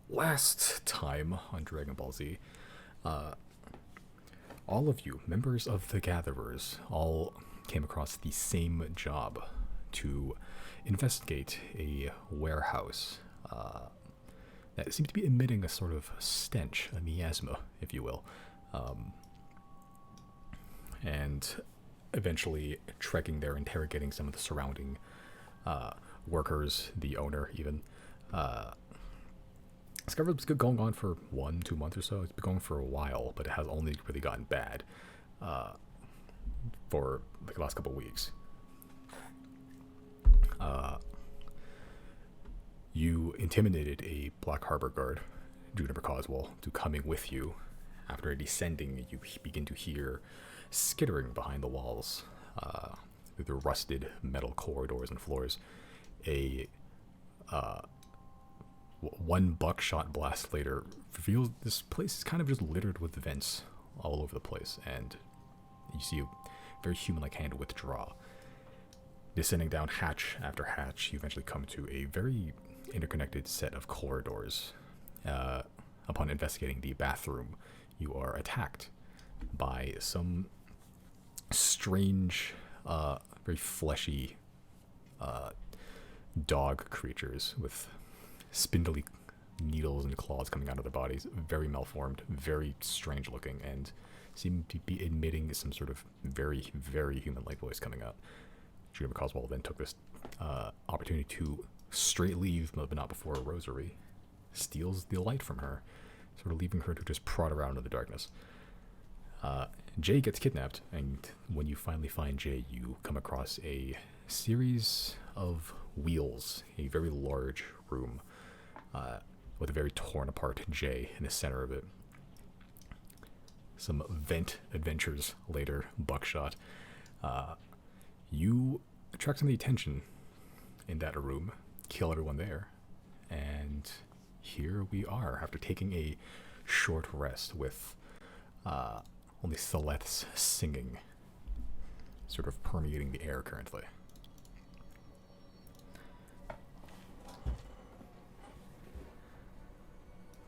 last time on Dragon Ball Z, all of you, members of the Gatherers, all came across the same job to investigate a warehouse that seemed to be emitting a sort of stench, a miasma, if you will. And eventually trekking there, interrogating some of the surrounding workers, the owner even. Discovered it's been going on for 1-2 months or so. It's been going for a while, but it has only really gotten bad for like the last couple of weeks. You intimidated a Black Harbor guard, Juniper Coswell, to coming with you. After descending, you begin to hear skittering behind the walls, through the rusted metal corridors and floors. One buckshot blast later reveals this place is kind of just littered with vents all over the place, and you see a very human-like hand withdraw. Descending down hatch after hatch, you eventually come to a very interconnected set of corridors. Upon investigating the bathroom, you are attacked by some strange, very fleshy dog creatures with spindly needles and claws coming out of their bodies, very malformed, very strange looking, and seem to be emitting some sort of very, very human-like voice coming out. Juniper Coswell then took this opportunity to straight leave, but not before a rosary steals the light from her, sort of leaving her to just prod around in the darkness. Jay gets kidnapped, and when you finally find Jay, you come across a series of wheels, a very large room with a very torn apart Jay in the center of it. Some vent adventures later, buckshot. You attract some of the attention in that room, kill everyone there, and here we are after taking a short rest with only Celeth's singing sort of permeating the air currently.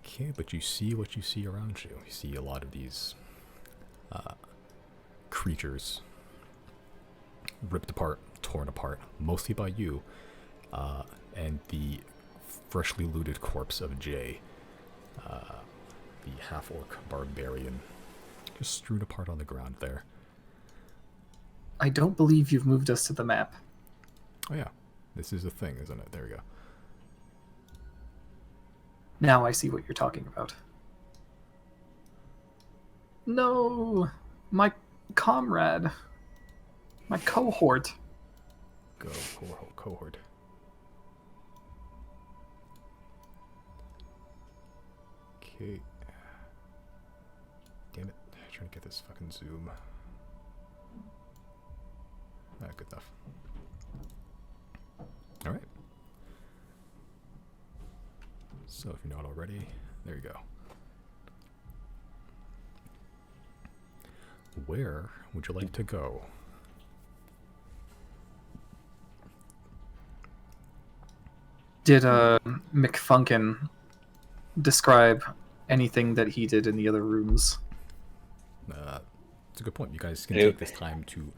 Okay, but you see what you see around you. You see a lot of these creatures ripped apart, torn apart, mostly by you, and the freshly looted corpse of Jay, the half-orc barbarian, just strewn apart on the ground there. I don't believe you've moved us to the map. Oh yeah, this is a thing, isn't it? There we go. Now I see what you're talking about. No, my comrade, my cohort. Go, cohort. Okay. Damn it. I'm trying to get this fucking zoom. Good enough. Alright. So if you're not already, there you go. Where would you like to go? Did McFunkin describe anything that he did in the other rooms? It's a good point. You guys can take this time to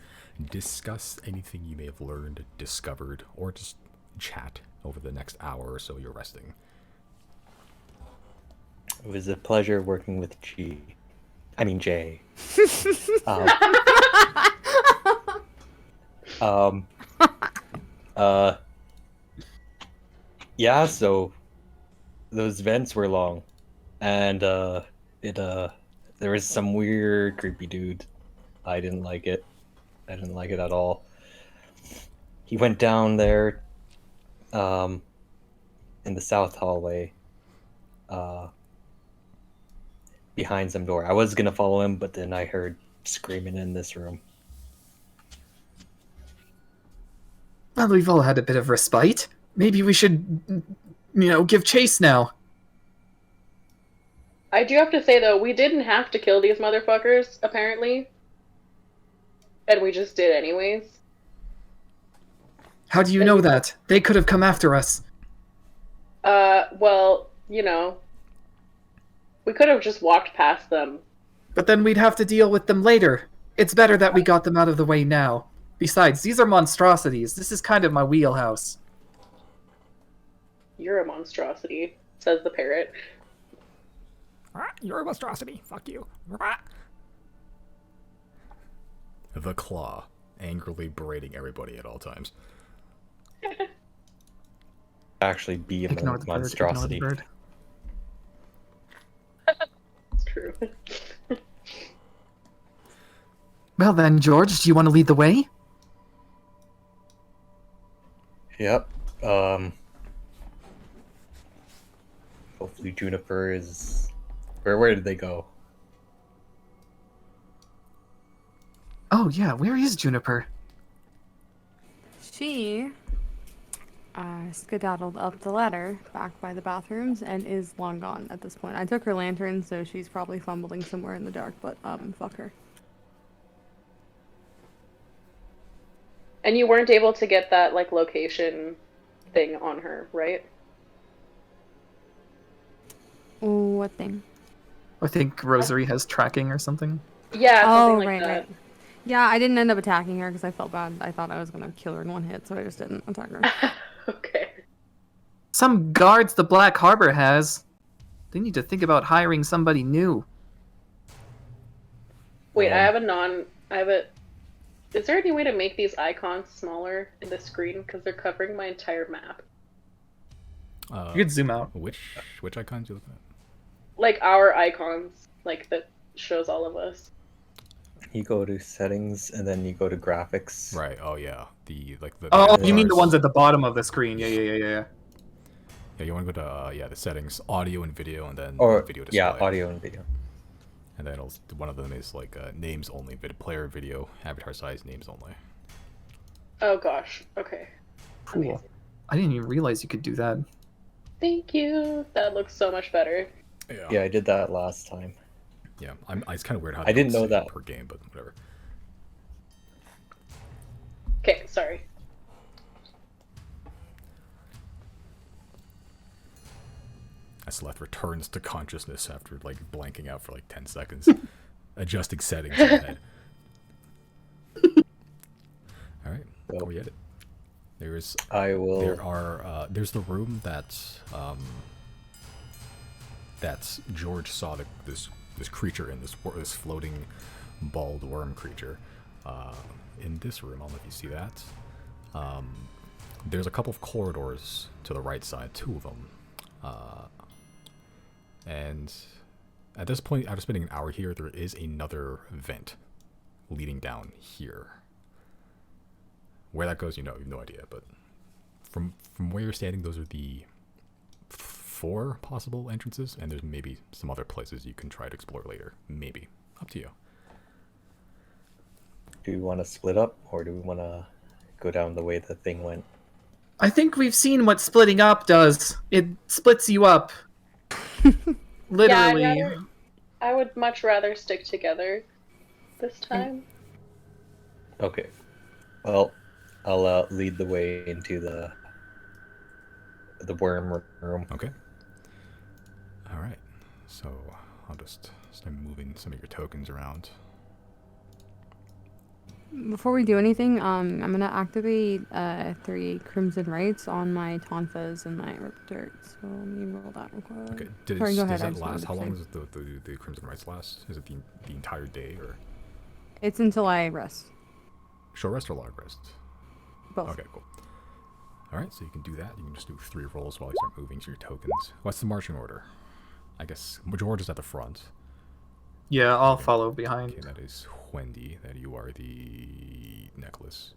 discuss anything you may have learned, discovered, or just chat over the next hour or so you're resting. It was a pleasure working with Jay. Yeah, so those vents were long, and there was some weird, creepy dude. I didn't like it. I didn't like it at all. He went down there, in the south hallway, behind some door. I was gonna follow him, but then I heard screaming in this room. Well, we've all had a bit of respite. Maybe we should, give chase now. I do have to say, though, we didn't have to kill these motherfuckers, apparently. And we just did anyways. How do you know that? They could have come after us. Well, We could have just walked past them. But then we'd have to deal with them later. It's better that we got them out of the way now. Besides, these are monstrosities. This is kind of my wheelhouse. You're a monstrosity, says the parrot. You're a monstrosity. Fuck you. The claw, angrily berating everybody at all times. Actually be a Ignore the bird. Ignore monstrosity. the bird. It's true. Well then, George, do you want to lead the way? Yep. Hopefully Juniper is... Where did they go? Oh yeah, where is Juniper? She skedaddled up the ladder back by the bathrooms and is long gone at this point. I took her lantern, so she's probably fumbling somewhere in the dark, but fuck her. And you weren't able to get that, like, location thing on her, right? What thing? I think Rosary has tracking or something. Yeah, something Oh, like right, that. right. Yeah, I didn't end up attacking her because I felt bad. I thought I was gonna kill her in one hit, so I just didn't attack her. Okay. Some guards the Black Harbor has. They need to think about hiring somebody new. Wait, I have a... Is there any way to make these icons smaller in the screen? Because they're covering my entire map. You could zoom out. Which icons you looking at? Like, our icons. Like, that shows all of us. You go to settings and then you go to graphics. Right. Oh yeah. The Oh, the you mean the bars. ones at the bottom of the screen? Yeah. Yeah, you want to go to the settings, audio and video, and then Or video display. yeah, audio and video. And then one of them is like names only, player video, avatar size, names only. Oh gosh. Okay. Cool. Amazing. I didn't even realize you could do that. Thank you. That looks so much better. Yeah, I did that last time. Yeah, it's kind of weird how I didn't know say that. per game, but whatever. Okay, sorry. Asleth returns to consciousness after like blanking out for like 10 seconds, adjusting settings in the head. All right, go get it. There's there's the room that George saw this creature in, this floating bald worm creature. In this room, I don't know if you see that. There's a couple of corridors to the right side, 2 of them. And at this point, after spending an hour here, there is another vent leading down here. Where that goes, you have no idea. But from where you're standing, those are the 4 possible entrances, and there's maybe some other places you can try to explore later. Maybe. Up to you. Do we want to split up, or do we want to go down the way the thing went? I think we've seen what splitting up does. It splits you up. Literally. Yeah, I would much rather stick together this time. Okay. Well, I'll lead the way into the worm room. Okay. All right. So I'll just start moving some of your tokens around. Before we do anything, I'm gonna activate 3 Crimson Rights on my Tonfas and my Ripturt. So let me roll that real quick. Okay. Sorry, go Does ahead. I that just last? wanted How to long say. does the Crimson Rights last? Is it the entire day or It's until I rest. short rest or long rest? Both. Okay, cool. All right, so you can do that. You can just do 3 rolls while you start moving to your tokens. What's the marching order? I guess George is at the front. Yeah, I'll follow behind. Okay, that is Wendy. That you are the necklace.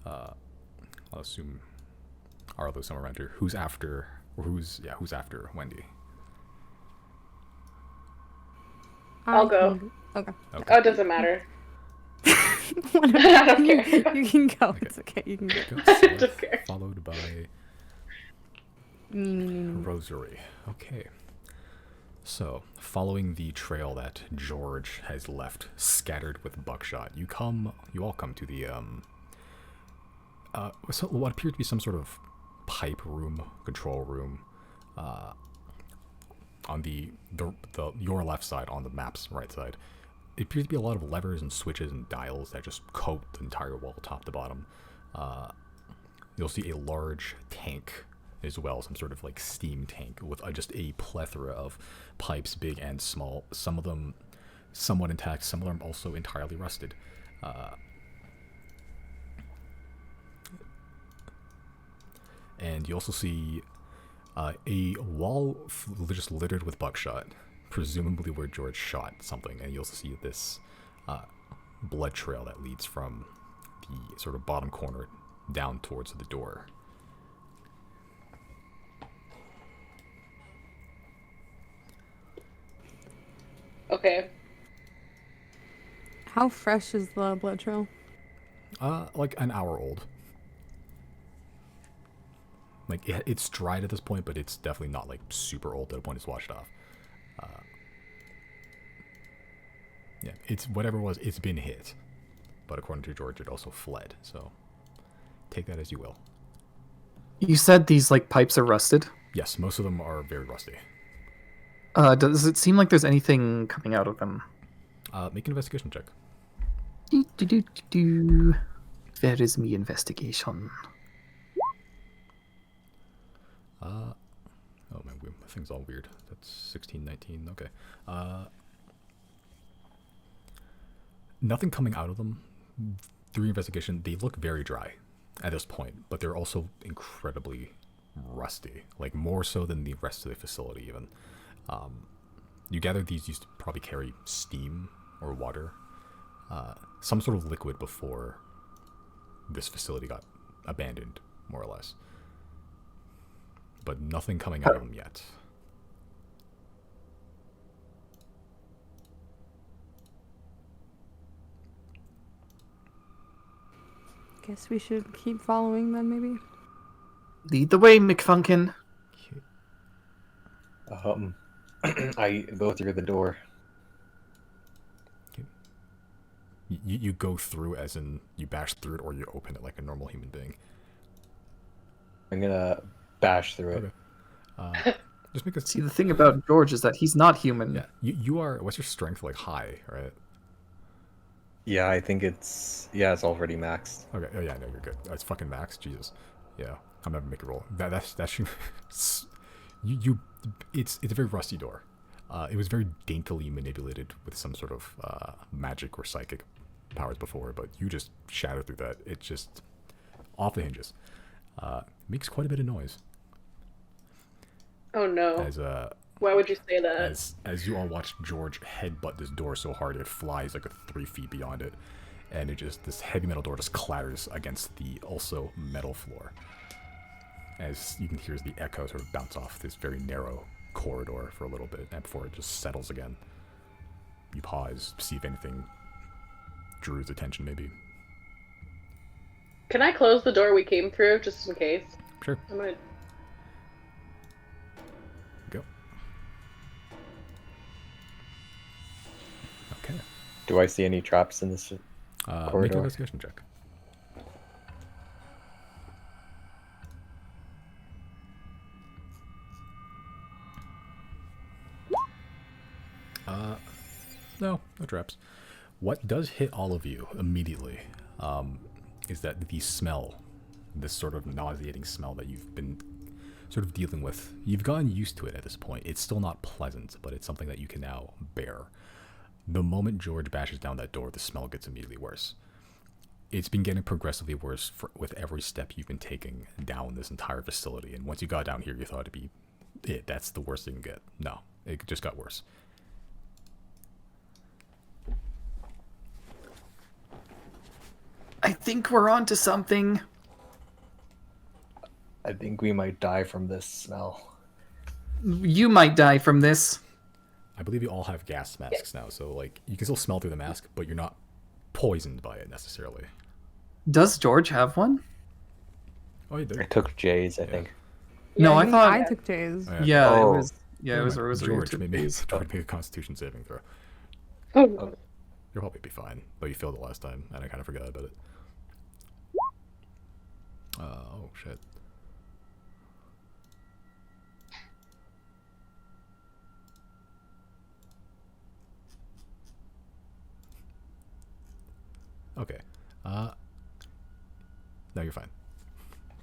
I'll assume Arlo's somewhere around here. Who's after Wendy? I'll go. Okay. Okay. Oh, it doesn't matter. Whatever. I don't care. You can go. Okay. It's okay. You can go. Go. I don't care. Followed by Me. Rosary. Okay. So, following the trail that George has left scattered with buckshot, you all come to the what appears to be some sort of pipe room, control room. on the your left side, on the map's right side, it appears to be a lot of levers and switches and dials that just coat the entire wall top to bottom. You'll see a large tank as well, some sort of like steam tank with just a plethora of pipes, big and small. Some of them somewhat intact, some of them also entirely rusted. And you also see a wall just littered with buckshot, presumably where George shot something. And you also see this blood trail that leads from the sort of bottom corner down towards the door. Okay. How fresh is the blood trail? Like an hour old. Like, it's dried at this point, but it's definitely not, like, super old to the point it's washed off. Yeah, it's whatever it was, it's been hit. But according to George, it also fled, so take that as you will. You said these like pipes are rusted. Yes, most of them are very rusty. Does it seem like there's anything coming out of them? Make an investigation check. Where is me investigation? Oh man, my thing's all weird. That's 16, 19, okay. Nothing coming out of them. Through investigation, they look very dry at this point, but they're also incredibly rusty, like more so than the rest of the facility even. You gather these used to probably carry steam or water, some sort of liquid before this facility got abandoned, more or less. But nothing coming out of them yet. Guess we should keep following then, maybe. Lead the way, McFunkin. I go through the door. You go through as in you bash through it, or you open it like a normal human being. I'm gonna bash through it. Okay. Just make a... See, the thing about George is that he's not human. Yeah, you are... What's your strength? Like high, right? Yeah, I think it's... Yeah, it's already maxed. Okay, oh yeah, no, you're good. That's fucking max, Jesus. Yeah, I'm gonna make a roll. That's it's a very rusty door. It was very daintily manipulated with some sort of magic or psychic powers before, but you just shattered through that. It's just off the hinges. Makes quite a bit of noise. Oh no. As Why would you say that? as you all watch George headbutt this door so hard it flies like 3 feet beyond it, and it just, this heavy metal door just clatters against the also metal floor. As you can hear the echo sort of bounce off this very narrow corridor for a little bit, and before it just settles again. You pause, see if anything drew his attention, maybe. Can I close the door we came through, just in case? Sure. I'm gonna... Go. Okay. Do I see any traps in this Make an corridor? investigation check. No traps. What does hit all of you immediately is that the smell, this sort of nauseating smell that you've been sort of dealing with, you've gotten used to it at this point. It's still not pleasant, but it's something that you can now bear. The moment George bashes down that door, the smell gets immediately worse. It's been getting progressively worse with every step you've been taking down this entire facility, and once you got down here, you thought it'd be it. That's the worst you can get. No, it just got worse. I think we're onto something. I think we might die from this smell. You might die from this. I believe you all have gas masks now, so like you can still smell through the mask, but you're not poisoned by it necessarily. Does George have one? Oh, you do. I took Jay's, I think. No, I thought. I took Jay's. Oh, Yeah, Oh. it was. Yeah, it was a rosary. George, maybe George make a Constitution saving throw. Oh no. You'll probably be fine, though you failed it last time, and I kind of forgot about it. Oh shit. Okay. No, you're fine.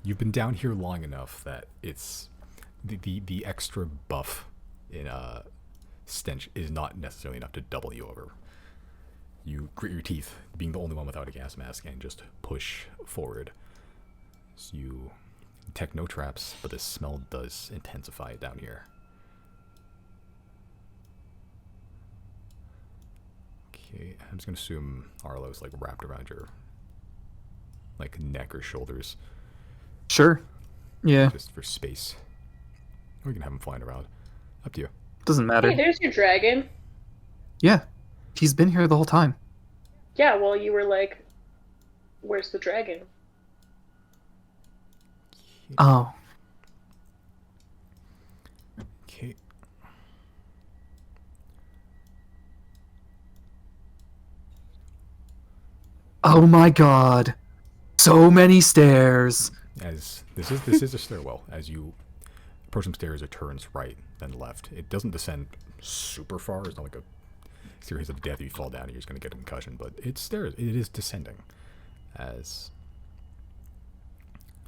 You've been down here long enough that it's the extra buff in stench is not necessarily enough to double you over. You grit your teeth, being the only one without a gas mask, and just push forward. So you detect no traps, but the smell does intensify down here. Okay, I'm just gonna assume Arlo's like wrapped around your like neck or shoulders, Sure. Yeah. just for space. Or you can have him flying around. Up to you. Doesn't matter. Hey, there's your dragon. Yeah. He's been here the whole time. Yeah, well, you were like, where's the dragon? Oh. Okay. Oh my god. So many stairs. As this is a stairwell. As you approach some stairs, it turns right, then left. It doesn't descend super far. It's not like a series of death. If you fall down, you're just going to get a concussion. But it's stairs. It is descending. As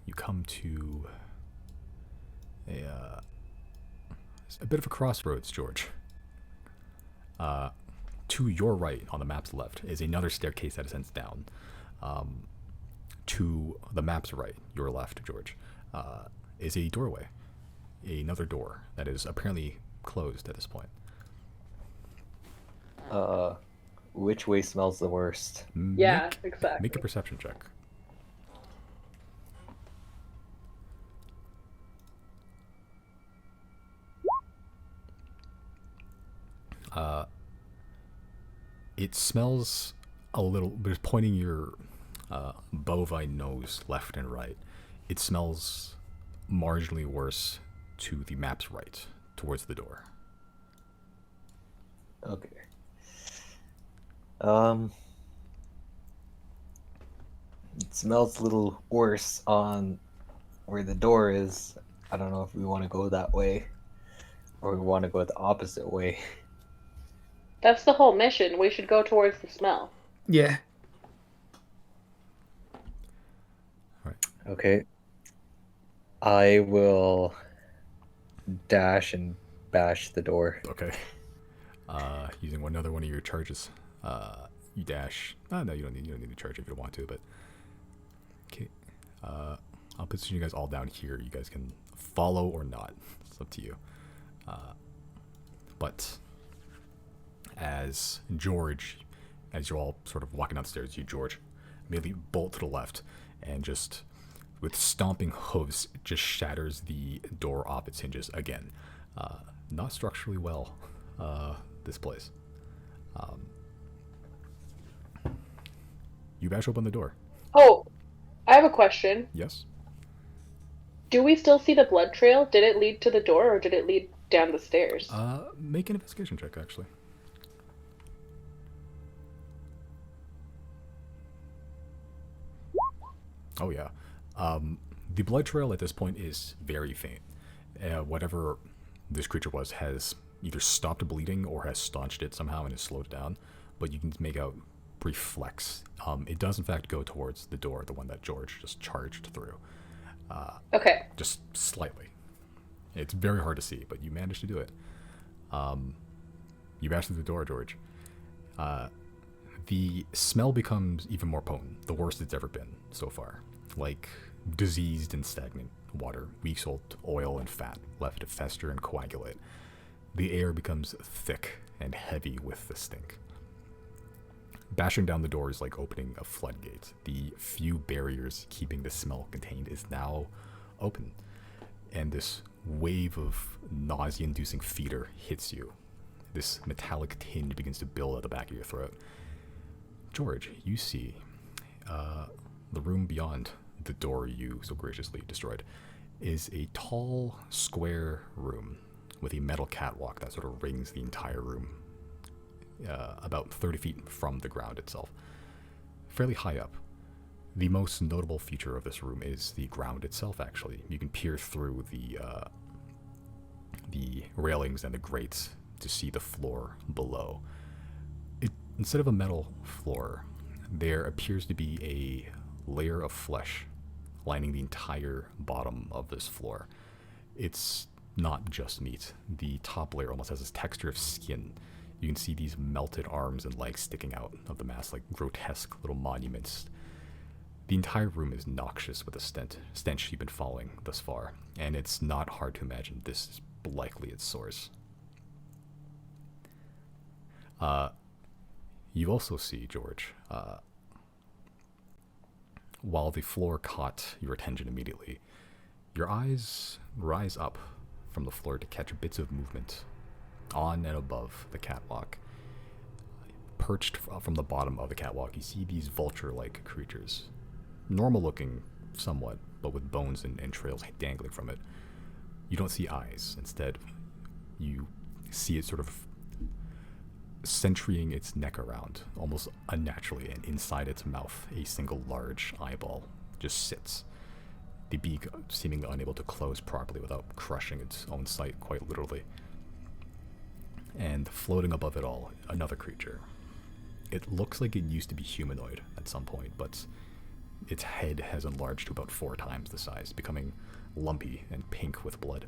you come to a bit of a crossroads, George. To your right, on the map's left, is another staircase that ascends down. To the map's right, your left, George, is a doorway. Another door that is apparently closed at this point. Which way smells the worst? Yeah, exactly. Make a perception check. It smells a little, but pointing your bovine nose left and right, it smells marginally worse to the map's right, towards the door. Okay. It smells a little worse on where the door is. I don't know if we want to go that way or we want to go the opposite way. That's the whole mission. We should go towards the smell. Yeah. Okay. I will dash and bash the door. Okay. Using another one of your charges. You dash. No, you don't need to charge if you don't want to, but okay. I'll position you guys all down here. You guys can follow or not. It's up to you. But as George, as you're all sort of walking downstairs, you, George, immediately bolt to the left and just with stomping hooves just shatters the door off its hinges again. Not structurally well, this place. You bash open the door. Oh, I have a question. Yes? Do we still see the blood trail? Did it lead to the door or did it lead down the stairs? Make an investigation check, actually. Oh, yeah. The blood trail at this point is very faint. Whatever this creature was has either stopped bleeding or has staunched it somehow and has slowed down, but you can make out brief flecks. It does, in fact, go towards the door, the one that George just charged through. Okay. Just slightly. It's very hard to see, but you managed to do it. You bash through the door, George. The smell becomes even more potent, the worst it's ever been so far. Like diseased and stagnant water, weak-soaked oil and fat left to fester and coagulate. The air becomes thick and heavy with the stink. Bashing down the door is like opening a floodgate. The few barriers keeping the smell contained is now open, and this wave of nausea-inducing fetor hits you. This metallic tinge begins to build at the back of your throat. George, you see the room beyond the door you so graciously destroyed is a tall, square room with a metal catwalk that sort of rings the entire room, about 30 feet from the ground itself. Fairly high up. The most notable feature of this room is the ground itself, actually. You can peer through the railings and the grates to see the floor below. Instead of a metal floor, there appears to be a layer of flesh lining the entire bottom of this floor. It's not just meat. The top layer almost has this texture of skin. You can see these melted arms and legs sticking out of the mass like grotesque little monuments. The entire room is noxious with the stench you've been following thus far, and it's not hard to imagine this is likely its source. You also see, George, while the floor caught your attention immediately, your eyes rise up from the floor to catch bits of movement on and above the catwalk. Perched from the bottom of the catwalk, you see these vulture-like creatures. Normal looking somewhat, but with bones and entrails dangling from it. You don't see eyes. Instead, you see it sort of centering its neck around, almost unnaturally, and inside its mouth, a single large eyeball just sits. The beak seemingly unable to close properly without crushing its own sight, quite literally. And floating above it all, another creature. It looks like it used to be humanoid at some point, but its head has enlarged to about 4 times the size, becoming lumpy and pink with blood.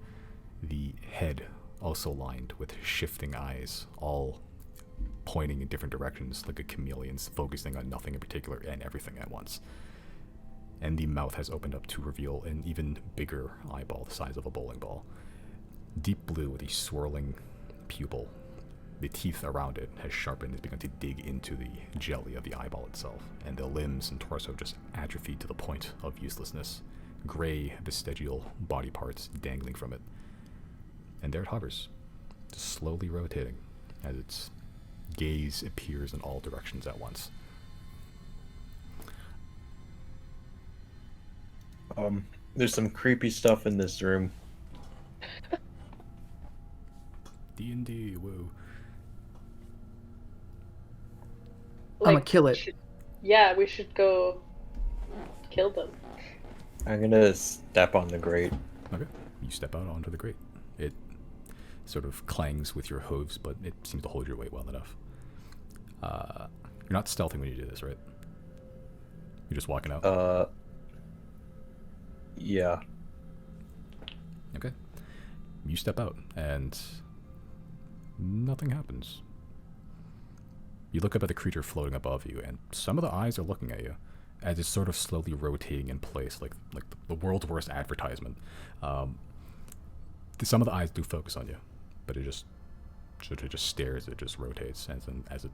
The head also lined with shifting eyes, all pointing in different directions like a chameleon's, focusing on nothing in particular and everything at once. And the mouth has opened up to reveal an even bigger eyeball the size of a bowling ball. Deep blue with a swirling pupil. The teeth around it has sharpened and begun to dig into the jelly of the eyeball itself, and the limbs and torso just atrophied to the point of uselessness. Gray, vestigial body parts dangling from it. And there it hovers, just slowly rotating as its gaze appears in all directions at once. There's some creepy stuff in this room. DnD, woo. I'm gonna kill it. Yeah, we should go kill them. I'm gonna step on the grate. Okay, you step out onto the grate. It sort of clangs with your hooves, but it seems to hold your weight well enough. You're not stealthing when you do this, right? You're just walking out? Yeah. Okay. You step out, and nothing happens. You look up at the creature floating above you, and some of the eyes are looking at you as it's sort of slowly rotating in place, like the world's worst advertisement. Some of the eyes do focus on you, but it just stares. It just rotates, and then as it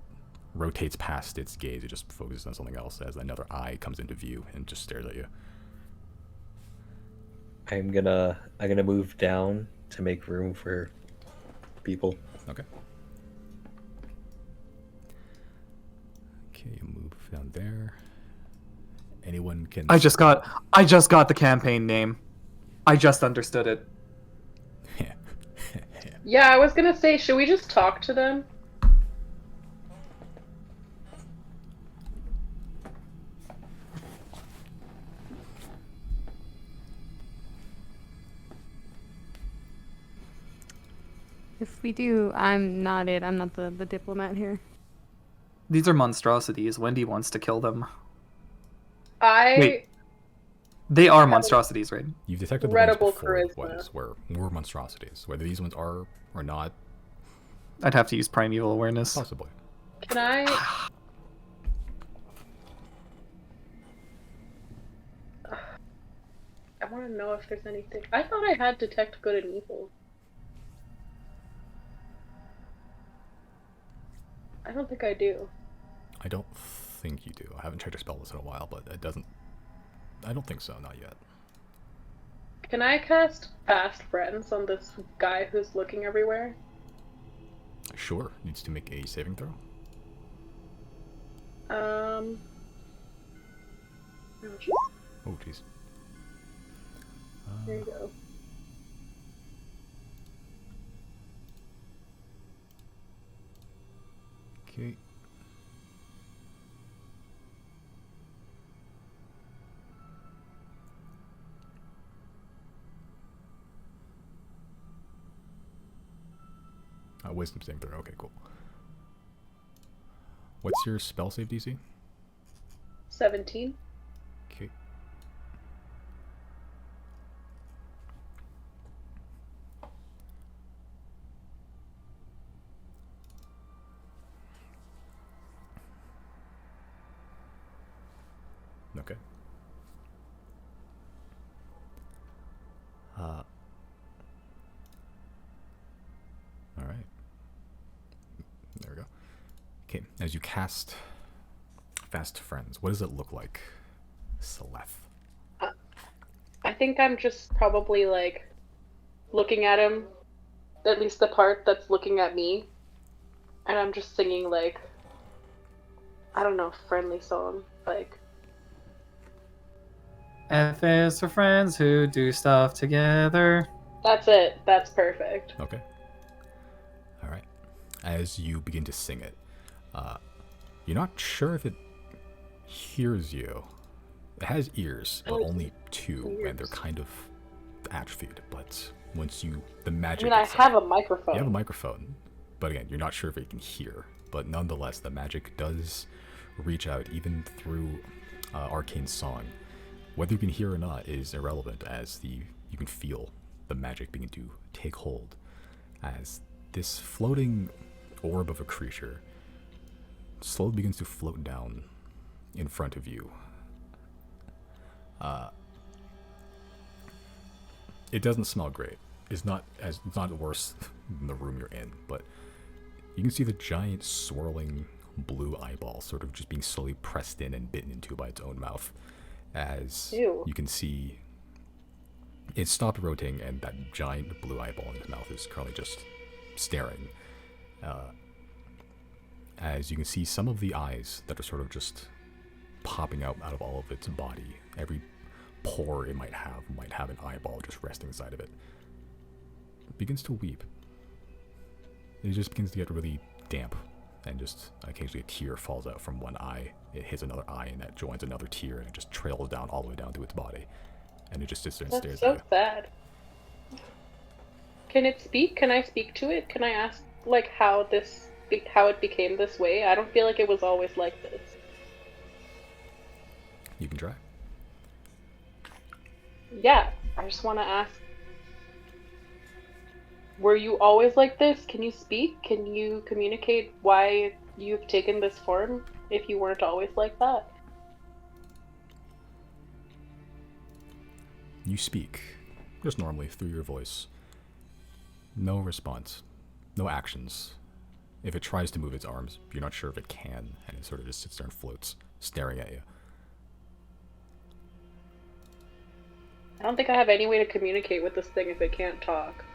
rotates past its gaze, it just focuses on something else as another eye comes into view and just stares at you. I'm gonna move down to make room for people. Okay. Okay, you move down there. Anyone can... I just got the campaign name. I just understood it. Yeah. Yeah, I was gonna say, should we just talk to them? If we do, I'm not it. I'm not the diplomat here. These are monstrosities. Wendy wants to kill them. Wait. They are monstrosities, right? You've detected the ones Incredible before charisma. were more monstrosities. Whether these ones are or not, I'd have to use primeval awareness. possibly. Can I? I want to know if there's anything. I thought I had detect good and evil. I don't think I do. I don't think you do. I haven't checked your spell list in a while, but it doesn't... I don't think so, not yet. Can I cast Fast Friends on this guy who's looking everywhere? Sure. Needs to make a saving throw. Oh, jeez. Oh, jeez. There you go. Okay. Wisdom saving throw. Okay, cool. What's your spell save DC? 17. Okay. Okay. All right. There we go. Okay, as you cast Fast Friends, what does it look like, Celeth? I think I'm just probably like looking at him, at least the part that's looking at me, and I'm just singing like, I don't know, friendly song, like. F is for friends who do stuff together. That's it. That's perfect. Okay. All right. As you begin to sing it, you're not sure if it hears you. It has ears, but only two, and they're kind of atrophied. But once the magic. I mean, I have a microphone. You have a microphone, but again, you're not sure if it can hear. But nonetheless, the magic does reach out even through arcane song. Whether you can hear or not is irrelevant, as you can feel the magic begin to take hold, as this floating orb of a creature slowly begins to float down in front of you. It doesn't smell great. It's not worse than the room you're in, but you can see the giant swirling blue eyeball sort of just being slowly pressed in and bitten into by its own mouth. As Ew. you can see, it stopped rotating, and that giant blue eyeball in its mouth is currently just staring. As you can see some of the eyes that are sort of just popping out of all of its body. Every pore it might have an eyeball just resting inside of it. It begins to weep. It just begins to get really damp, and just occasionally a tear falls out from one eye. It hits another eye, and that joins another tear, and it just trails down all the way down to its body. And it just sits there and stares That's so at you. sad. Can it speak? Can I speak to it? Can I ask, like, how it became this way? I don't feel like it was always like this. You can try. Yeah, I just want to ask. Were you always like this? Can you speak? Can you communicate why you've taken this form if you weren't always like that? You speak, just normally through your voice. No response. No actions. If it tries to move its arms, you're not sure if it can, and it sort of just sits there and floats, staring at you. I don't think I have any way to communicate with this thing if it can't talk.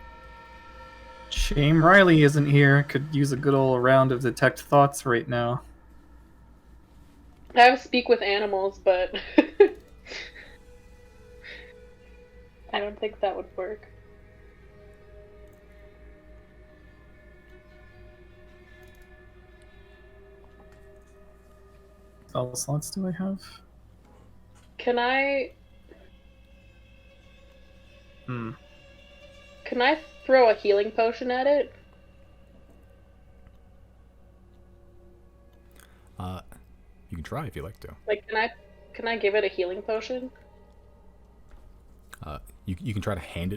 Shame Riley isn't here. Could use a good old round of detect thoughts right now. I have speak with animals, but I don't think that would work. Spell slots do I have? Can I throw a healing potion at it? You can try if you like to. Like, can I give it a healing potion? You can try to hand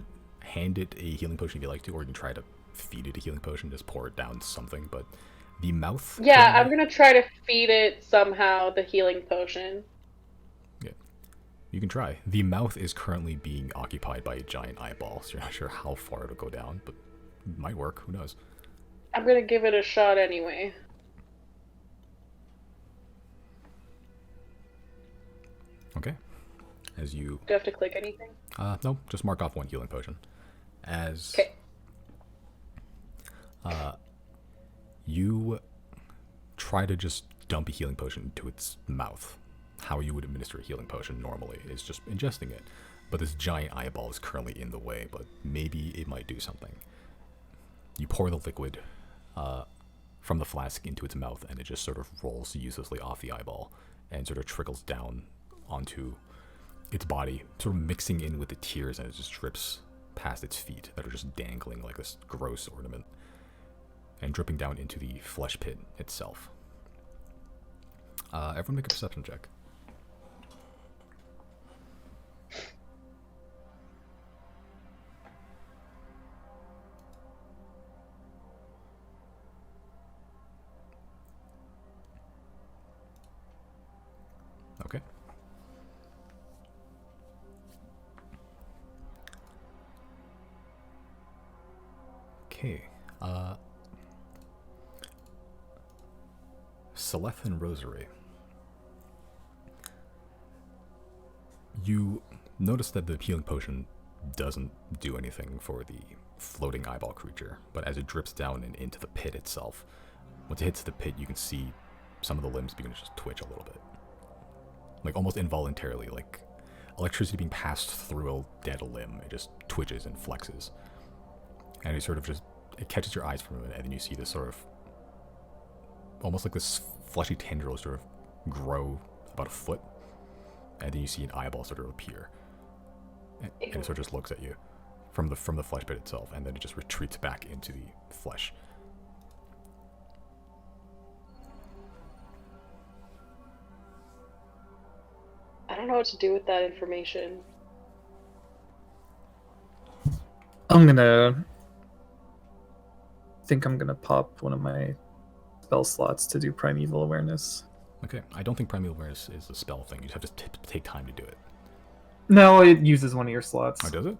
it a healing potion if you like to, or you can try to feed it a healing potion, just pour it down something, but the mouth... Yeah, I'm gonna try to feed it somehow the healing potion. Yeah. You can try. The mouth is currently being occupied by a giant eyeball, so you're not sure how far it'll go down, but it might work, who knows. I'm gonna give it a shot anyway. Okay. As you... Do I have to click anything? No, just mark off one healing potion. As... Okay. You try to just dump a healing potion into its mouth. How you would administer a healing potion normally is just ingesting it. But this giant eyeball is currently in the way, but maybe it might do something. You pour the liquid from the flask into its mouth, and it just sort of rolls uselessly off the eyeball and sort of trickles down onto its body, sort of mixing in with the tears, and it just drips past its feet that are just dangling like this gross ornament, and dripping down into the flesh pit itself. Everyone make a perception check. Okay. Celeth and Rosary. You notice that the healing potion doesn't do anything for the floating eyeball creature, but as it drips down and into the pit itself, once it hits the pit, you can see some of the limbs begin to just twitch a little bit. Like almost involuntarily, like electricity being passed through a dead limb. It just twitches and flexes. And it sort of just, it catches your eyes for a minute, and then you see this sort of, almost like this fleshy tendril sort of grow about a foot, and then you see an eyeball sort of appear. And it sort of just looks at you from the flesh pit itself, and then it just retreats back into the flesh. I don't know what to do with that information. I'm gonna pop one of my spell slots to do primeval awareness. Okay, I don't think primeval awareness is a spell thing. You just have to take time to do it. No, it uses one of your slots. Oh, does it?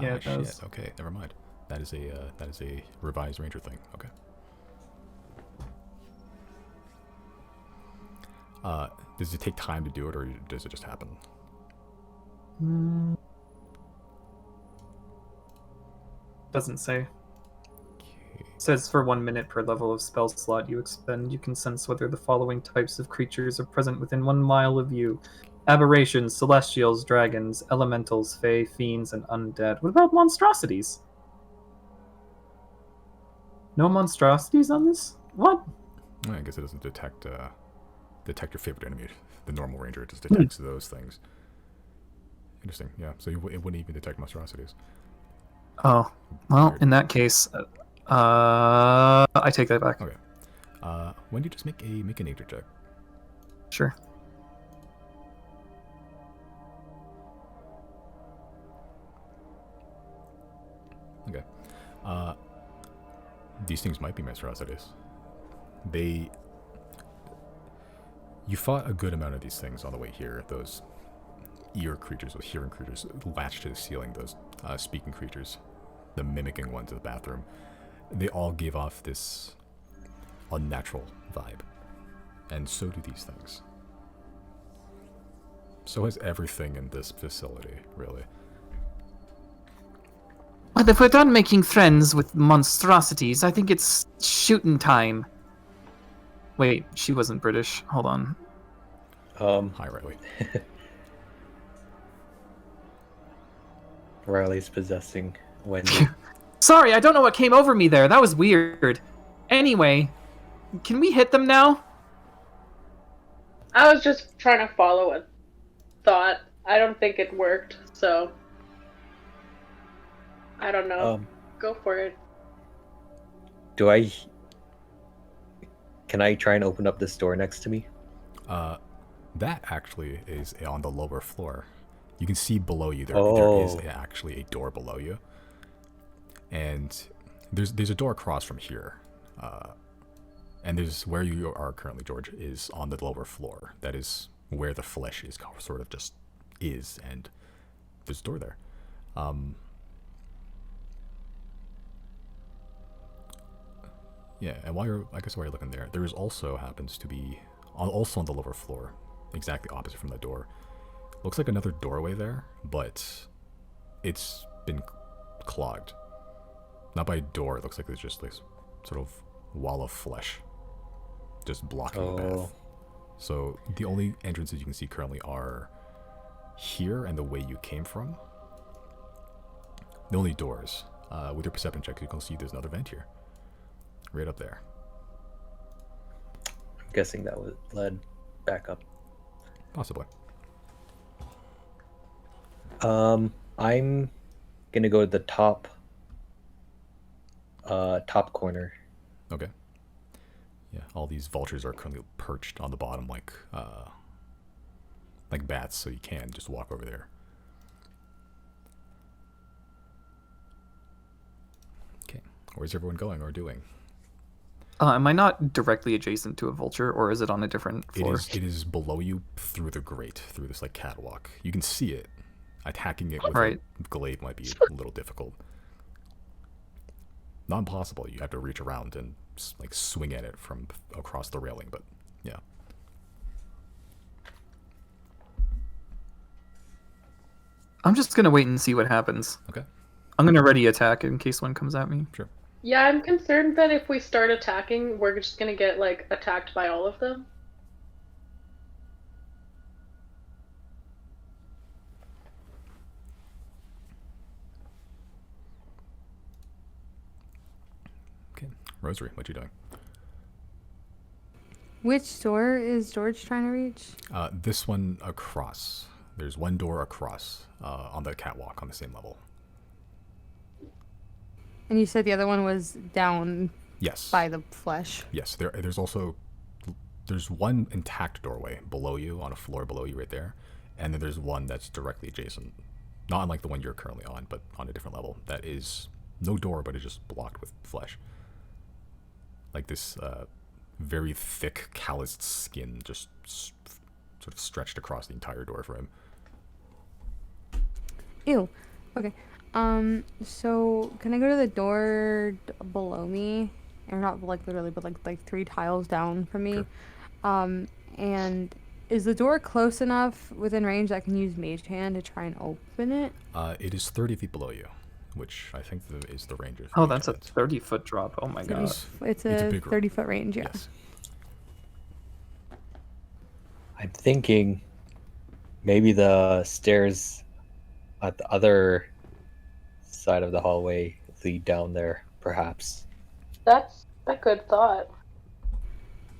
Yeah, it does. Shit. Okay, never mind. That is a revised ranger thing. Okay. Does it take time to do it, or does it just happen? Doesn't say. Okay. Says for 1 minute per level of spell slot you expend, you can sense whether the following types of creatures are present within 1 mile of you: aberrations, celestials, dragons, elementals, fae, fiends, and undead. What about monstrosities? No monstrosities on this? What? Well, I guess it doesn't detect your favorite enemy. The normal ranger, it just detects those things. Interesting. Yeah. So it wouldn't even detect monstrosities. Oh, well, Weird. in that case, I take that back. Okay. When do you just make a nature check? Sure. Okay. These things might be monstrosities. You fought a good amount of these things on the way here. Those ear creatures, those hearing creatures, latched to the ceiling, those speaking creatures, the mimicking ones in the bathroom. They all gave off this unnatural vibe. And so do these things. So has everything in this facility, really. Well, if we're done making friends with monstrosities, I think it's shooting time. Wait, she wasn't British. Hold on. Hi, Riley. Riley's possessing Wendy. Sorry, I don't know what came over me there. That was weird. Anyway, can we hit them now? I was just trying to follow a thought. I don't think it worked, so I don't know. Go for it. Can I try and open up this door next to me? That actually is on the lower floor. You can see below you. There is actually a door below you, and there's a door across from here. And there's where you are currently, George, is on the lower floor. That is where the flesh is sort of just is, and there's a door there. Yeah, and while you're looking there, there is also happens to be also on the lower floor, exactly opposite from the door. Looks like another doorway there, but it's been clogged. Not by a door. It looks like there's just this sort of wall of flesh just blocking the path. So the only entrances you can see currently are here and the way you came from. The only doors. With your perception check, you can see there's another vent here. Right up there. I'm guessing that led back up. Possibly. I'm gonna go to the top corner. Okay. Yeah, all these vultures are currently perched on the bottom like bats, so you can just walk over there. Okay. Where's everyone going or doing? Am I not directly adjacent to a vulture, or is it on a different floor? It is below you through the grate, through this like catwalk. You can see it. Attacking it with Right. a glaive might be a little difficult. Not impossible. You have to reach around and like swing at it from across the railing, but yeah. I'm just gonna wait and see what happens. Okay, I'm gonna ready attack in case one comes at me. sure. Yeah, I'm concerned that if we start attacking, we're just gonna get like attacked by all of them. Okay, Rosary, what you doing? Which door is George trying to reach? This one across. There's one door across on the catwalk on the same level. And you said the other one was down Yes. by the flesh. Yes. There's one intact doorway below you on a floor below you right there, and then there's one that's directly adjacent, not unlike the one you're currently on, but on a different level. That is no door, but it's just blocked with flesh. Like this very thick, calloused skin just sort of stretched across the entire door frame. Ew. Okay. So can I go to the door below me? Or not like literally, but like 3 tiles down from me. Sure. And is the door close enough within range that I can use Mage Hand to try and open it? It is 30 feet below you, which I think is the range of. Oh, that's a 30-foot drop. Oh my god. It's a a big room. 30-foot range, yeah. Yes. I'm thinking maybe the stairs at the other side of the hallway lead down there, perhaps. That's a good thought.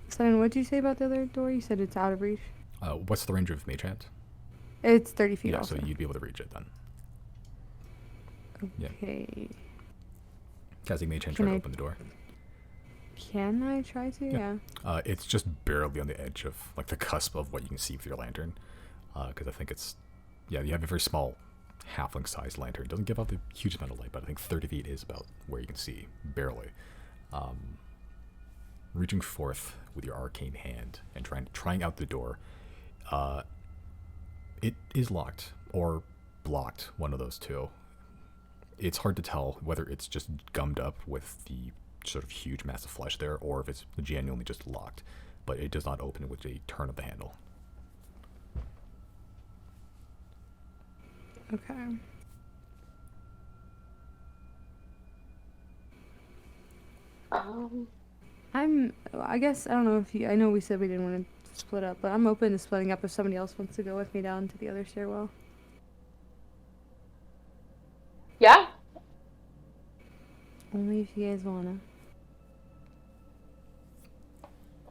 Simon, what did you say about the other door? You said it's out of reach? What's the range of Mage Hand? It's 30 feet Yeah, also. so you'd be able to reach it then. Yeah. Okay. Casting Mage Hand, Can try to I- open the door. Can I try to? Yeah. Yeah. It's just barely on the edge of, like, the cusp of what you can see with your lantern. Because I think it's, yeah, you have a very small halfling-sized lantern. It doesn't give out the huge amount of light, but I think 30 feet is about where you can see, barely. Reaching forth with your arcane hand and trying out the door, it is locked or blocked, one of those two. It's hard to tell whether it's just gummed up with the sort of huge mass of flesh there, or if it's genuinely just locked, but it does not open with a turn of the handle. Okay. I guess, I don't know if you, I know we said we didn't want to split up, but I'm open to splitting up if somebody else wants to go with me down to the other stairwell. Yeah. Only if you guys wanna.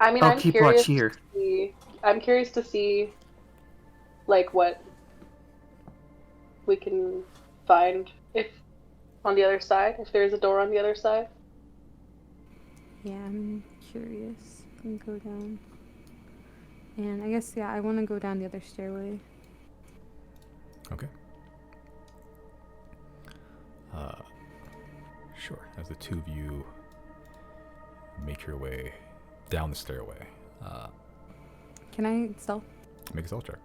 I mean, I'll I'm keep curious watch here. to see. I'm curious to see, like, what we can find if on the other side, if there's a door on the other side. Yeah, I'm curious. I can go down. And I guess, yeah, I want to go down the other stairway. Okay. Sure. As the two of you make your way down the stairway, Can I stealth? make a stealth check.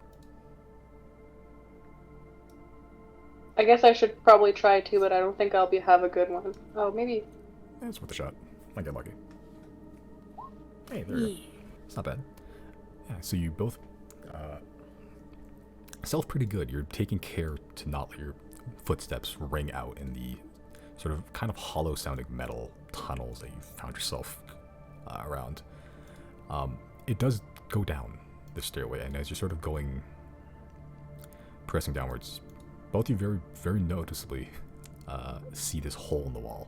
I guess I should probably try to, but I don't think have a good one. Oh, maybe. It's worth a shot. Might get lucky. Hey, there. It's not bad. Yeah, so you both stealth pretty good. You're taking care to not let your footsteps ring out in the sort of kind of hollow sounding metal tunnels that you found yourself around. It does go down the stairway, and as you're sort of pressing downwards, both of you very, very noticeably see this hole in the wall.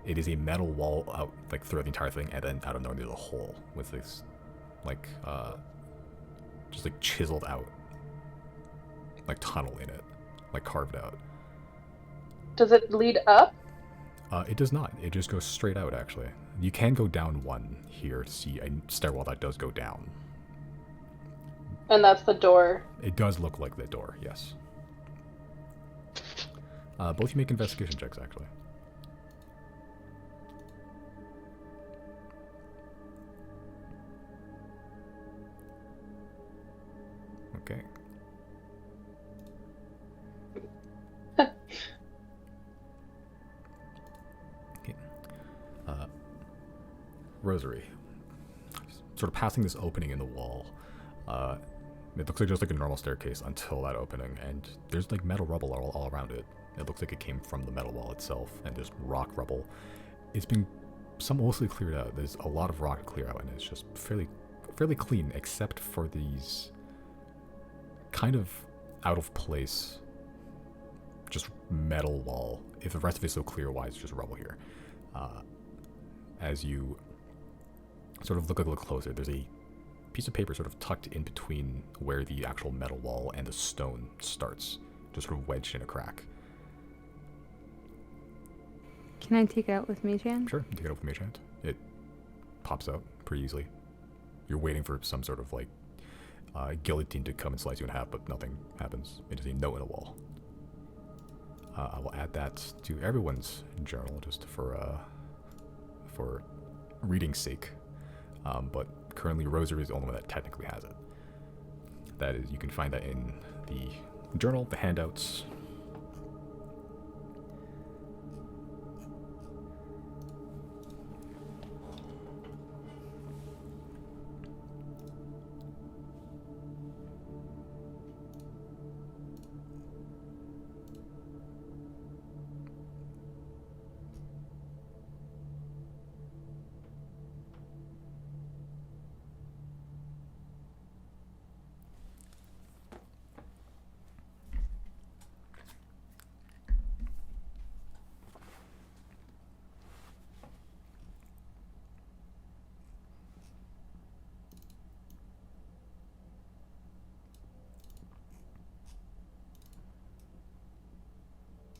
It is a metal wall out, like, throughout the entire thing, and then out of nowhere there's a hole with this, like, just, like, chiseled out, like, tunnel in it, like, carved out. Does it lead up? It does not. It just goes straight out, actually. You can go down one here to see a stairwell that does go down. And that's the door. It does look like the door, yes. Both you make investigation checks, actually. Okay. Rosary, sort of passing this opening in the wall. It looks like just like a normal staircase until that opening, and there's like metal rubble all around it. It looks like it came from the metal wall itself, and there's rock rubble. It's been mostly cleared out. There's a lot of rock to clear out, and it's just fairly clean, except for these kind of out of place, just metal wall. If the rest of it's so clear, why it's just rubble here? As you sort of look a little closer, there's a piece of paper sort of tucked in between where the actual metal wall and the stone starts, just sort of wedged in a crack. Can I take it out with Mage Hand? Sure, take it out with Mage Hand. It pops out pretty easily. You're waiting for some sort of like guillotine to come and slice you in half, but nothing happens. It is a note in a wall. I will add that to everyone's journal just for reading's sake. But currently Rosary is the only one that technically has it. That is, you can find that in the journal, the handouts.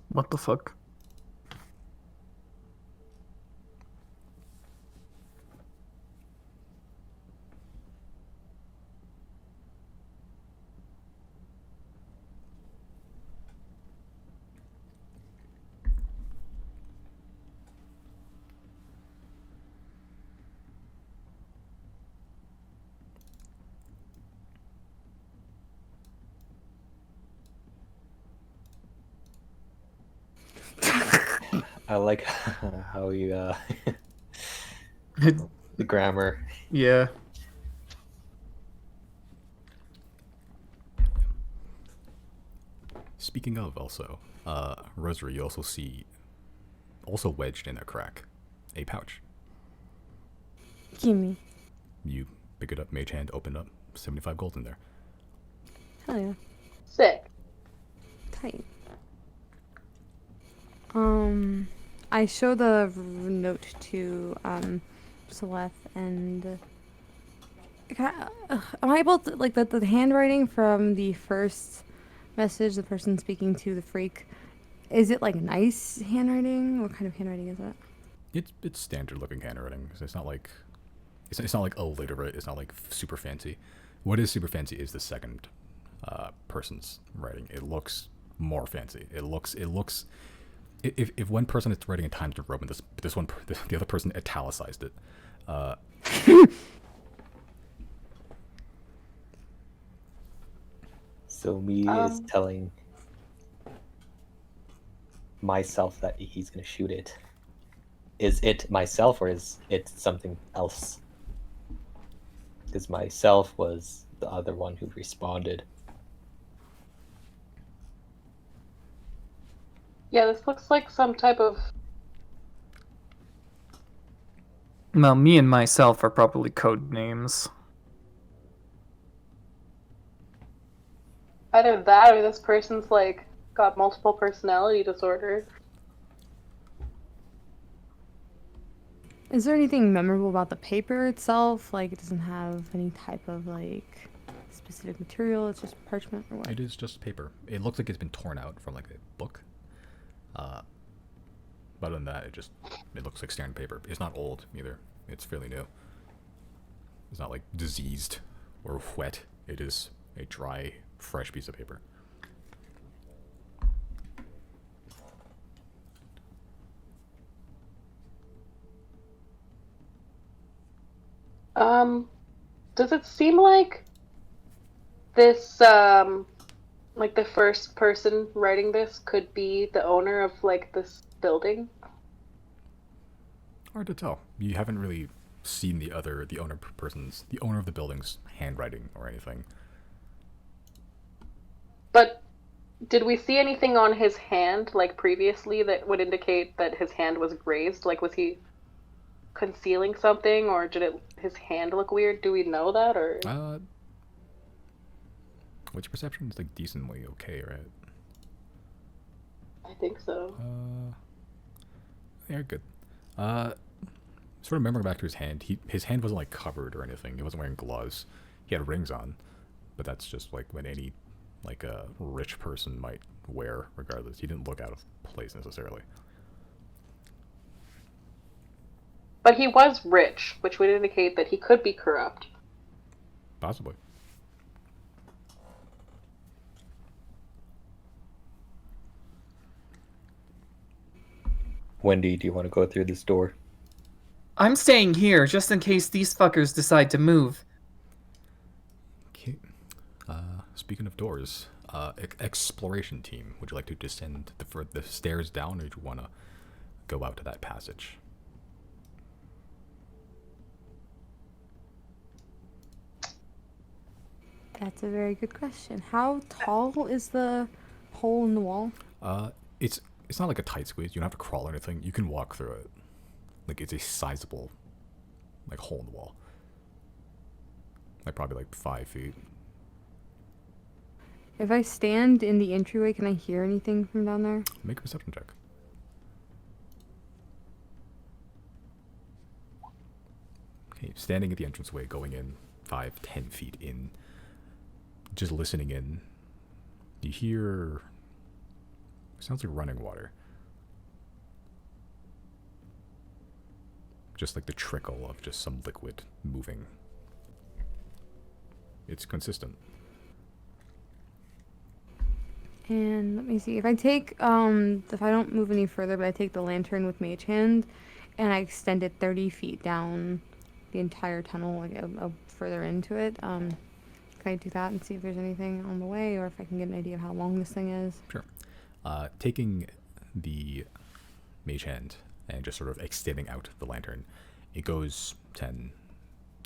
What the fuck? I like how you the grammar. Yeah. Speaking of, also, Rosary, you also see, also wedged in a crack, a pouch. Gimme. You pick it up, Mage Hand, open up, 75 gold in there. Hell yeah. Sick. Tight. I show the note to Celeste, and am I able to, like, the handwriting from the first message, the person speaking to the freak, is it like nice handwriting? What kind of handwriting is that? It's standard looking handwriting. It's not like it's not like illiterate. It's not like super fancy. What is super fancy is the second person's writing. It looks more fancy. It looks. If one person is writing in Times New Roman, the other person italicized it. So me is telling myself that he's gonna shoot it. Is it myself or is it something else? Because myself was the other one who responded. Yeah, this looks like some type of. Well, me and myself are probably code names. Either that or this person's like got multiple personality disorder. Is there anything memorable about the paper itself? Like, it doesn't have any type of like specific material. It's just parchment or what? It is just paper. It looks like it's been torn out from like a book. But other than that, it looks like standard paper. It's not old either. It's fairly new. It's not like diseased or wet. It is a dry, fresh piece of paper. Does it seem like this, like the first person writing this could be the owner of like this building? Hard to tell. You haven't really seen the owner of the building's handwriting or anything. But did we see anything on his hand, like previously, that would indicate that his hand was grazed? Like, was he concealing something, or his hand look weird? Do we know that, or? What's your perception? It's like decently okay, right? I think so. Yeah, good. Sort of remembering back to his hand. His hand wasn't like covered or anything. He wasn't wearing gloves. He had rings on, but that's just like what any like a rich person might wear, regardless. He didn't look out of place necessarily. But he was rich, which would indicate that he could be corrupt. Possibly. Wendy, do you want to go through this door? I'm staying here just in case these fuckers decide to move. Okay. Speaking of doors, exploration team. Would you like to descend the stairs down, or do you want to go out to that passage? That's a very good question. How tall is the hole in the wall? It's not like a tight squeeze. You don't have to crawl or anything. You can walk through it. Like, it's a sizable, like, hole in the wall. Like, probably like 5 feet. If I stand in the entryway, can I hear anything from down there? Make a perception check. Okay, standing at the entranceway, going in 5-10 feet in, just listening in, you hear, sounds like running water. Just like the trickle of just some liquid moving. It's consistent. And let me see. If I don't move any further, but I take the lantern with Mage Hand, and I extend it 30 feet down the entire tunnel, like further into it. Can I do that and see if there's anything on the way, or if I can get an idea of how long this thing is? Sure. Taking the Mage Hand and just sort of extending out the lantern, it goes 10,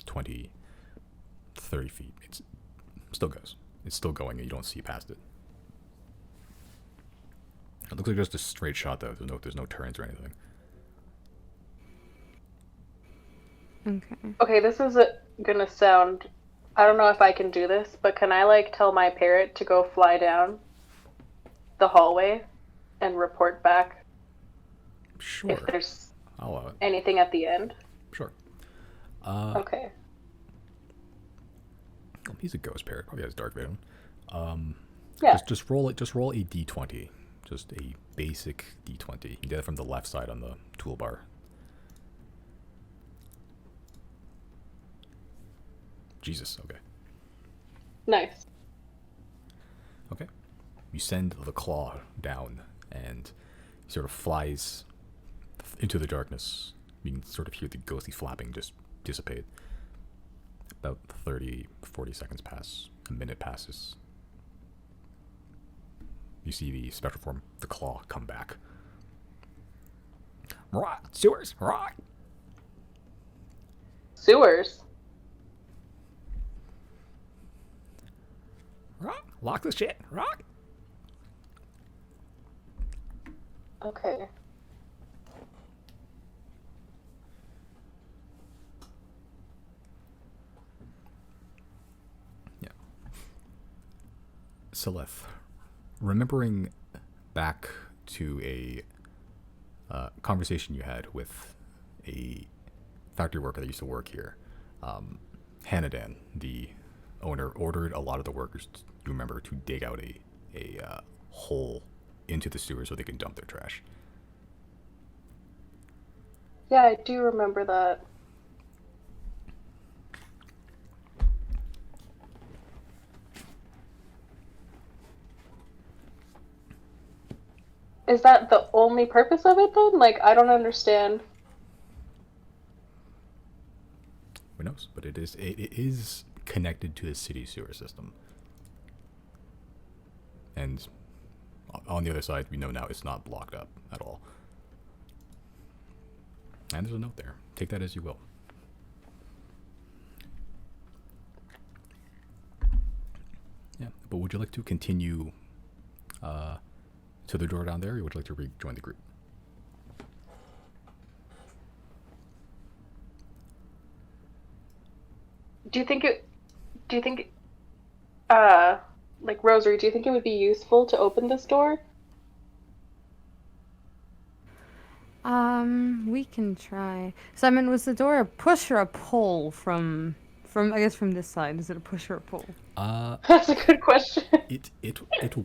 20, 30 feet. It still goes. It's still going, and you don't see past it. It looks like just a straight shot, though. There's no turns or anything. Okay. Okay, this is gonna sound... I don't know if I can do this, but can I, like, tell my parrot to go fly down the hallway and report back Sure. if there's I'll allow it. anything at the end? Sure. Okay. Oh, he's a ghost parrot. Probably has dark vision. Yeah. Just roll it. Just roll a d20. Just a basic d20. You get it from the left side on the toolbar. Jesus. Okay. Nice. Okay. You send the claw down, and he sort of flies into the darkness. You can sort of hear the ghostly flapping just dissipate. About 30, 40 seconds pass. A minute passes. You see the spectral form, the claw, come back. Right, sewers, right. Sewers? Right, lock this shit, right. Okay. Yeah. Seleth, remembering back to a conversation you had with a factory worker that used to work here, Hanadan, the owner, ordered a lot of the workers, you remember, to dig out a hole into the sewer so they can dump their trash. Yeah, I do remember that. Is that the only purpose of it then? Like, I don't understand. Who knows? But it is connected to the city sewer system. And on the other side, we know now it's not blocked up at all. And there's a note there. Take that as you will. But would you like to continue to the door down there, or would you like to rejoin the group? Do you think like Rosary, do you think it would be useful to open this door? We can try. Simon, was the door a push or a pull from I guess from this side? Is it a push or a pull? That's a good question. It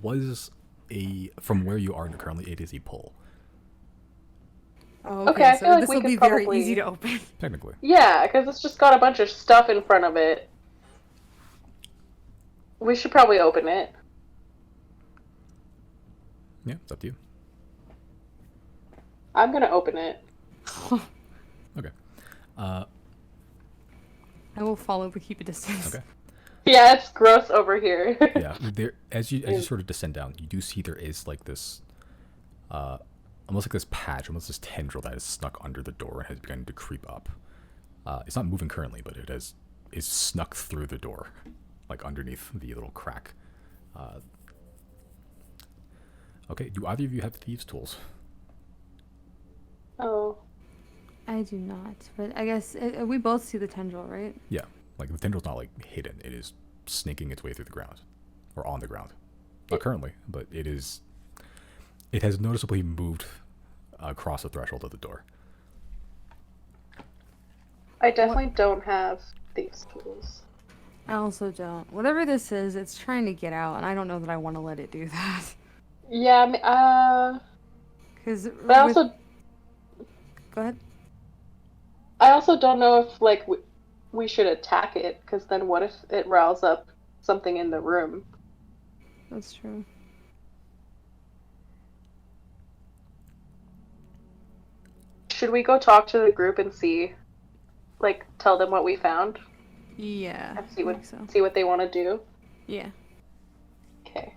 was from where you are currently. It is a pull. Oh, Okay, I so feel like this we will could be very probably- easy to open. Technically. Yeah, because it's just got a bunch of stuff in front of it. We should probably open it. Yeah, it's up to you. I'm gonna open it. Okay. I will follow, but keep a distance. Okay. Yeah, it's gross over here. Yeah, there as you sort of descend down, you do see there is like this, almost like this patch, almost this tendril that is snuck under the door and has begun to creep up. It's not moving currently, but it is snuck through the door, like underneath the little crack. Okay, do either of you have thieves' tools? Oh. I do not, but I guess we both see the tendril, right? Yeah, like the tendril's not like hidden; it is snaking its way through the ground, or on the ground. Not currently, but it is. It has noticeably moved across the threshold of the door. I definitely don't have these tools. I also don't. Whatever this is, it's trying to get out, and I don't know that I want to let it do that. Yeah, Because but go ahead. I also don't know if like we should attack it, because then what if it riles up something in the room? That's true. Should we go talk to the group and see, like, tell them what we found Yeah. and I think so. see what they want to do? Yeah. Okay,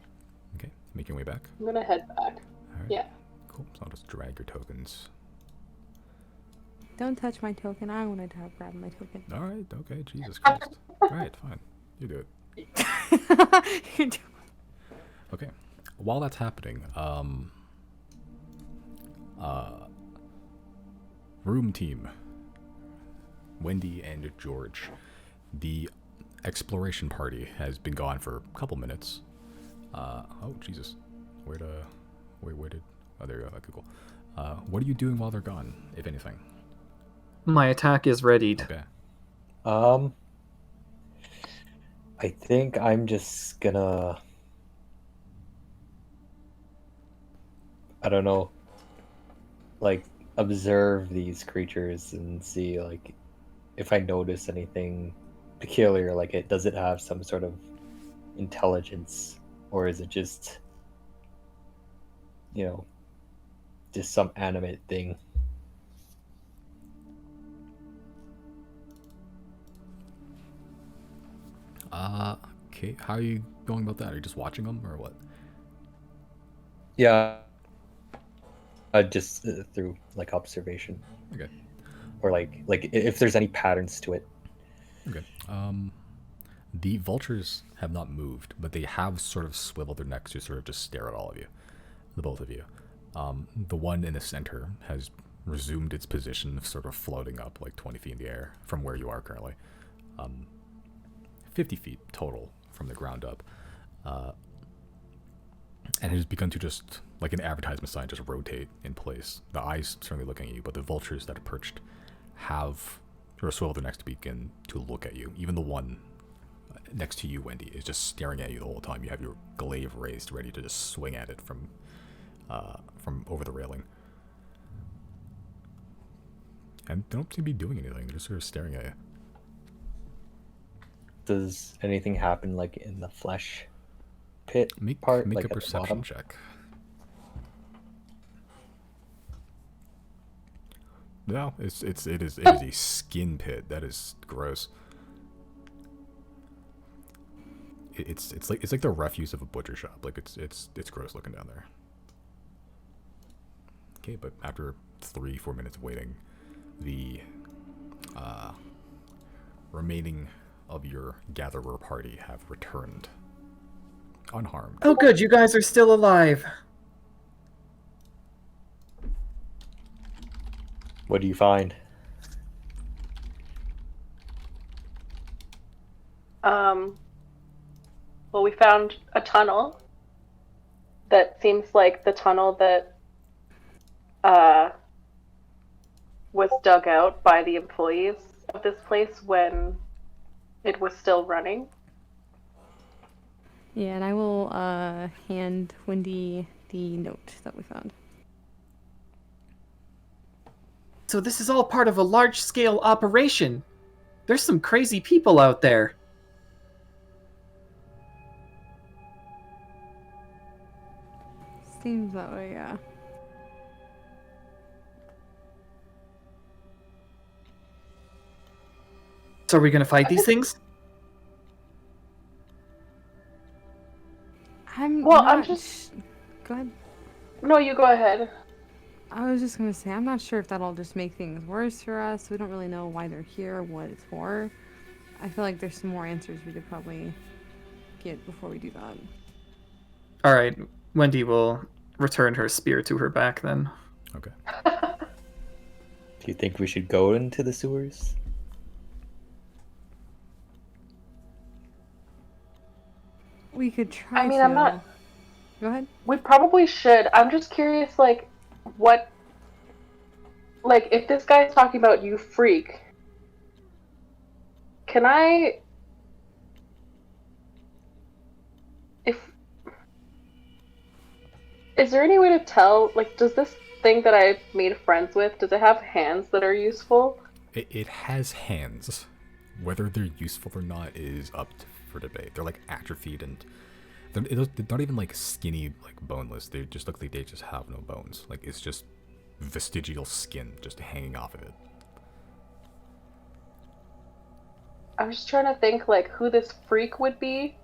Okay, making way back. I'm gonna head back. All right. Yeah. Cool. So I'll just drag your tokens. Don't touch my token. I wanted to grab my token. All right. Okay. Jesus Christ. All right. Fine. You do it. You do. Okay. While that's happening, room team, Wendy and George, the exploration party has been gone for a couple minutes. Oh Jesus, where did? Oh, there you go. Okay, cool. What are you doing while they're gone, if anything? My attack is readied. Okay. I think I'm just gonna, I don't know, like observe these creatures and see like if I notice anything peculiar, like does it have some sort of intelligence, or is it just, just some animate thing? Okay. How are you going about that? Are you just watching them or what? Yeah, just through like observation, Okay. or like if there's any patterns to it. Okay. The vultures have not moved, but they have sort of swiveled their necks to sort of just stare at all of you, the both of you. The one in the center has resumed its position of sort of floating up like 20 feet in the air from where you are currently. 50 feet total from the ground up. And it has begun to just, like an advertisement sign, just rotate in place. The eyes certainly looking at you, but the vultures that are perched have sort of swiveled their necks to begin to look at you. Even the one next to you, Wendy, is just staring at you the whole time. You have your glaive raised, ready to just swing at it from over the railing. And they don't seem to be doing anything. They're just sort of staring at you. Does anything happen like in the flesh pit Make part, a like at the perception bottom? check. No, it is a skin pit. That is gross. It's like the refuse of a butcher shop. Like it's gross looking down there. Okay, but after 3-4 minutes of waiting, the remaining of your gatherer party have returned. unharmed. Oh, good, you guys are still alive. What do you find? Well, we found a tunnel that seems like the tunnel that was dug out by the employees of this place when it was still running. Yeah, and I will hand Wendy the note that we found. So this is all part of a large-scale operation. There's some crazy people out there. Seems that way, yeah. So are we gonna fight these things? I'm Well, not I'm just. Go ahead. No, you go ahead. I was just gonna say, I'm not sure if that'll just make things worse for us. We don't really know why they're here, what it's for. I feel like there's some more answers we could probably get before we do that. All right, Wendy will return her spear to her back then. Okay. Do you think we should go into the sewers? We could try I mean, to. I'm not. Go ahead. We probably should. I'm just curious, like, what. Like, if this guy's talking about you freak, can I. If. Is there any way to tell, like, does this thing that I made friends with, does it have hands that are useful? It has hands. Whether they're useful or not is up for debate. They're like atrophied and they're not even like skinny, like boneless. They just look like they just have no bones. Like it's just vestigial skin just hanging off of it. I'm just trying to think, like, who this freak would be,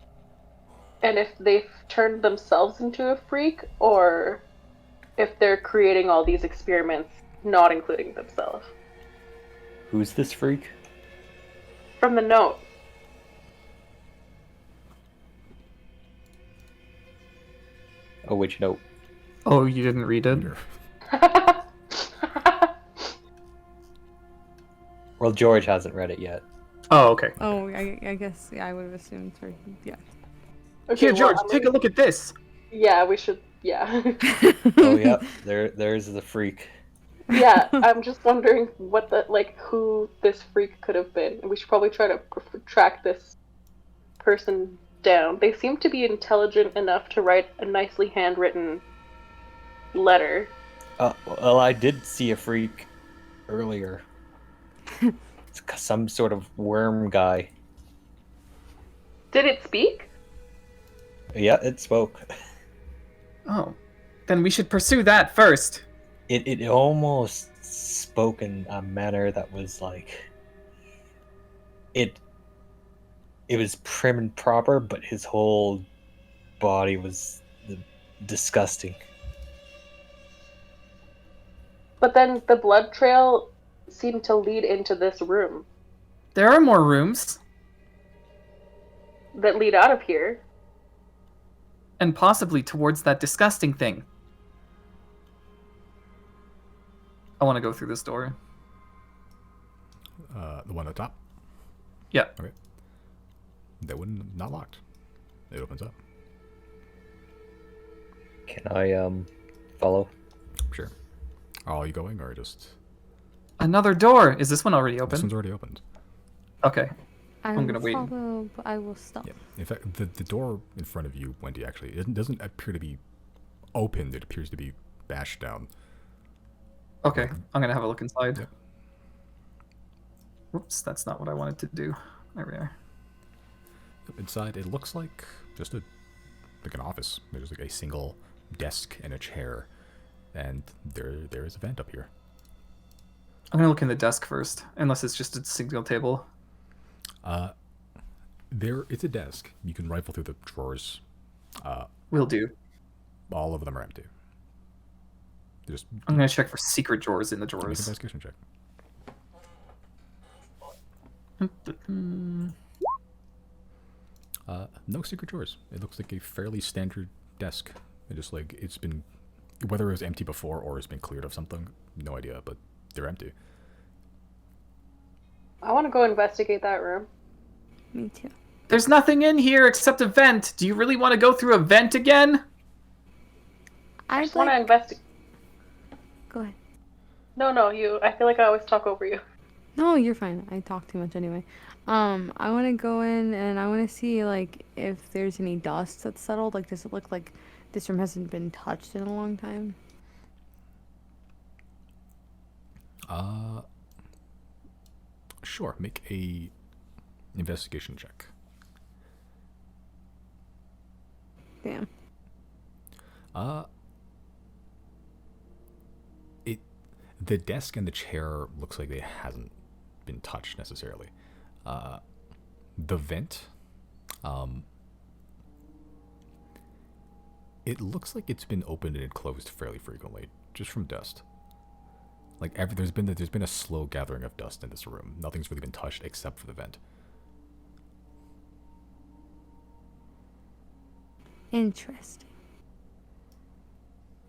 and if they've turned themselves into a freak, or if they're creating all these experiments, not including themselves. Who's this freak? From the note. Oh, which note? Oh, you didn't read it? Well, George hasn't read it yet. Oh, okay. Oh, I guess, yeah, I would have assumed for, yeah. Okay, Here, George, well, take a look at this. Yeah, we should. Yeah. Oh, yep. There's the freak. Yeah, I'm just wondering what the, like, who this freak could have been. We should probably try to track this person down. They seem to be intelligent enough to write a nicely handwritten letter. Well, I did see a freak earlier. It's some sort of worm guy. Did it speak? Yeah, it spoke. Oh, then we should pursue that first. It almost spoke in a manner that was like it was prim and proper, but his whole body was disgusting. But then the blood trail seemed to lead into this room There are more rooms, that lead out of here. and possibly towards that disgusting thing. I want to go through this door. The one at the top. Yeah. Okay. That one not locked. It opens up. Can I follow? Sure. Are you going or just? Another door. Is this one already This open? one's already opened. Okay. I I'm gonna will wait. follow, but I will stealth. Yeah. In fact, the door in front of you, Wendy, actually it doesn't appear to be opened. It appears to be bashed down. Okay. I'm gonna have a look inside. Yep. Whoops, that's not what I wanted to do. There we are. Inside, it looks like just like an office. There's like a single desk and a chair, and there is a vent up here. I'm gonna look in the desk first, unless it's just a single table. There it's a desk. You can rifle through the drawers. Will do. All of them are empty. Just I'm gonna check for secret drawers in the make an drawers. investigation check. No secret drawers. It looks like a fairly standard desk. It just like it's been, whether it was empty before or it's been cleared of something, no idea. But they're empty. I want to go investigate that room. Me too. There's nothing in here except a vent. Do you really want to go through a vent again? I I'd just want to like. investigate. Go ahead. No, you. I feel like I always talk over you. No, you're fine. I talk too much anyway. I want to go in and I want to see like if there's any dust that's settled. Like, does it look like this room hasn't been touched in a long time? Sure. Make a investigation check. Damn. The desk and the chair looks like they hasn't been touched necessarily. The vent, it looks like it's been opened and closed fairly frequently, just from dust. Like there's been a slow gathering of dust in this room. Nothing's really been touched except for the vent. Interesting.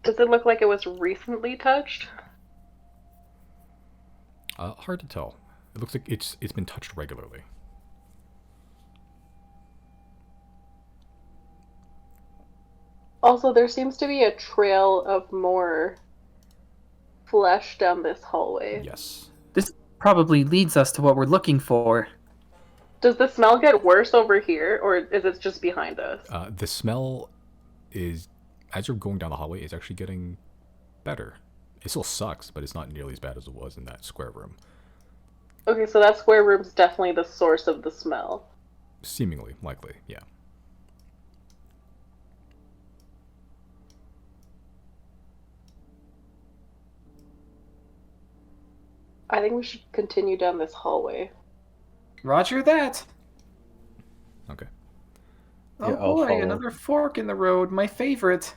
Does it look like it was recently touched? Hard to tell. It looks like it's been touched regularly. Also, there seems to be a trail of more flesh down this hallway. Yes. This probably leads us to what we're looking for. Does the smell get worse over here, or is it just behind us? The smell is, as you're going down the hallway, is actually getting better. It still sucks, but it's not nearly as bad as it was in that square room. Okay, so that square room's definitely the source of the smell. Seemingly, likely, yeah. I think we should continue down this hallway. Roger that. Okay. Oh Yeah, I'll boy, follow. another fork in the road, my favorite.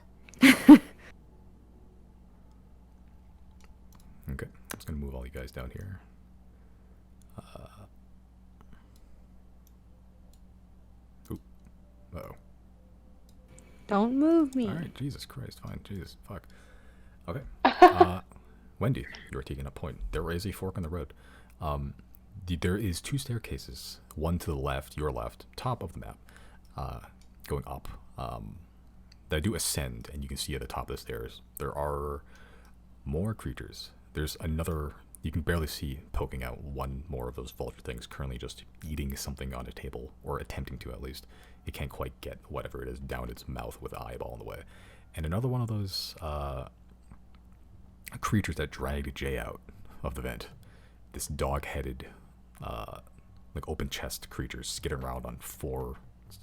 Okay. I'm just gonna move all you guys down here. Uh-oh. Don't move me. All right, Jesus Christ, fine, Jesus, fuck. Okay. Wendy, you are taking a point. There is a fork in the road. There is 2 staircases, one to the left, your left, top of the map, going up. That do ascend, and you can see at the top of the stairs there are more creatures. There's another. You can barely see poking out one more of those vulture things currently just eating something on a table, or attempting to at least. It can't quite get whatever it is down its mouth with an eyeball in the way. And another one of those creatures that dragged Jay out of the vent. This dog-headed, like open chest creature skidding around on 4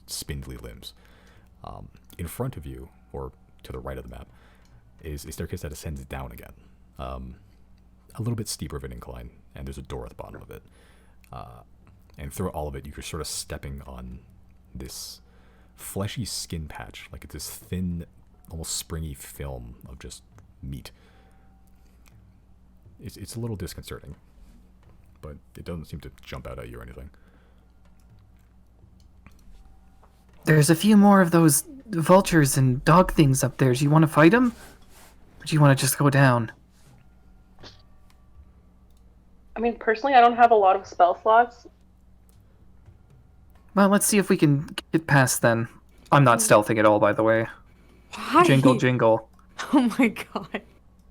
spindly limbs. In front of you, or to the right of the map, is a staircase that ascends down again. A little bit steeper of an incline, and there's a door at the bottom of it. And through all of it, you're sort of stepping on this fleshy skin patch, like it's this thin, almost springy film of just meat. It's a little disconcerting, but it doesn't seem to jump out at you or anything. There's a few more of those vultures and dog things up there. Do you want to fight them? Or do you want to just go down? I mean, personally, I don't have a lot of spell slots. Well, let's see if we can get past then. I'm not stealthing at all, by the way. Why? Jingle, jingle. Oh my god.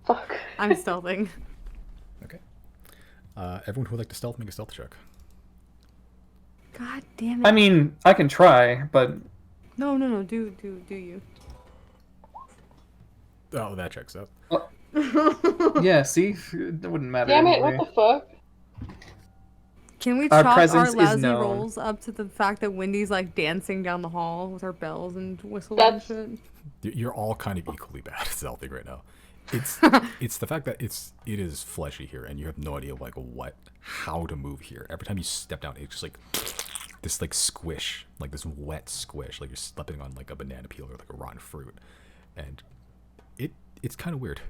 Fuck. I'm stealthing. Okay. Everyone who would like to stealth, make a stealth check. God damn it. I mean, I can try, but No, do you. Oh, that checks out. yeah, see? It wouldn't matter Damn it, anyway. what the fuck? Can we Our chalk our presence is lousy known. rolls up to the fact that Wendy's like dancing down the hall with her bells and whistles That's- and shit? You're all kind of equally bad at stealthing right now. It's the fact that it is fleshy here, and you have no idea like how to move here. Every time you step down, it's just like this like squish, like this wet squish, like you're stepping on like a banana peel or like a rotten fruit, and it's kind of weird.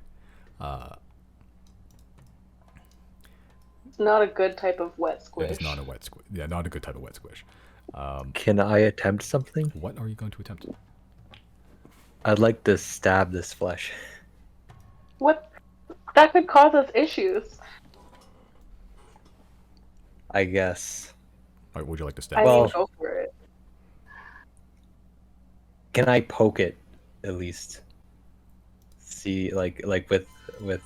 It's not a good type of wet squish. It's not a wet squish. Yeah, not a good type of wet squish. Can I attempt something? What are you going to attempt? I'd like to stab this flesh. What? That could cause us issues. I guess. Or would you like to stab? I Well- mean, go for it. Can I poke it at least? See, like with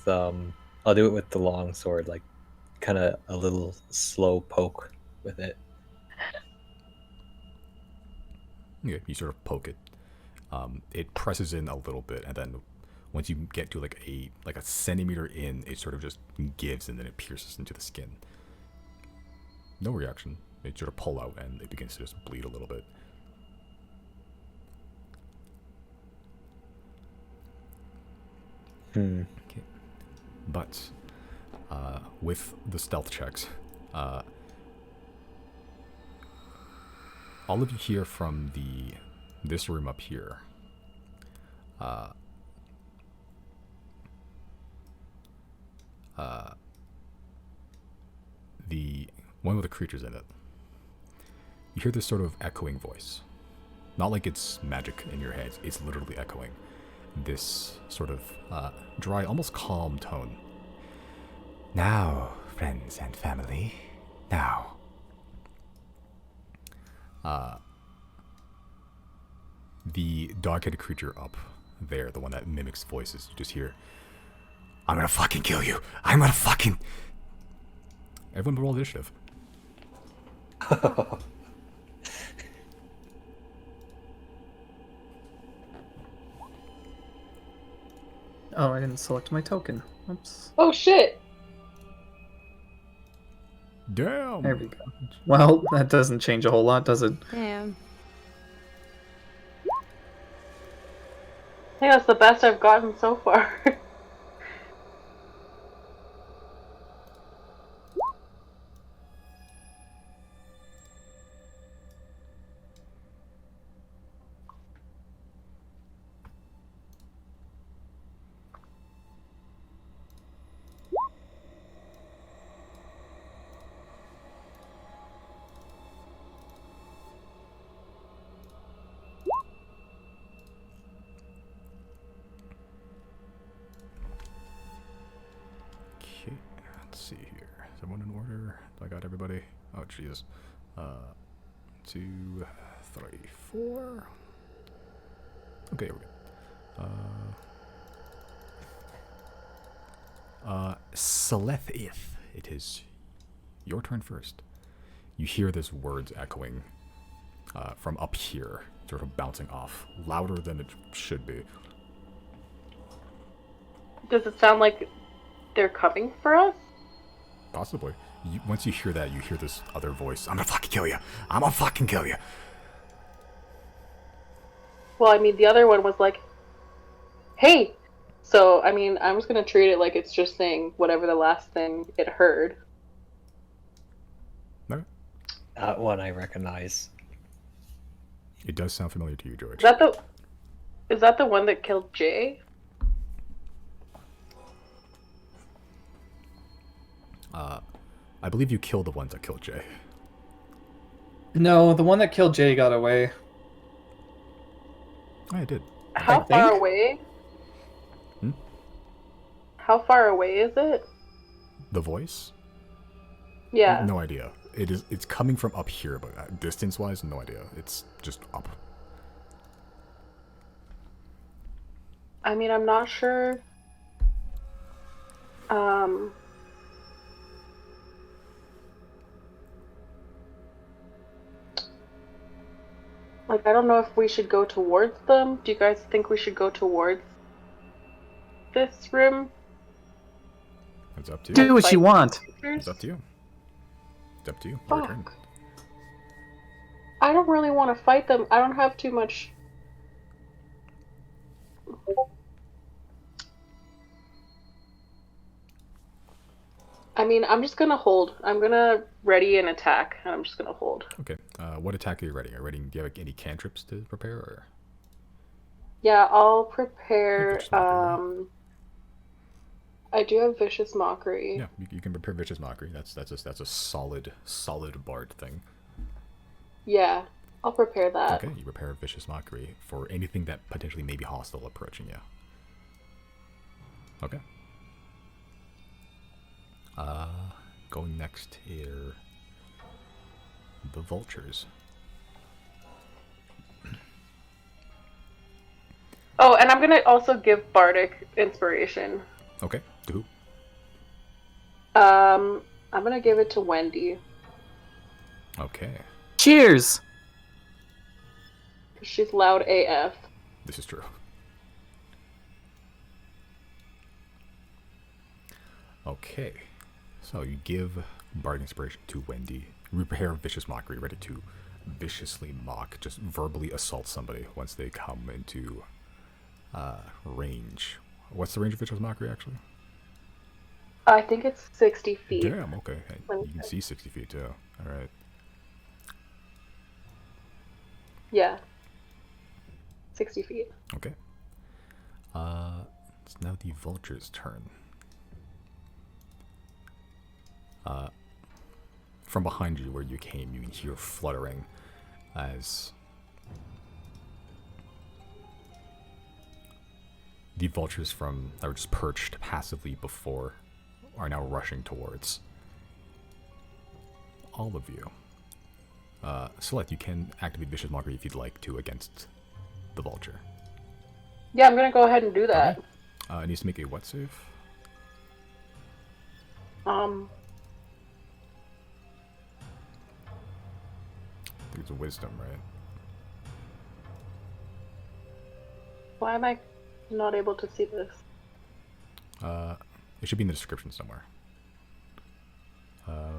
I'll do it with the long sword, like kind of a little slow poke with it. Yeah, you sort of poke it. It presses in a little bit, and then once you get to like a centimeter in, it sort of just gives, and then it pierces into the skin. No reaction. It sort of pull out, and it begins to just bleed a little bit. Hmm. Okay. But with the stealth checks, all of you hear from this room up here. The one with the creatures in it. You hear this sort of echoing voice. Not like it's magic in your head, it's literally echoing. This sort of dry, almost calm tone. Now, friends and family, now. The dog-headed creature up there, the one that mimics voices, you just hear, I'm gonna fucking kill you. I'm gonna fucking... Everyone roll initiative. Oh, I didn't select my token. Oops. Oh shit! Damn! There we go. Well, that doesn't change a whole lot, does it? Damn. I think that's the best I've gotten so far. Okay, let's see here. Is everyone in order? I got everybody. Oh, Jesus. 2, 3, 4. Okay, here we go. Selethith, it is your turn first. You hear this words echoing from up here, sort of bouncing off, louder than it should be. Does it sound like they're coming for us? Possibly. Once you hear that, you hear this other voice. I'm gonna fucking kill you. I'm gonna fucking kill you. Well, I mean, the other one was like, hey! So, I mean, I'm just gonna treat it like it's just saying whatever the last thing it heard. No, That one I recognize. it does sound familiar to you, George. Is that the one that killed Jay? I believe you killed the ones that killed Jay. No, the one that killed Jay got away. I did. How far think. away? Hmm? How far away is it? The voice? Yeah. No idea. It's coming from up here, but distance-wise, no idea. It's just up. I mean, I'm not sure. Like, I don't know if we should go towards them. Do you guys think we should go towards this room? It's up to you. Do what you want. It's up to you. It's up to you. Your turn. Fuck. I don't really want to fight them. I don't have too much. I mean, I'm just gonna hold. I'm gonna ready an attack, and I'm just gonna hold. Okay. What attack are you ready? Do you have any cantrips to prepare, or? Yeah, I'll prepare. Vicious Mockery, I do have vicious mockery. Yeah, you can prepare vicious mockery. That's a solid bard thing. Yeah, I'll prepare that. Okay, you prepare Vicious Mockery for anything that potentially may be hostile approaching you. Okay. Going next here, the vultures. Oh, and I'm gonna also give Bardic inspiration. Okay, to who? I'm gonna give it to Wendy. Okay, Cheers! She's loud AF. this is true. Okay, so you give Bardic Inspiration to Wendy. You prepare Vicious Mockery, ready to viciously mock, just verbally assault somebody once they come into range. What's the range of Vicious Mockery, actually? I think it's 60 feet. Damn, okay. Hey, you can see 60 feet, too. Alright. Yeah. 60 feet. Okay. It's now the vulture's turn. From behind you, where you came, you can hear fluttering as the vultures that were just perched passively before are now rushing towards all of you. Celeste, you can activate Vicious Mockery if you'd like to against the vulture. Yeah, I'm gonna go ahead and do that. Okay. It needs to make a what save? I think it's a wisdom, right? Why am I not able to see this? It should be in the description somewhere.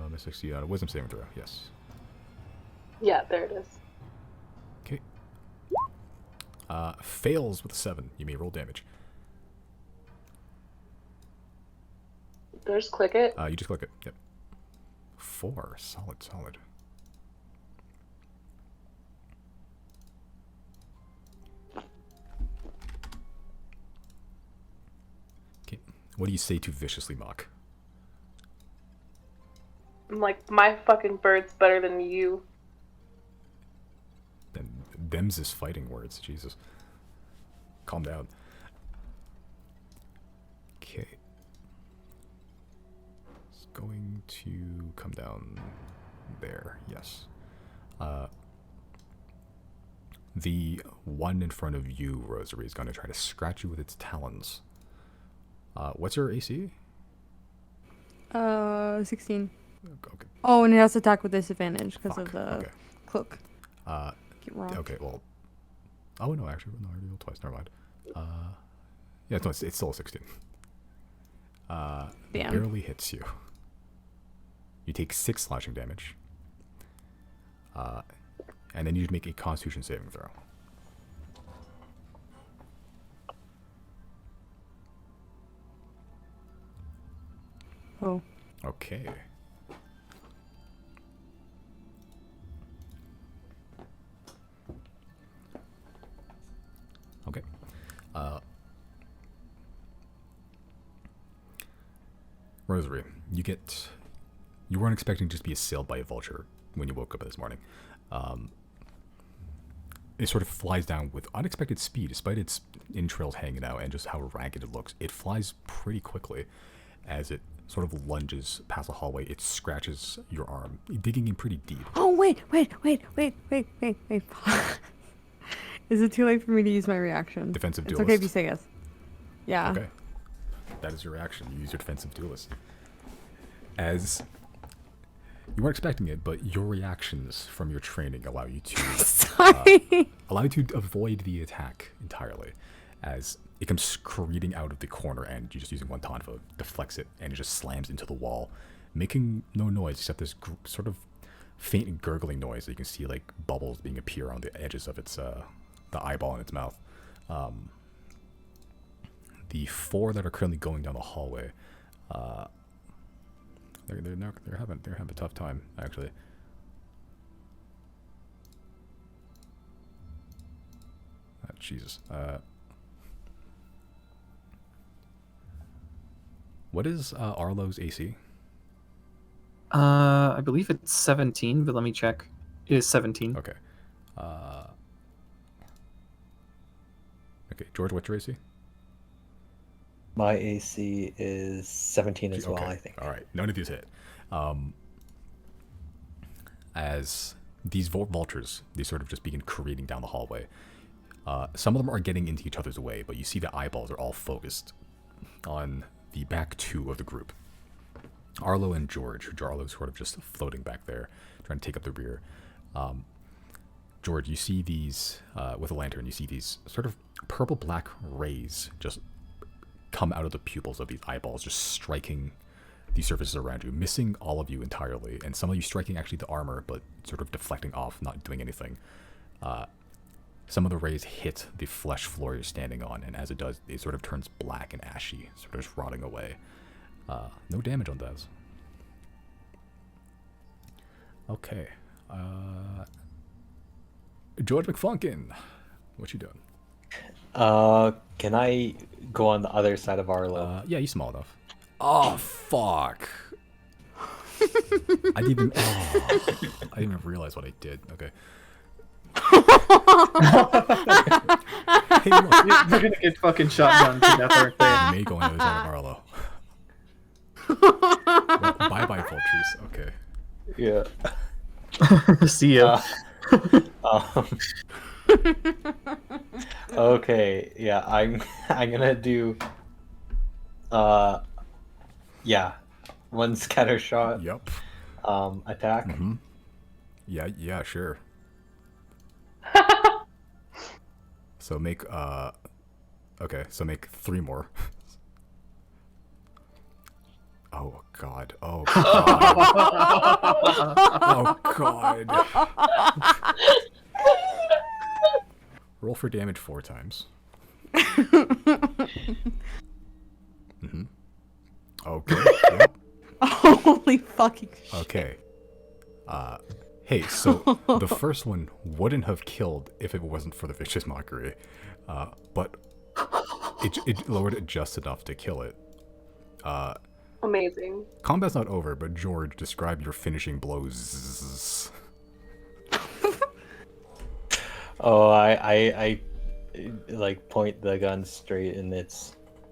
Miss 60 on a wisdom saving throw, yes. Yeah, there it is. Okay. Fails with a 7. You may roll damage. Do I just click it? You just click it. Yep. 4. Solid. Okay. What do you say to viciously mock? I'm like, my fucking bird's better than you. Then them's is fighting words. Jesus. Calm down. Okay. It's going to come down there. Yes. The one in front of you, Rosary, is going to try to scratch you with its talons. What's your AC? 16. Okay. Oh, and it has to attack with disadvantage because Fuck, of the okay. cloak. Get wrong. Okay, well. Oh, no, actually, no, I rolled twice. Never mind. Yeah, no, it's still a 16. Damn. Barely hits you. You take 6 slashing damage. And then you make a Constitution saving throw. Oh. Okay. Okay. Rosary, you weren't expecting to just be assailed by a vulture when you woke up this morning. It sort of flies down with unexpected speed, despite its entrails hanging out and just how ragged it looks. It flies pretty quickly as it sort of lunges past the hallway. It scratches your arm, digging in pretty deep. Oh, wait. Is it too late for me to use my reaction? Defensive It's duelist. okay if you say yes. Yeah. Okay. That is your reaction. You use your defensive duelist. As you weren't expecting it, but your reactions from your training allow you to Sorry. avoid the attack entirely, as it comes screeding out of the corner, and you're just using one tonfa deflects it, and it just slams into the wall, making no noise except this sort of faint gurgling noise that you can see, like bubbles being appear on the edges of its the eyeball in its mouth. The 4 that are currently going down the hallway, they're having a tough time, actually. Jesus. What is Arlo's AC? I believe it's 17, but let me check. is 17. Okay. Okay, George, what's your AC? My AC is 17 as well, Okay. I think. All right. None of these hit. As these vultures, they sort of just begin careening down the hallway. Some of them are getting into each other's way, but you see the eyeballs are all focused on the back two of the group. Arlo and George. Arlo's sort of just floating back there, trying to take up the rear. George, you see these, with a lantern, you see these sort of purple-black rays just come out of the pupils of these eyeballs, just striking the surfaces around you, missing all of you entirely, and some of you striking actually the armor, but sort of deflecting off, not doing anything. Some of the rays hit the flesh floor you're standing on, and as it does, it sort of turns black and ashy, sort of just rotting away. No damage on those. Okay. George McFunkin, what you doing? Can I go on the other side of Arlo? Yeah, he's small enough. Oh, fuck. I didn't even realize what I did. Okay. Hey, look, You're gonna get fucking shotgunned to death right there. you may go on the other side of Arlo. Well, bye-bye, vultures. Okay. Yeah. See ya. Okay, yeah, I'm gonna do yeah, one scatter shot Yep. attack. Mm-hmm. Yeah, sure. So make okay, so make 3 more. Oh god. Oh god. Oh god. Roll for damage 4 times. Mm-hmm. Okay. Yep. Holy fucking shit. Okay. Hey, so the first one wouldn't have killed if it wasn't for the vicious mockery, but it lowered it just enough to kill it. Amazing. Combat's not over, but George, describe your finishing blows. Oh, I like point the gun straight in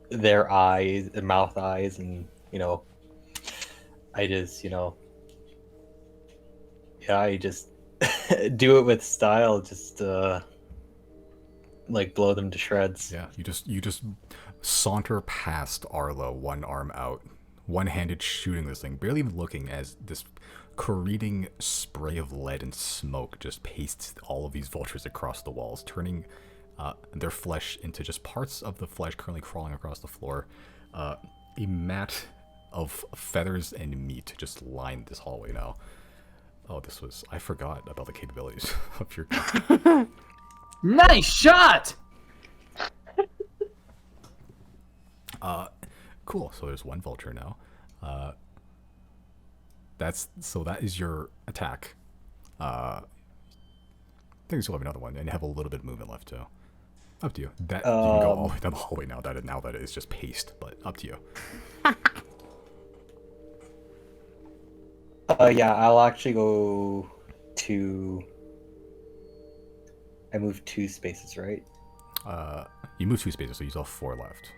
their eyes, their mouth eyes, and I just I just do it with style, just like blow them to shreds. Yeah, you just saunter past Arlo, one arm out, one-handed shooting this thing, barely even looking as this careening spray of lead and smoke just pastes all of these vultures across the walls, turning their flesh into just parts of the flesh currently crawling across the floor. A mat of feathers and meat just line this hallway now. Oh, I forgot about the capabilities of your... Nice shot! Cool, so there's one vulture now. That is your attack. I think you still have another one, and you have a little bit of movement left too. Up to you. You can go all the way down the hallway now that it is just paste, but up to you. Yeah, I'll actually go to. I moved 2 spaces, right? You move 2 spaces, so you still have 4 left.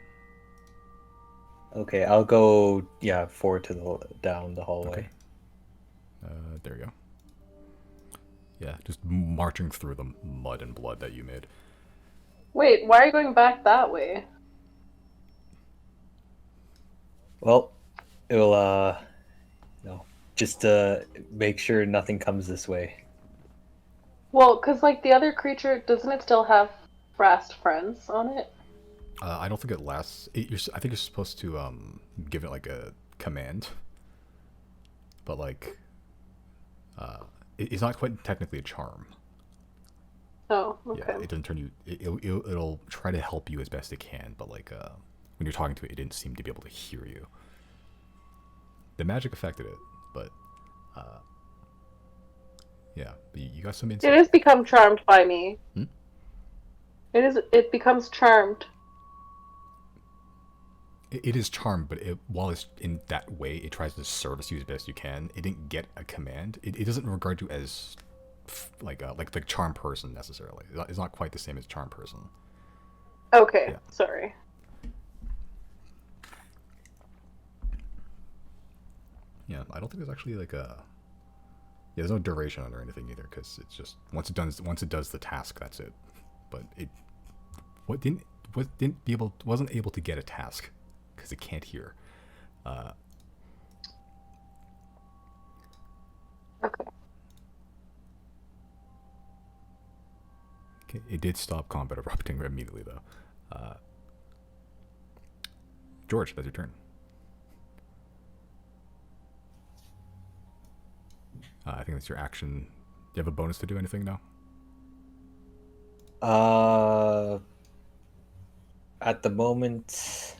Okay, I'll go 4 to down the hallway. Okay. There you go. Yeah, just marching through the mud and blood that you made. Wait, why are you going back that way? Well, it'll just make sure nothing comes this way. Well, because, like, the other creature, doesn't it still have fast friends on it? I don't think it lasts. I think you're supposed to give it like a command, but like, it's not quite technically a charm. Oh, okay. Yeah, it doesn't turn you. It'll try to help you as best it can, but like when you're talking to it, it didn't seem to be able to hear you. The magic affected it, but yeah, you got some insight. It has become charmed by me. Hmm? It becomes charmed. It is charmed, but while it's in that way, it tries to service you as best you can. It didn't get a command. It doesn't regard you as like the charm person necessarily. It's not quite the same as charm person. Okay, Yeah. sorry. Yeah, I don't think there's actually like a. Yeah, there's no duration on or anything either, because it's just once it does the task, that's it. But it wasn't able to get a task because it can't hear. Okay. Okay, it did stop combat erupting immediately though. George, that's your turn. I think that's your action. Do you have a bonus to do anything now? At the moment,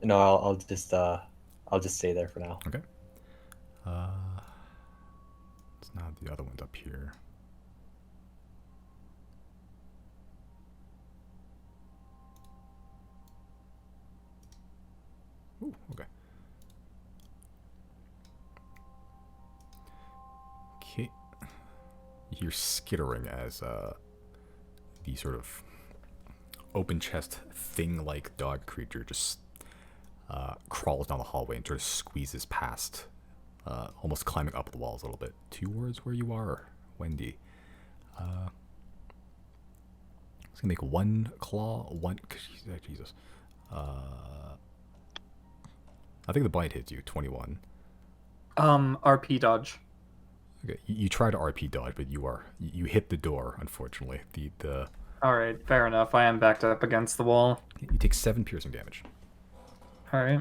no. I'll just stay there for now. Okay. It's now the other one's up here. Ooh, okay. Okay. You hear skittering as the sort of open chest thing-like dog creature just crawls down the hallway and sort of squeezes past, almost climbing up the walls a little bit towards where you are, Wendy. It's gonna make one claw, Jesus. I think the bite hits you, 21. RP dodge. Okay, you try to RP dodge, but you hit the door. Unfortunately, the All right, fair enough. I am backed up against the wall. you take 7 piercing damage. All right.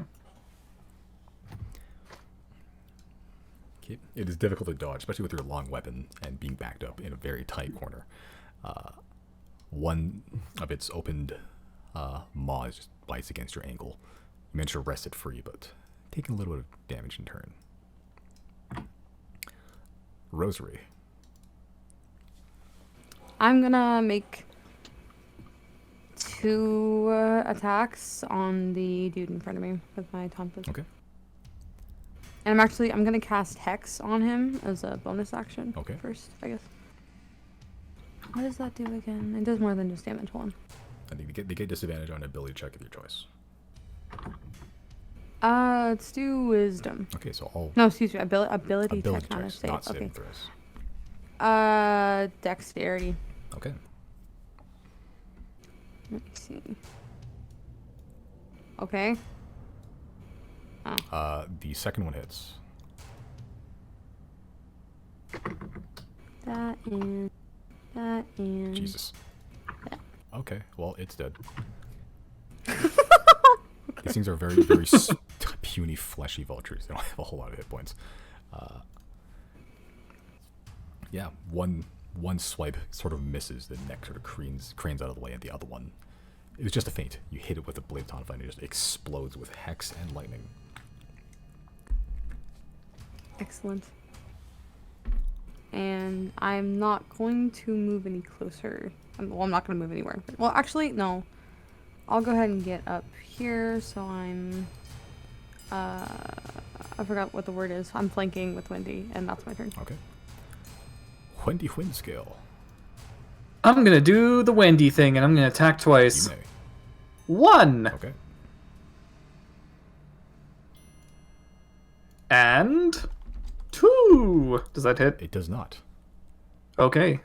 Okay, it is difficult to dodge, especially with your long weapon and being backed up in a very tight corner. One of its opened maws just bites against your ankle. You manage to wrest it free, but taking a little bit of damage in turn. Rosary. I'm gonna make 2 attacks on the dude in front of me with my taunt. Okay. And I'm gonna cast Hex on him as a bonus action. Okay. First, I guess. What does that do again? It does more than just damage 1. I think they get disadvantage on an ability check of your choice. Let's do Wisdom. Okay, so all No, excuse me. Ability check, not a checks, save. not saving Okay. throws. Dexterity. Okay. Let me see. Okay. The second one hits. That and Jesus. that. Okay, well, it's dead. These things are very, very puny, fleshy vultures. They don't have a whole lot of hit points. Yeah, one swipe sort of misses. The neck sort of cranes out of the way, and the other one, it was just a feint. You hit it with a blade tonify, and it just explodes with hex and lightning. Excellent. And I'm not going to move any closer. I'm not going to move anywhere. Well, actually, no. I'll go ahead and get up here, so I'm... I forgot what the word is. I'm flanking with Wendy, and that's my turn. Okay. Wendy Windscale. I'm gonna do the Wendy thing, and I'm gonna attack twice. You may. 1 Okay. and 2. Does that hit? It does not. Okay.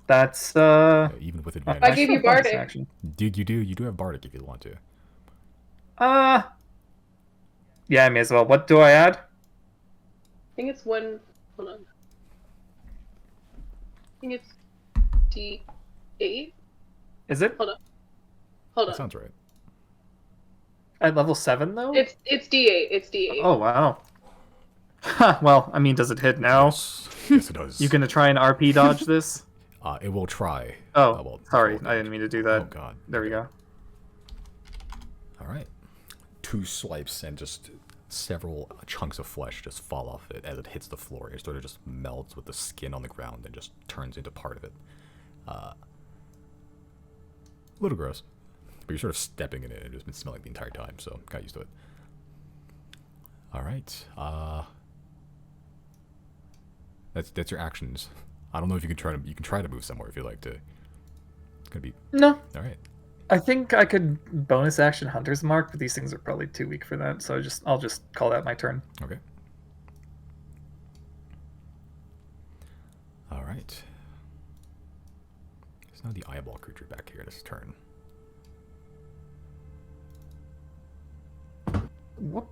That's Even with I advantage. gave you bonus Bardic. action. Dude, you do have Bardic if you want to. Yeah, I may as well. What do I add? I think it's one. Hold on. I think it's D8. Is it Hold That on. sounds right. at level 7 though? It's D8. It's D8. Oh wow. Well, I mean, does it hit now? Yes, it does. You gonna try and RP dodge this? It will try. Oh, well, sorry, full I didn't mean to do that. Oh god. There we go. All right. 2 swipes and just several chunks of flesh just fall off it as it hits the floor. It sort of just melts with the skin on the ground and just turns into part of it. A little gross, but you're sort of stepping in it and it's been smelling the entire time, so got used to it. All right. That's your actions. I don't know if you can try to move somewhere if you like to. It's gonna be No, all right. I think I could bonus action Hunter's Mark, but these things are probably too weak for that. So I'll just call that my turn. Okay. All right. There's now the eyeball creature back here this turn. What?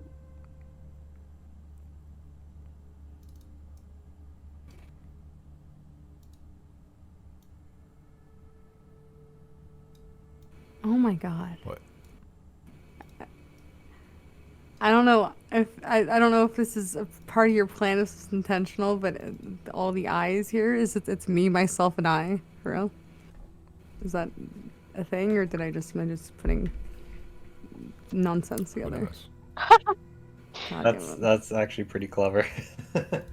Oh my god. What? I don't know if I don't know if this is a part of your plan, if this is intentional, but all the eyes here is it's me, myself, and I. For real? Is that a thing, or am I just putting nonsense Who together? knows? God damn it. That's actually pretty clever.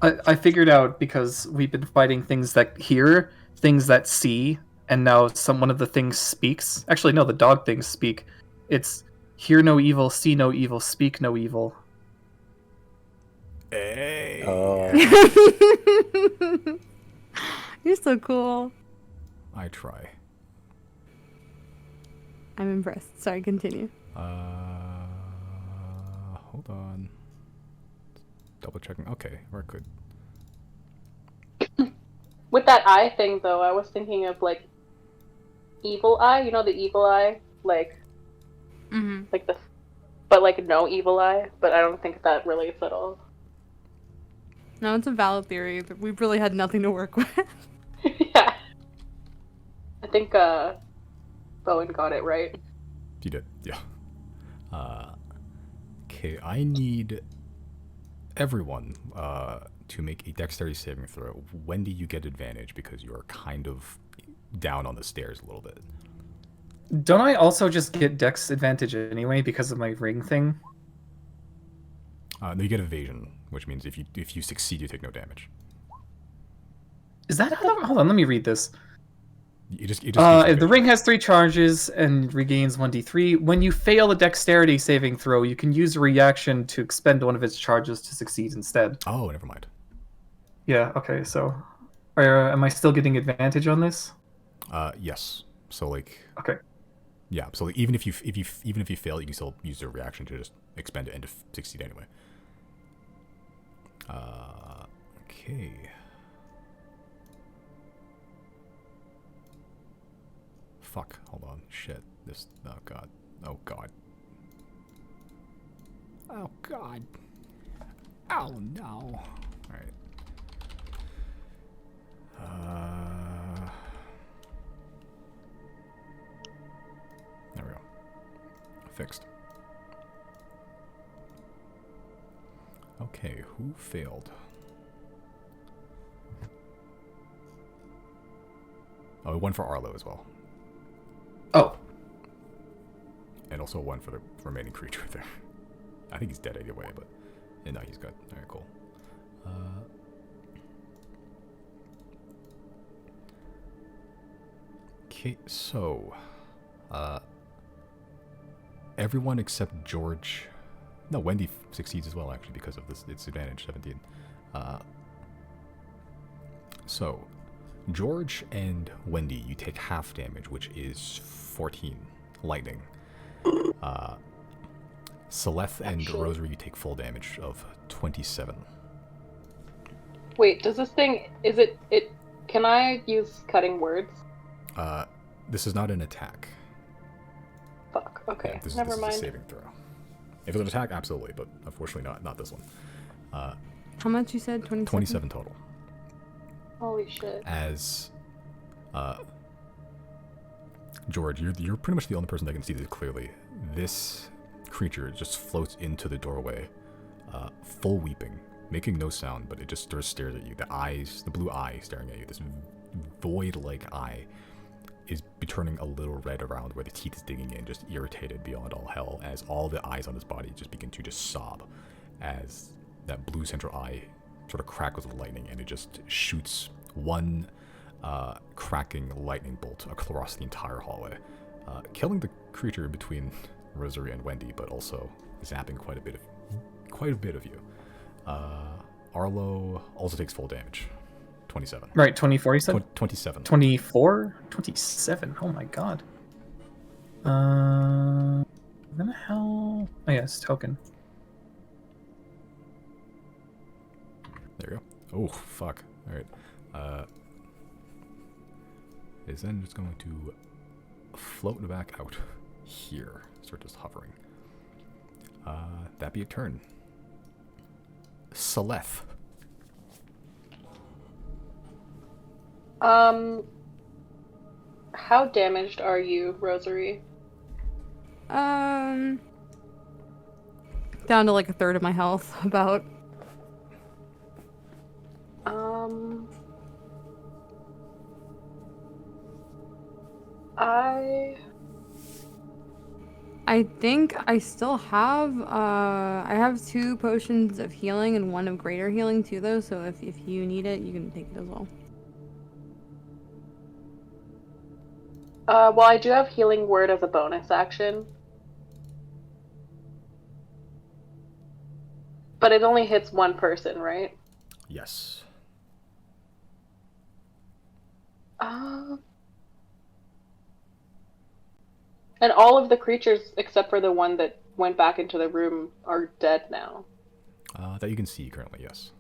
I figured out because we've been fighting things that hear, things that see, and now one of the things speaks. Actually, no, the dog things speak. It's hear no evil, see no evil, speak no evil. Hey. Oh, You're so cool. I try. I'm impressed. Sorry, continue. Hold on. Double checking. Okay, we're good. With that eye thing, though, I was thinking of like evil eye. You know the evil eye, like the, but like no evil eye. But I don't think that relates at all. No, it's a valid theory. But we've really had nothing to work with. Yeah, I think Bowen got it right. You did, yeah. Okay, I need everyone to make a dexterity saving throw. Wendy, you get advantage because you're kind of down on the stairs a little bit. Don't I also just get dex advantage anyway because of my ring thing? No, you get evasion, which means if you succeed, you take no damage. Is that hold on, let me read this. It just If the ring has 3 charges and regains 1d3, when you fail a dexterity saving throw, you can use a reaction to expend one of its charges to succeed instead. Oh, never mind. Yeah, okay, so am I still getting advantage on this? Yes. So like. Okay. Yeah. So like, even if you fail, you can still use a reaction to just expend it and to succeed anyway. Okay. Fuck. Hold on. Shit. This. Oh god. Oh god. Oh god. Oh no. Alright. There we go. Fixed. Okay, who failed? Oh, one for Arlo as well. Oh. And also one for the remaining creature there. I think he's dead anyway, but yeah, no, he's good. Alright, cool. Okay, so everyone except George. No, Wendy succeeds as well actually because of this. It's advantage 17. So George and Wendy, you take half damage, which is 14 lightning. Celeste and Rosary, you take full damage of 27. Wait, does this thing can I use cutting words? This is not an attack. Fuck. Okay. Yeah, this Never is mind. a saving throw. If it was an attack, absolutely, but unfortunately not this one. How much you said? 27? 27 total. Holy shit. As George, you're pretty much the only person that can see this clearly. This creature just floats into the doorway, full weeping, making no sound, but it just stares at you. The blue eye staring at you, this void-like eye, is turning a little red around where the teeth is digging in, just irritated beyond all hell, as all the eyes on his body just begin to just sob as that blue central eye sort of crackles with lightning, and it just shoots one cracking lightning bolt across the entire hallway, killing the creature between Rosary and Wendy, but also zapping quite a bit of you. Arlo also takes full damage, 27. Right, 24 you said? 27. 24? 27? Oh my god. Where the hell? Oh yes, token. There you go. Oh, fuck. Alright. Is then just going to float back out here. Start just hovering. That be a turn. Seleth. How damaged are you, Rosary? Down to like a third of my health, about. I think I still have, I have 2 potions of healing and 1 of greater healing too, though, so if you need it, you can take it as well. Well, I do have Healing Word as a bonus action. But it only hits 1 person, right? Yes. And all of the creatures, except for the one that went back into the room, are dead now. That you can see currently, yes.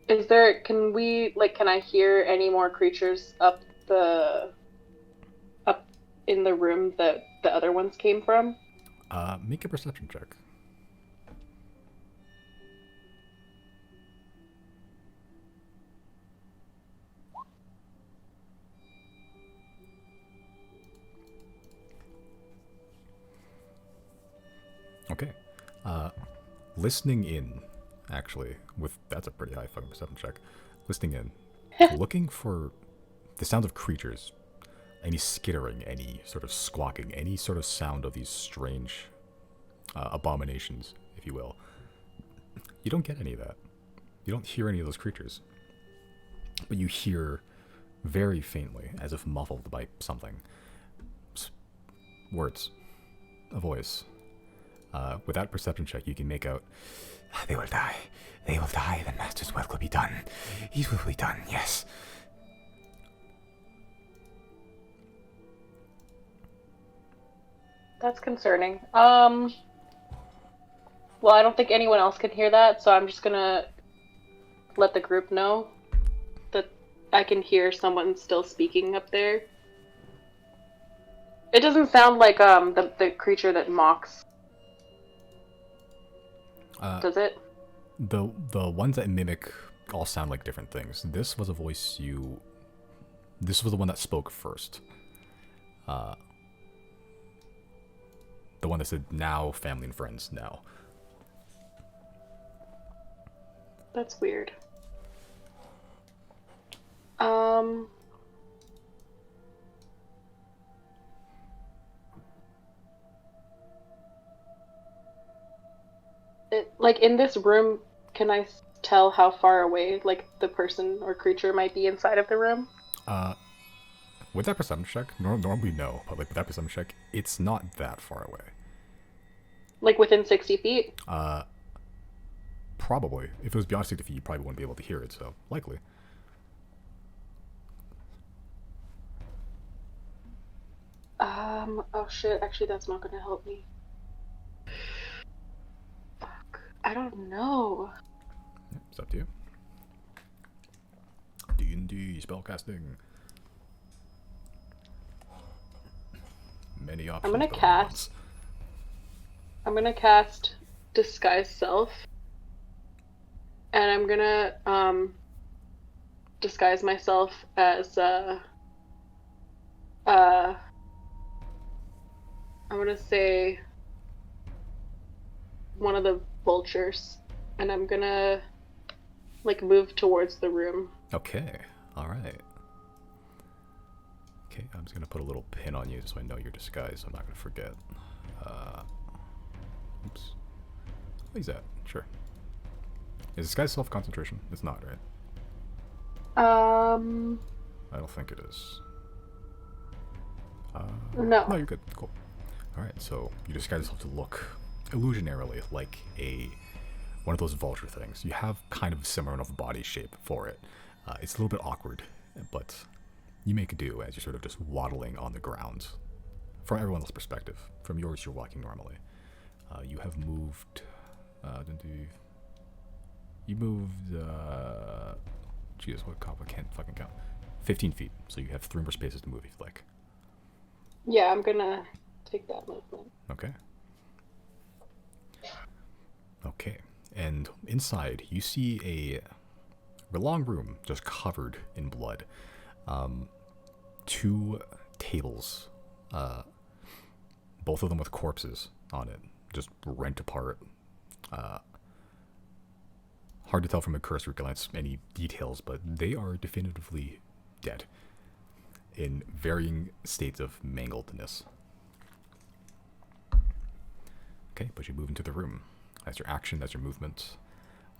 Is there, can I hear any more creatures up in the room that the other ones came from? Make a perception check. Okay. Listening in, actually, that's a pretty high fucking perception check. Listening in, looking for the sounds of creatures, any skittering, any sort of squawking, any sort of sound of these strange abominations, if you will. You don't get any of that. You don't hear any of those creatures. But you hear very faintly, as if muffled by something, words, a voice. With that perception check, you can make out, they will die. They will die. The master's work will be done. It will be done, yes. That's concerning. Well, I don't think anyone else can hear that, so I'm just gonna let the group know that I can hear someone still speaking up there. It doesn't sound like the creature that mocks. Does it? The ones that mimic all sound like different things. This was a voice This was the one that spoke first. The one that said, now, family and friends, now. That's weird. Like, in this room, can I tell how far away, like, the person or creature might be inside of the room? With that perception check, normally no, but like with that perception check, it's not that far away. Like within 60 feet? Probably. If it was beyond 60 feet, you probably wouldn't be able to hear it, so likely. Oh shit, actually that's not gonna help me. Fuck. I don't know. It's up to you. DnD, spellcasting. Many options. I'm gonna cast Disguise Self. And I'm gonna, disguise myself as, I'm gonna say one of the vultures, and I'm gonna, like, move towards the room. Okay, alright. Okay, I'm just gonna put a little pin on you so I know you're disguised, so I'm not gonna forget. Oops. What is that? Sure. Is disguise self-concentration? It's not, right? I don't think it is. No. No, you're good. Cool. Alright, so you disguise yourself to look illusionarily like one of those vulture things. You have kind of similar enough body shape for it. It's a little bit awkward, but you make do as you're sort of just waddling on the ground. From everyone else's perspective. From yours, you're walking normally. You have moved... you moved... Jesus, what cop? I can't fucking count. 15 feet. So you have 3 more spaces to move if you like. Yeah, I'm gonna take that movement. Okay. Okay. And inside, you see a long room just covered in blood. 2 tables, both of them with corpses on it, just rent apart. Hard to tell from a cursory glance any details, but they are definitively dead in varying states of mangledness. Okay, but you move into the room. That's your action, that's your movement.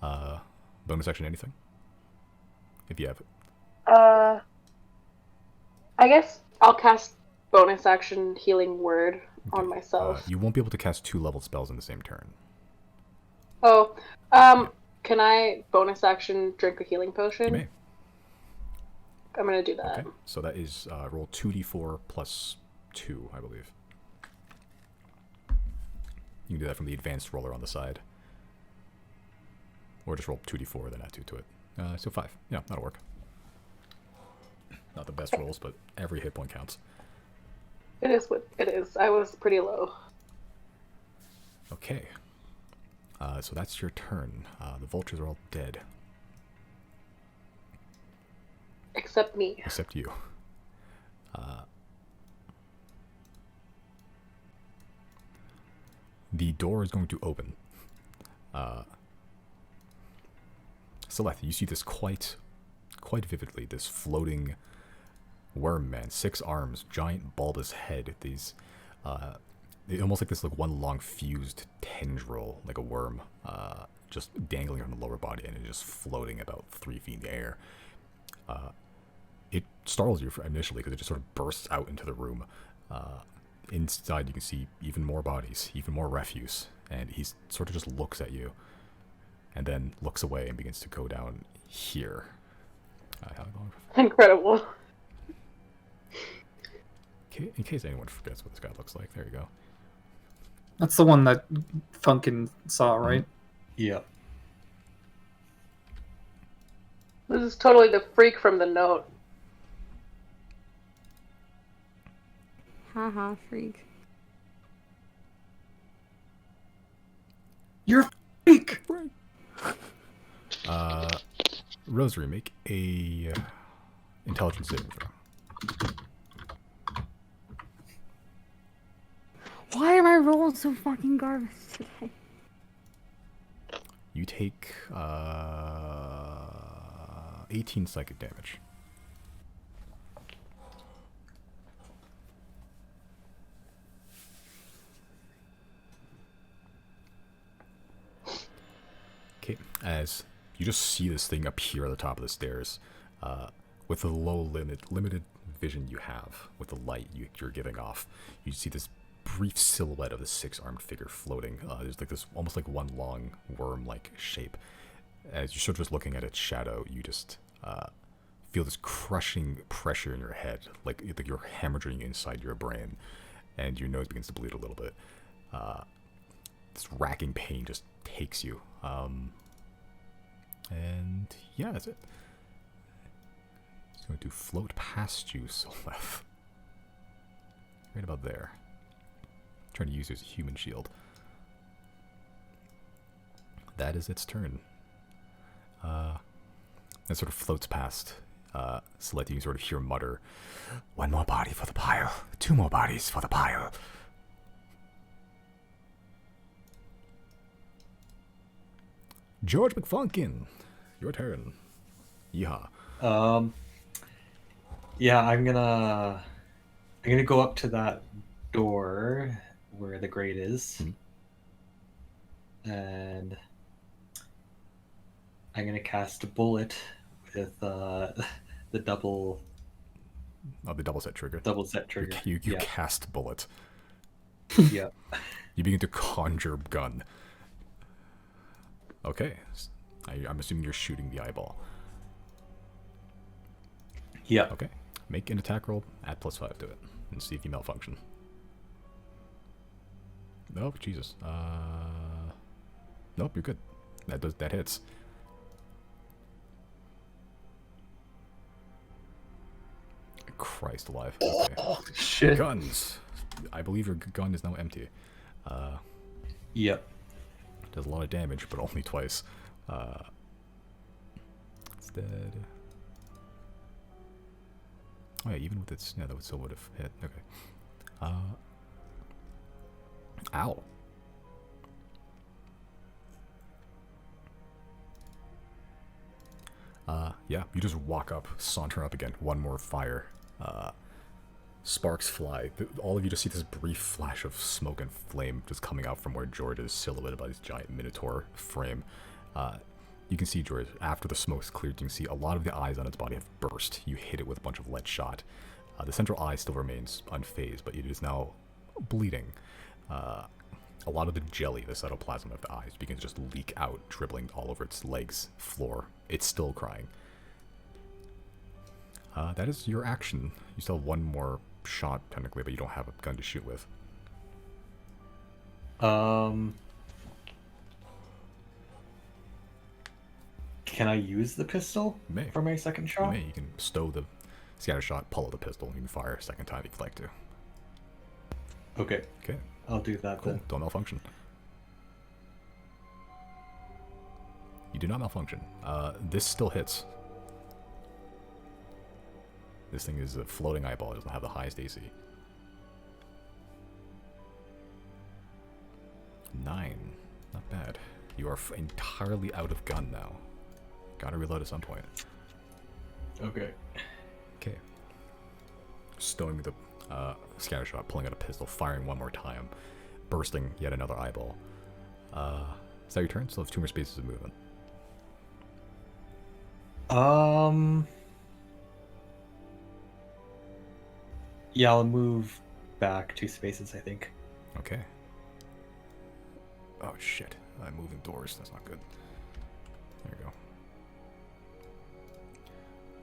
Bonus action, anything? If you have it. I guess I'll cast bonus action healing word on myself. You won't be able to cast 2 leveled spells in the same turn. Oh, can I bonus action drink a healing potion? You may. I'm gonna do that. Okay, so that is roll 2d4 plus 2, I believe. You can do that from the advanced roller on the side. Or just roll 2d4, then add 2 to it. So 5. Yeah, that'll work. Not the best rolls, but every hit point counts. It is what it is. I was pretty low. Okay. So that's your turn. The vultures are all dead. Except me. Except you. The door is going to open. Celeste, you see this quite vividly. This floating worm man, 6 arms, giant bulbous head. These, almost like this, like one long fused tendril, like a worm, just dangling from the lower body, and it's just floating about 3 feet in the air. It startles you initially because it just sort of bursts out into the room. Inside, you can see even more bodies, even more refuse, and he sort of just looks at you, and then looks away and begins to go down here. Incredible. In case anyone forgets what this guy looks like, there you go. That's the one that Funkin saw, right? Yep. This is totally the freak from the note. Haha, freak. You're a freak! Rosary, make a intelligence saving throw. Why are my rolls so fucking garbage today? You take 18 psychic damage. Okay, as you just see this thing appear at the top of the stairs, with the limited vision you have, with the light you're giving off, you see this brief silhouette of the 6-armed figure floating. There's like this almost like one long worm-like shape. As you're sort of just looking at its shadow, you just feel this crushing pressure in your head, like you're hemorrhaging inside your brain, and your nose begins to bleed a little bit. This racking pain just takes you. And yeah, that's it. It's going to float past you, Solef. Right about there. Trying to use it as a human shield. That is its turn. It sort of floats past. Celeste, you sort of hear mutter, "One more body for the pile. 2 more bodies for the pile." George McFunkin, your turn. Yeehaw. Yeah, I'm gonna go up to that door where the grate is, and I'm gonna cast a bullet with the double. Oh, the double set trigger. Double set trigger. You cast bullet. Yeah. You begin to conjure gun. Okay. I'm assuming you're shooting the eyeball. Yeah. Okay. Make an attack roll, add +5 to it, and see if you malfunction. Nope, Jesus. Nope, you're good. That hits. Christ alive. Okay. Shit. Guns. I believe your gun is now empty. Yep. Does a lot of damage, but only twice. It's dead. Oh yeah, even with its... Yeah, that would still would have hit. Okay. Ow. Yeah, you just walk up, saunter up again. One more fire. Sparks fly. All of you just see this brief flash of smoke and flame just coming out from where George is silhouetted by this giant minotaur frame. You can see George, after the smoke's cleared, you can see a lot of the eyes on its body have burst. You hit it with a bunch of lead shot. The central eye still remains unfazed, but it is now bleeding. A lot of the jelly, the cytoplasm of the eyes, begins to just leak out, dribbling all over its legs, floor. It's still crying. That is your action. You still have one more shot, technically, but you don't have a gun to shoot with. Can I use the pistol You may. for my second shot? You can stow the scatter shot, pull out the pistol, and you can fire a second time if you'd like to. Okay, Okay, I'll do that cool. then. Don't malfunction. You do not malfunction. This still hits. This thing is a floating eyeball. It doesn't have the highest AC. 9. Not bad. You are entirely out of gun now. Gotta reload at some point. Okay. Okay. Stowing the scatter shot, pulling out a pistol, firing one more time, bursting yet another eyeball. Is that your turn? Still have 2 more spaces of movement. Yeah, I'll move back 2 spaces, I think. Okay. Oh shit. I'm moving doors. That's not good. There you go.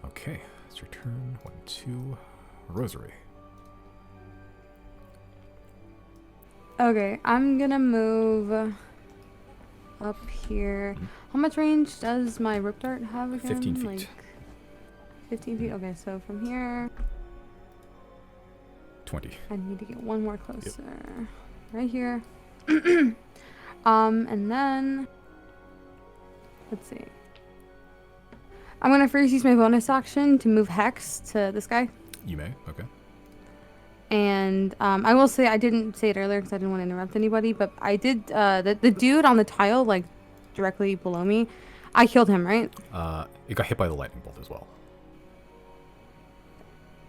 Okay. It's your turn. 1, 2. Rosary. Okay, I'm gonna move up here. How much range does my rope dart have again? 15 feet. Like 15 feet. Okay, so from here, 20. I need to get one more closer. Right here. And then let's see. I'm gonna first use my bonus action to move Hex to this guy. You may. Okay. And I will say, I didn't say it earlier because I didn't want to interrupt anybody, but I did, the dude on the tile, like, directly below me, I killed him, right? It got hit by the lightning bolt as well.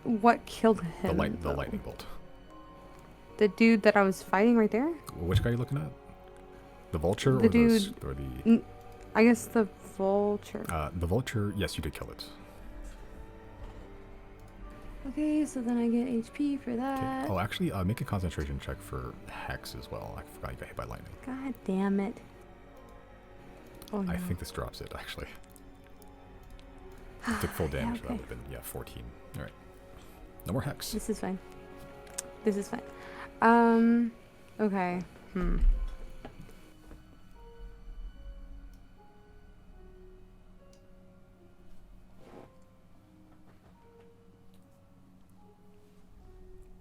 What killed him? The lightning bolt. The dude that I was fighting right there? Which guy are you looking at? The vulture The or dude- or the... I guess the vulture. The vulture, yes, you did kill it. Okay, so then I get HP for Okay. that. Oh, actually, make a concentration check for Hex as well. I forgot you got hit by lightning. God damn it. Oh, no. I think this drops it, actually. If you took full Yeah, damage, that okay. would have been, 14. Alright. No more Hex. This is fine. This is fine. Okay.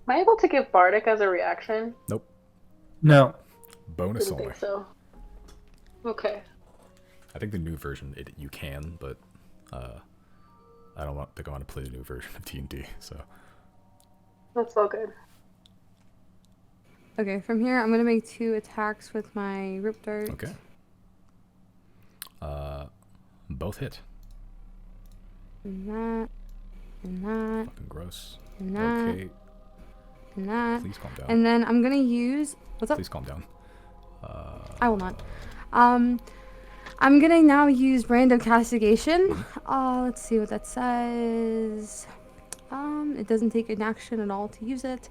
Am I able to give Bardic as a reaction? Nope. No. Bonus Didn't only. think so. Okay. I think the new version, you can, but I don't want to go on to play the new version of D&D, so... That's all good. Okay, from here, I'm going to make 2 attacks with my rope dart. Okay. Both hit. And that. And that. Fucking gross. And that. Okay, And that. please calm down. And then I'm going to use... What's up? Please calm down. I will not. I'm gonna now use random castigation. Let's see what that says. It doesn't take an action at all to use it.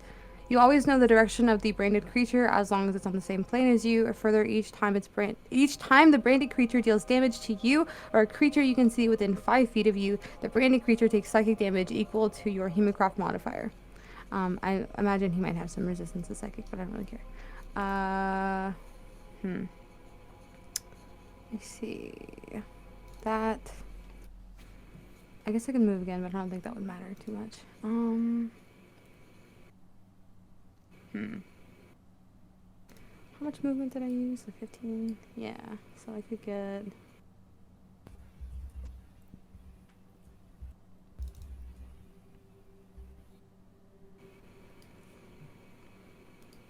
You always know the direction of the branded creature as long as it's on the same plane as you. Or further, each time the branded creature deals damage to you or a creature you can see within 5 feet of you, the branded creature takes psychic damage equal to your Hemocraft modifier. I imagine he might have some resistance to psychic, but I don't really care. Let's see. That. I guess I can move again, but I don't think that would matter too much. How much movement did I use? Like 15? Yeah, so I could get...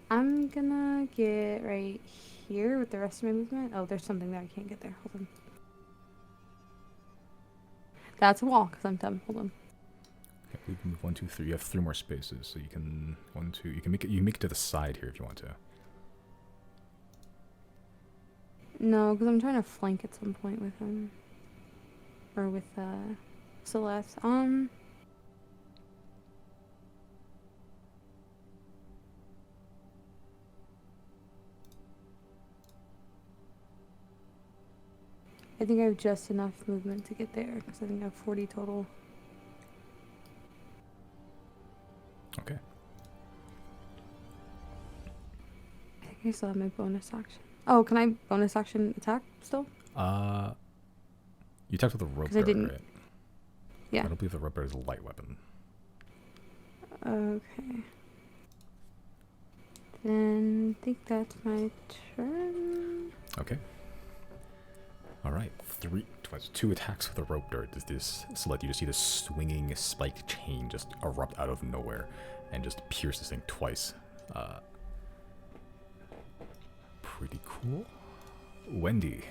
I'm gonna get right here with the rest of my movement. Oh, there's something that I can't get there. Hold on. That's a wall, because I'm dumb. Hold on. Okay, we can move 1, 2, 3. You have 3 more spaces, so you can 1, 2. You can make it to the side here if you want to. No, because I'm trying to flank at some point with him. Or with, Celeste. I think I have just enough movement to get there, because I think I have 40 total. Okay. I think I still have my bonus action. Oh, can I bonus action attack still? You attacked with a rope 'Cause I dart, didn't- right? Yeah. I don't believe the rope dart is a light weapon. Okay. Then I think that's my turn. Okay. All right, 2 attacks with a rope dart. So let you just see this swinging spiked chain just erupt out of nowhere and just pierce this thing twice. Pretty cool. Wendy.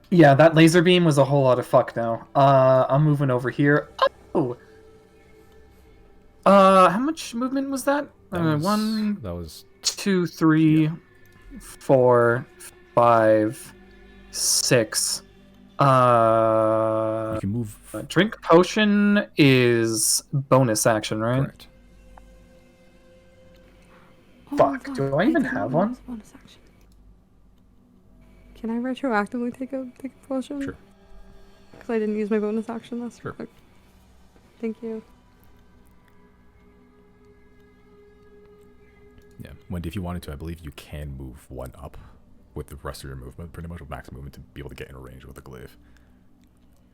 Yeah, that laser beam was a whole lot of fuck now. I'm moving over here. Oh! How much movement was that? That was, 1, that was 2, 3, 4, 5, 6. you can move. Drink potion is bonus action, right? Correct. Oh, Fuck, do I even didn't have use one? bonus action. Can I retroactively take a potion? Sure. Because I didn't use my bonus action last Sure. quick. Thank you. Yeah, Wendy, if you wanted to, I believe you can move 1 up with the rest of your movement, pretty much with max movement to be able to get in range with the glaive.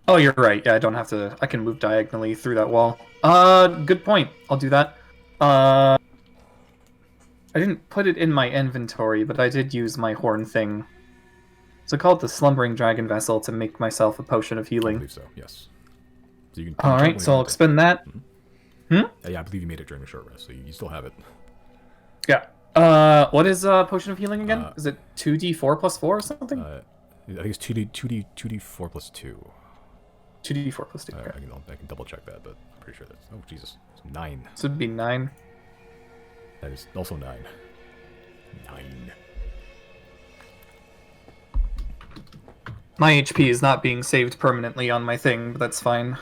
Oh, you're right. Yeah, I don't have to. I can move diagonally through that wall. Good point. I'll do that. I didn't put it in my inventory, but I did use my horn thing. So I called the Slumbering Dragon Vessel to make myself a potion of I healing. believe so, yes. So you can. All right, so I'll expend that. Yeah, I believe you made it during a short rest, so you still have it. Yeah. What is potion of healing again? Is it 2d4 plus 4 or something? I think it's 2d4 plus 2. 2d4 plus 2. I Okay. can double check that, but I'm pretty sure that's. Oh Jesus, it's 9. So it'd be 9. That is also 9. 9. My HP is not being saved permanently on my thing, but that's fine.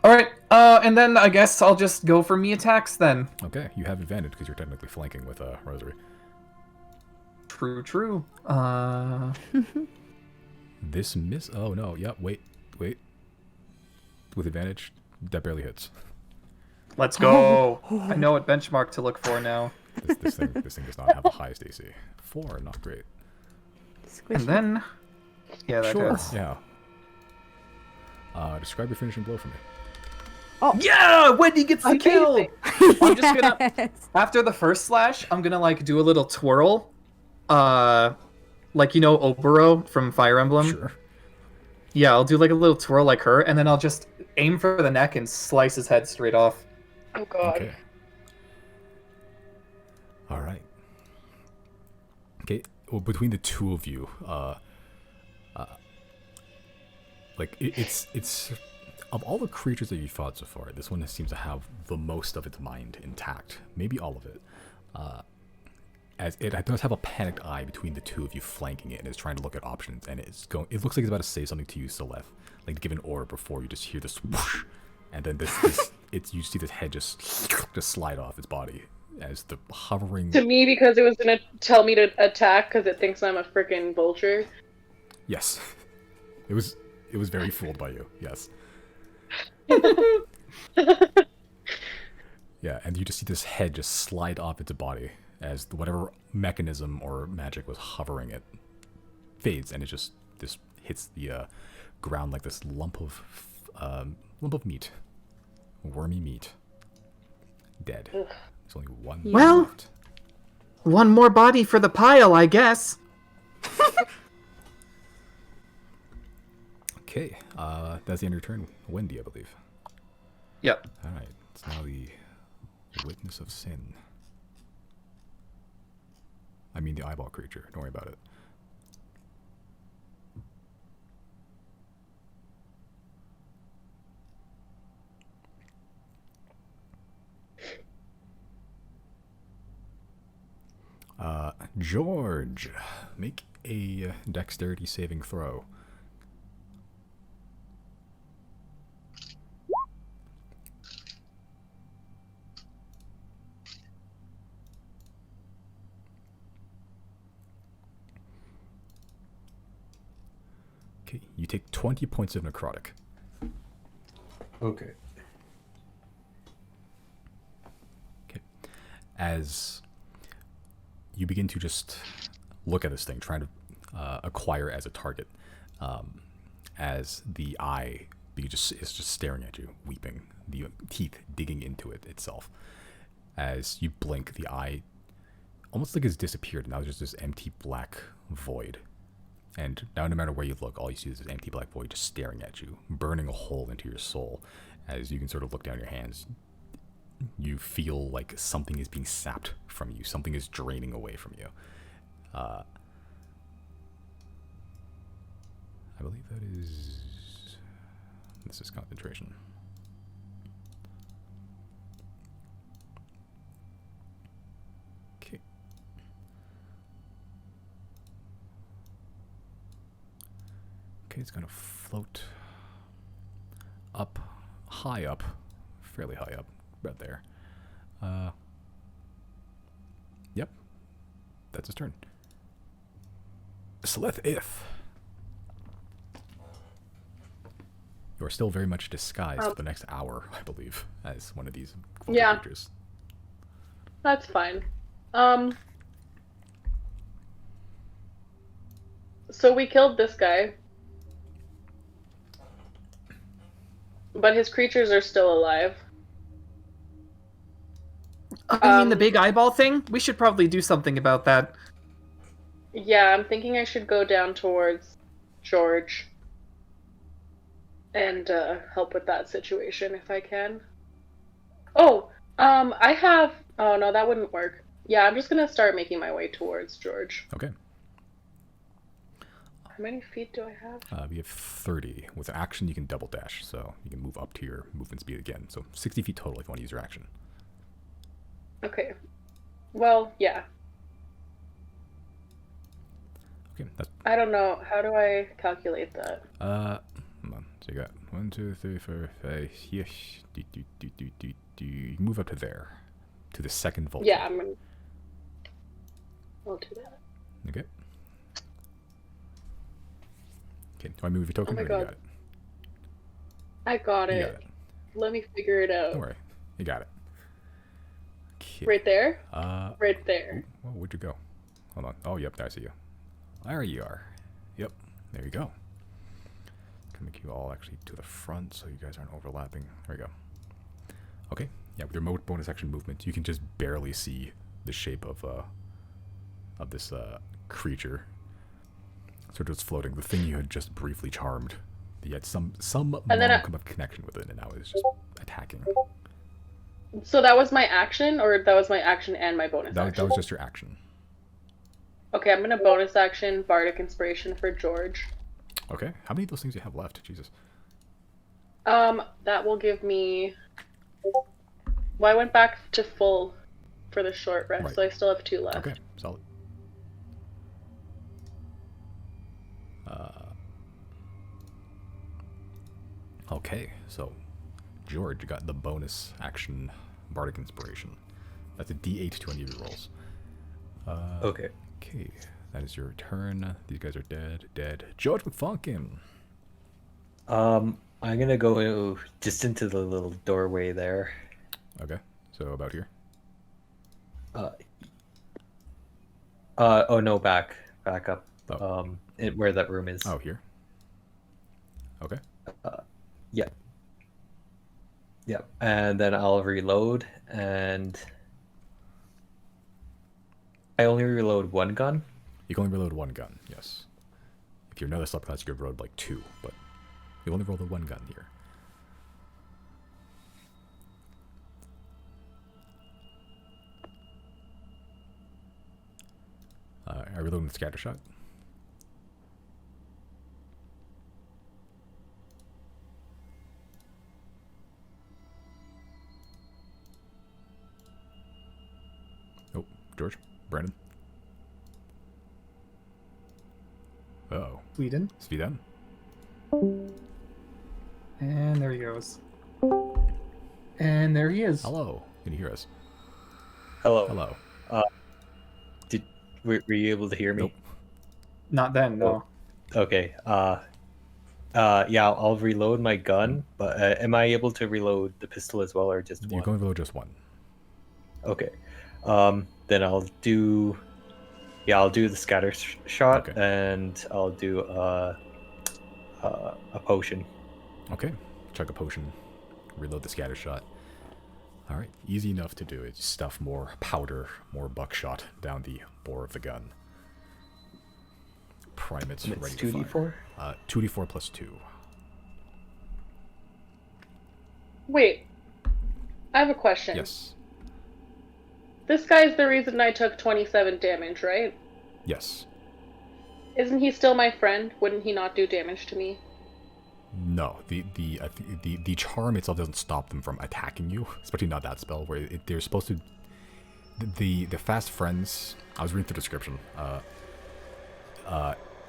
Alright, and then I guess I'll just go for me attacks then. Okay, you have advantage because you're technically flanking with Rosary. True. This miss. Oh no. Yeah. Wait. With advantage, that barely hits. Let's go. I know what benchmark to look for now. This thing does not have the highest AC. 4, not great. Squish. And then, yeah, that Sure. does. Yeah. Describe your finishing blow for me. Yeah, Wendy gets the kill. Amazing. I'm just gonna, Yes. after the first slash, I'm gonna like do a little twirl, like you know Oboro from Fire Emblem. Sure. Yeah, I'll do like a little twirl like her, and then I'll just aim for the neck and slice his head straight off. Oh god. Okay. All right. Okay. Well, between the two of you, it's of all the creatures that you fought so far, this one seems to have the most of its mind intact. Maybe all of it. As it does have a panicked eye between the two of you flanking it, and is trying to look at options, and it's going. It looks like it's about to say something to you, Celeste, like to give an order before you just hear this whoosh, And then you see this head just slide off its body as the hovering. To me, because it was gonna tell me to attack because it thinks I'm a freaking vulture. Yes, it was very fooled by you. Yes. Yeah, and you just see this head just slide off its body as whatever mechanism or magic was hovering it fades, and it just hits the ground like this lump of meat, wormy meat, dead. Ugh. There's only one Well- left. One more body for the pile, I guess. Okay, that's the end of your turn, Wendy, I believe. Yep. All right, it's now the witness of sin. I mean the eyeball creature. Don't worry about it. George, make a dexterity saving throw. Okay, you take 20 points of necrotic. Okay. Okay. As you begin to just look at this thing, trying to acquire as a target, as the eye is just staring at you, weeping, the teeth digging into it itself. As you blink, the eye almost like it's disappeared. Now there's just this empty black void. And now no matter where you look, all you see is this empty black void just staring at you, burning a hole into your soul. As you can sort of look down your hands, you feel like something is being sapped from you. Something is draining away from you. I believe this is concentration. Okay. Okay, it's gonna float up, high up, fairly high up, right there. Yep, that's his turn. Seleth If. You are still very much disguised for the next hour, I believe, as one of these Yeah. creatures. That's fine. So we killed this guy. But his creatures are still alive. I mean, the big eyeball thing? We should probably do something about that. Yeah, I'm thinking I should go down towards George and help with that situation if I can. Oh, I have... Oh, no, that wouldn't work. Yeah, I'm just gonna start making my way towards George. Okay. How many feet do I have? We have 30. With an action, you can double dash, so you can move up to your movement speed again. So 60 feet total if you want to use your action. Okay. Well, yeah. Okay, that's... I don't know. How do I calculate that? Hold on. So you got 1, 2, 3, 4, 5. Yes. You move up to there, to the second vault. Yeah, I'll do that. Okay. Okay. Do I move your token? Oh my or you God. got it? I got You it. got it. Let me figure it out. Don't worry. You got it. Okay. Right there? Uh. Right there. Well, where'd you go? Hold on. Oh, yep. There I see you. There you are. Yep. There you go. Can make you all actually to the front so you guys aren't overlapping. There we go. Okay. Yeah, with your bonus action movement, you can just barely see the shape of this creature. Sort of just floating. The thing you had just briefly charmed. Yet some modicum of connection with it, and now it's just attacking. So that was my action, or that was my action and my bonus That action? was just your action. Okay, I'm gonna bonus action Bardic Inspiration for George. Okay. How many of those things do you have left? Jesus. That will give me... Well, I went back to full for the short rest, Right. so I still have 2 left. Okay. Solid. Okay, so George, you got the bonus action Bardic Inspiration. That's a D8 to any of your rolls. Okay. Okay, that is your turn. These guys are dead. George McFunkin. I'm gonna go just into the little doorway there. Okay, so about here. Oh no, back up. Oh. Where that room is. Oh, here. Okay. Yeah. Yeah, and then I'll reload, and I only reload one gun. You can only reload one gun, yes. If you're another subclass, you could reload like 2, but you only roll the one gun here. I reload with scatter shot. Oh, George, Brandon. Uh-oh. Sweden. Sviden? And there he goes. And there he is. Hello. Can you hear us? Hello. Hello. Were you able to hear me? Nope. Not then, no. Okay. Yeah, I'll reload my gun, but am I able to reload the pistol as well, or just You're one? going to reload just one. Okay. Then I'll do. Yeah, I'll do the scatter shot, Okay. and I'll do a potion. Okay. Chug a potion. Reload the scatter shot. Alright, easy enough to do it. Just stuff more powder, more buckshot down the bore of the gun. Prime it, And it's ready to fire. 2d4. 2d4 plus 2. Wait. I have a question. Yes. This guy's the reason I took 27 damage, right? Yes. Isn't he still my friend? Wouldn't he not do damage to me? No, the charm itself doesn't stop them from attacking you, especially not that spell where they're supposed to. The fast friends. I was reading the description.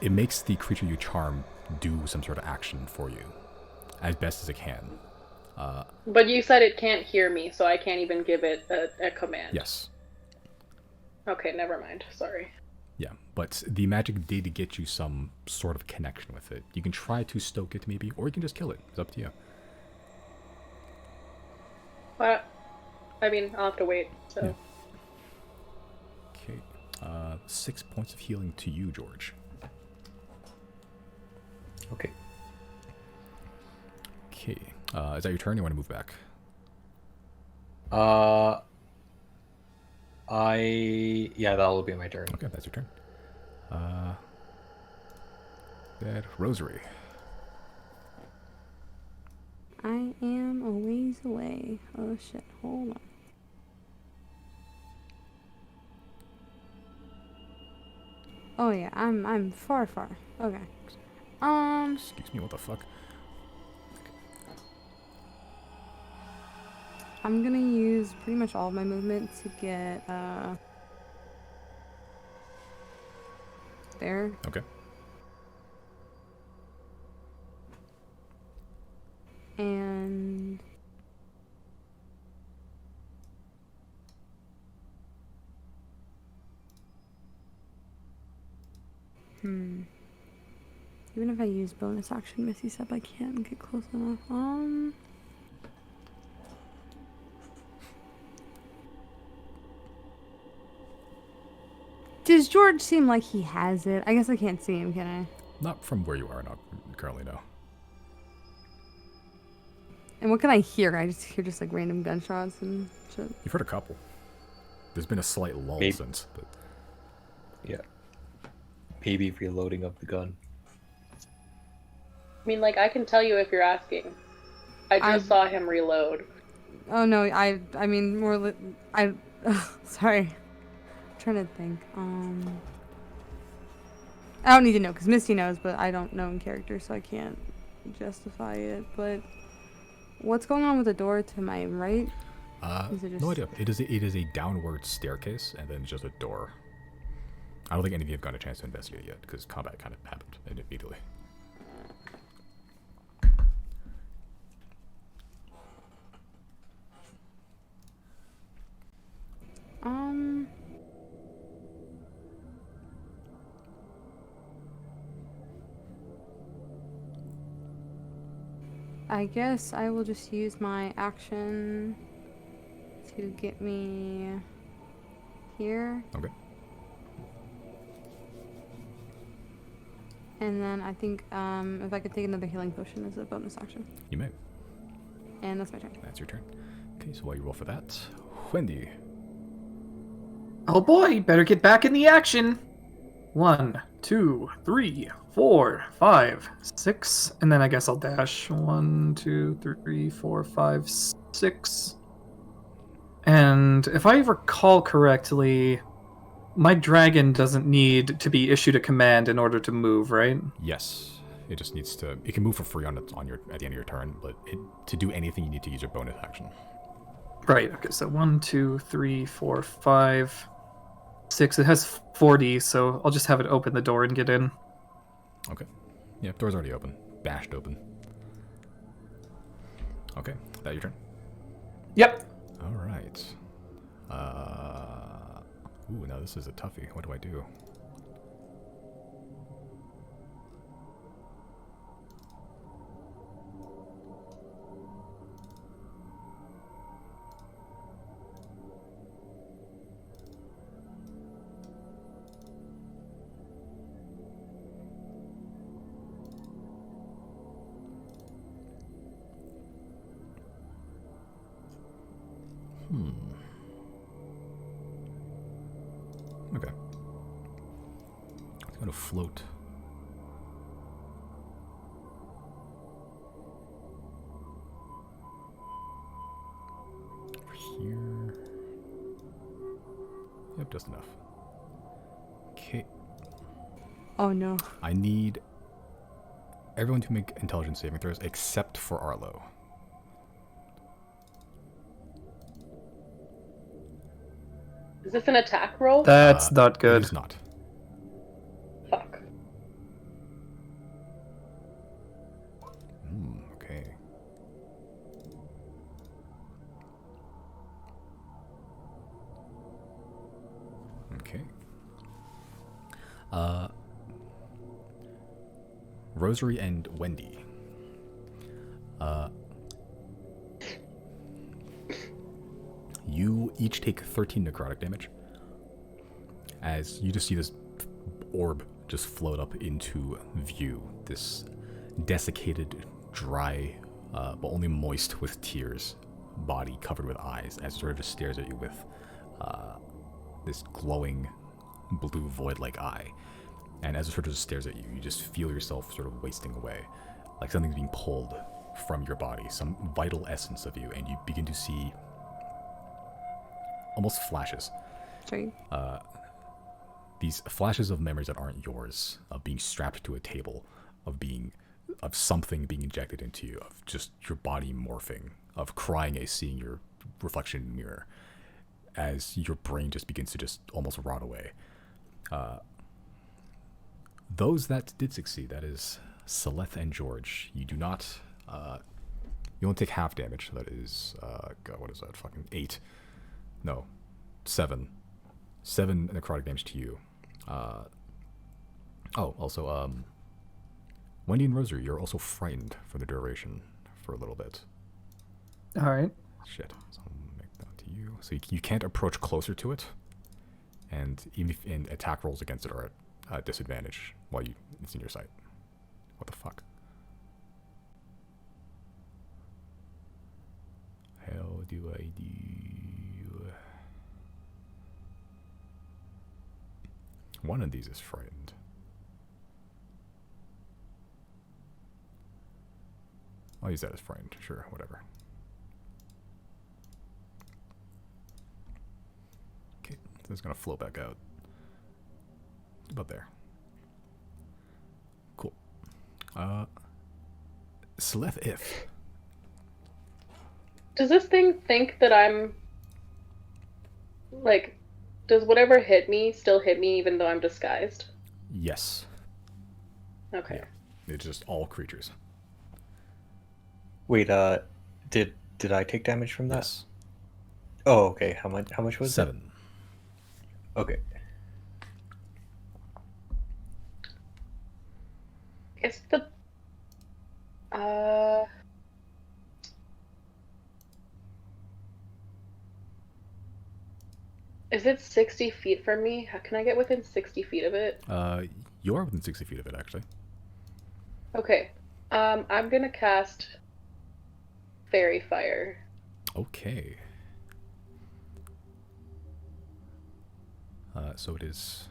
It makes the creature you charm do some sort of action for you, as best as it can. But you said it can't hear me, so I can't even give it a command. Yes. Okay, never mind. Sorry. Yeah, but the magic did get you some sort of connection with it. You can try to stoke it maybe, or you can just kill it. It's up to you. But, I mean, I'll have to wait, so... Yeah. Okay. 6 points of healing to you, George. Okay. Okay. Is that your turn? You want to move back? Yeah, that will be my turn. Okay, that's your turn. That Rosary. I am a ways away. Oh shit, hold on. Oh yeah, I'm far. Okay. Excuse me, what the fuck? I'm gonna use pretty much all of my movement to get there. Okay. And even if I use bonus action Misty Step, I can't get close enough. Does George seem like he has it? I guess I can't see him, can I? Not from where you are, not currently, no. And what can I hear? I just hear just like random gunshots and shit. You've heard a couple. There's been a slight lull Maybe. since, but Yeah. Maybe reloading of the gun. I mean, like, I can tell you if you're asking. I just saw him reload. Oh no, I mean more sorry. I'm trying to think. I don't need to know because Misty knows, but I don't know in character, so I can't justify it. But what's going on with the door to my right? Is it no just- idea. It is a downward staircase, and then just a door. I don't think any of you have gotten a chance to investigate yet, because combat kind of happened immediately. Um. I guess I will just use my action to get me here. Okay. And then I think if I could take another healing potion as a bonus action. You may. And that's my turn. That's your turn. Okay, so while you roll for that, Wendy. Oh boy, better get back in the action. 1, 2, 3, 4, 5, 6, and then I guess I'll dash. 1, 2, 3, 4, 5, 6. And if I recall correctly, my dragon doesn't need to be issued a command in order to move, right? Yes, it just needs to. It can move for free on your at the end of your turn, but to do anything, you need to use your bonus action. Right. Okay. So 1, 2, 3, 4, 5, 6. It has 40, so I'll just have it open the door and get in. Okay. Yeah, door's already open. Bashed open. Okay, that your turn? Yep. Alright. Ooh, now this is a toughie. What do I do? Okay. It's gonna float. Over here. Yep, just enough. Okay. Oh no. I need everyone to make intelligence saving throws except for Arlo. Is this an attack roll? That's not It good. is not. Fuck. Okay. Okay. Rosary and Wendy. You each take 13 necrotic damage as you just see this orb just float up into view. This desiccated, dry, but only moist with tears body covered with eyes as it sort of just stares at you with this glowing blue void-like eye. And as it sort of just stares at you, you just feel yourself sort of wasting away, like something's being pulled from your body, some vital essence of you, and you begin to see almost flashes. Sorry. These flashes of memories that aren't yours, of being strapped to a table, of something being injected into you, of just your body morphing, of crying as seeing your reflection in the mirror, as your brain just begins to just almost rot away. Those that did succeed, that is Celeth and George, you do not, you only take half damage, so that is, God, what is that, fucking 8. No, 7. 7 necrotic damage to you. Also, Wendy and Rosary, you're also frightened for the duration for a little bit. All right. Shit. So I'll make that to you. So you can't approach closer to it, and even if and attack rolls against it are at disadvantage while it's in your sight. What the fuck? How do I do? One of these is frightened. I'll use that as frightened. Sure, whatever. Okay, so it's gonna flow back out. About there. Cool. Celeth, if. Does this thing think that I'm like, does whatever hit me still hit me even though I'm disguised? Yes. Okay. It's just all creatures. Wait, did I take damage from that? Yes. Oh, okay. How much was it? 7. Okay. Is the uh is it 60 feet from me? Can I get within 60 feet of it? You are within 60 feet of it, actually. Okay. I'm gonna cast Fairy Fire. Okay. So it is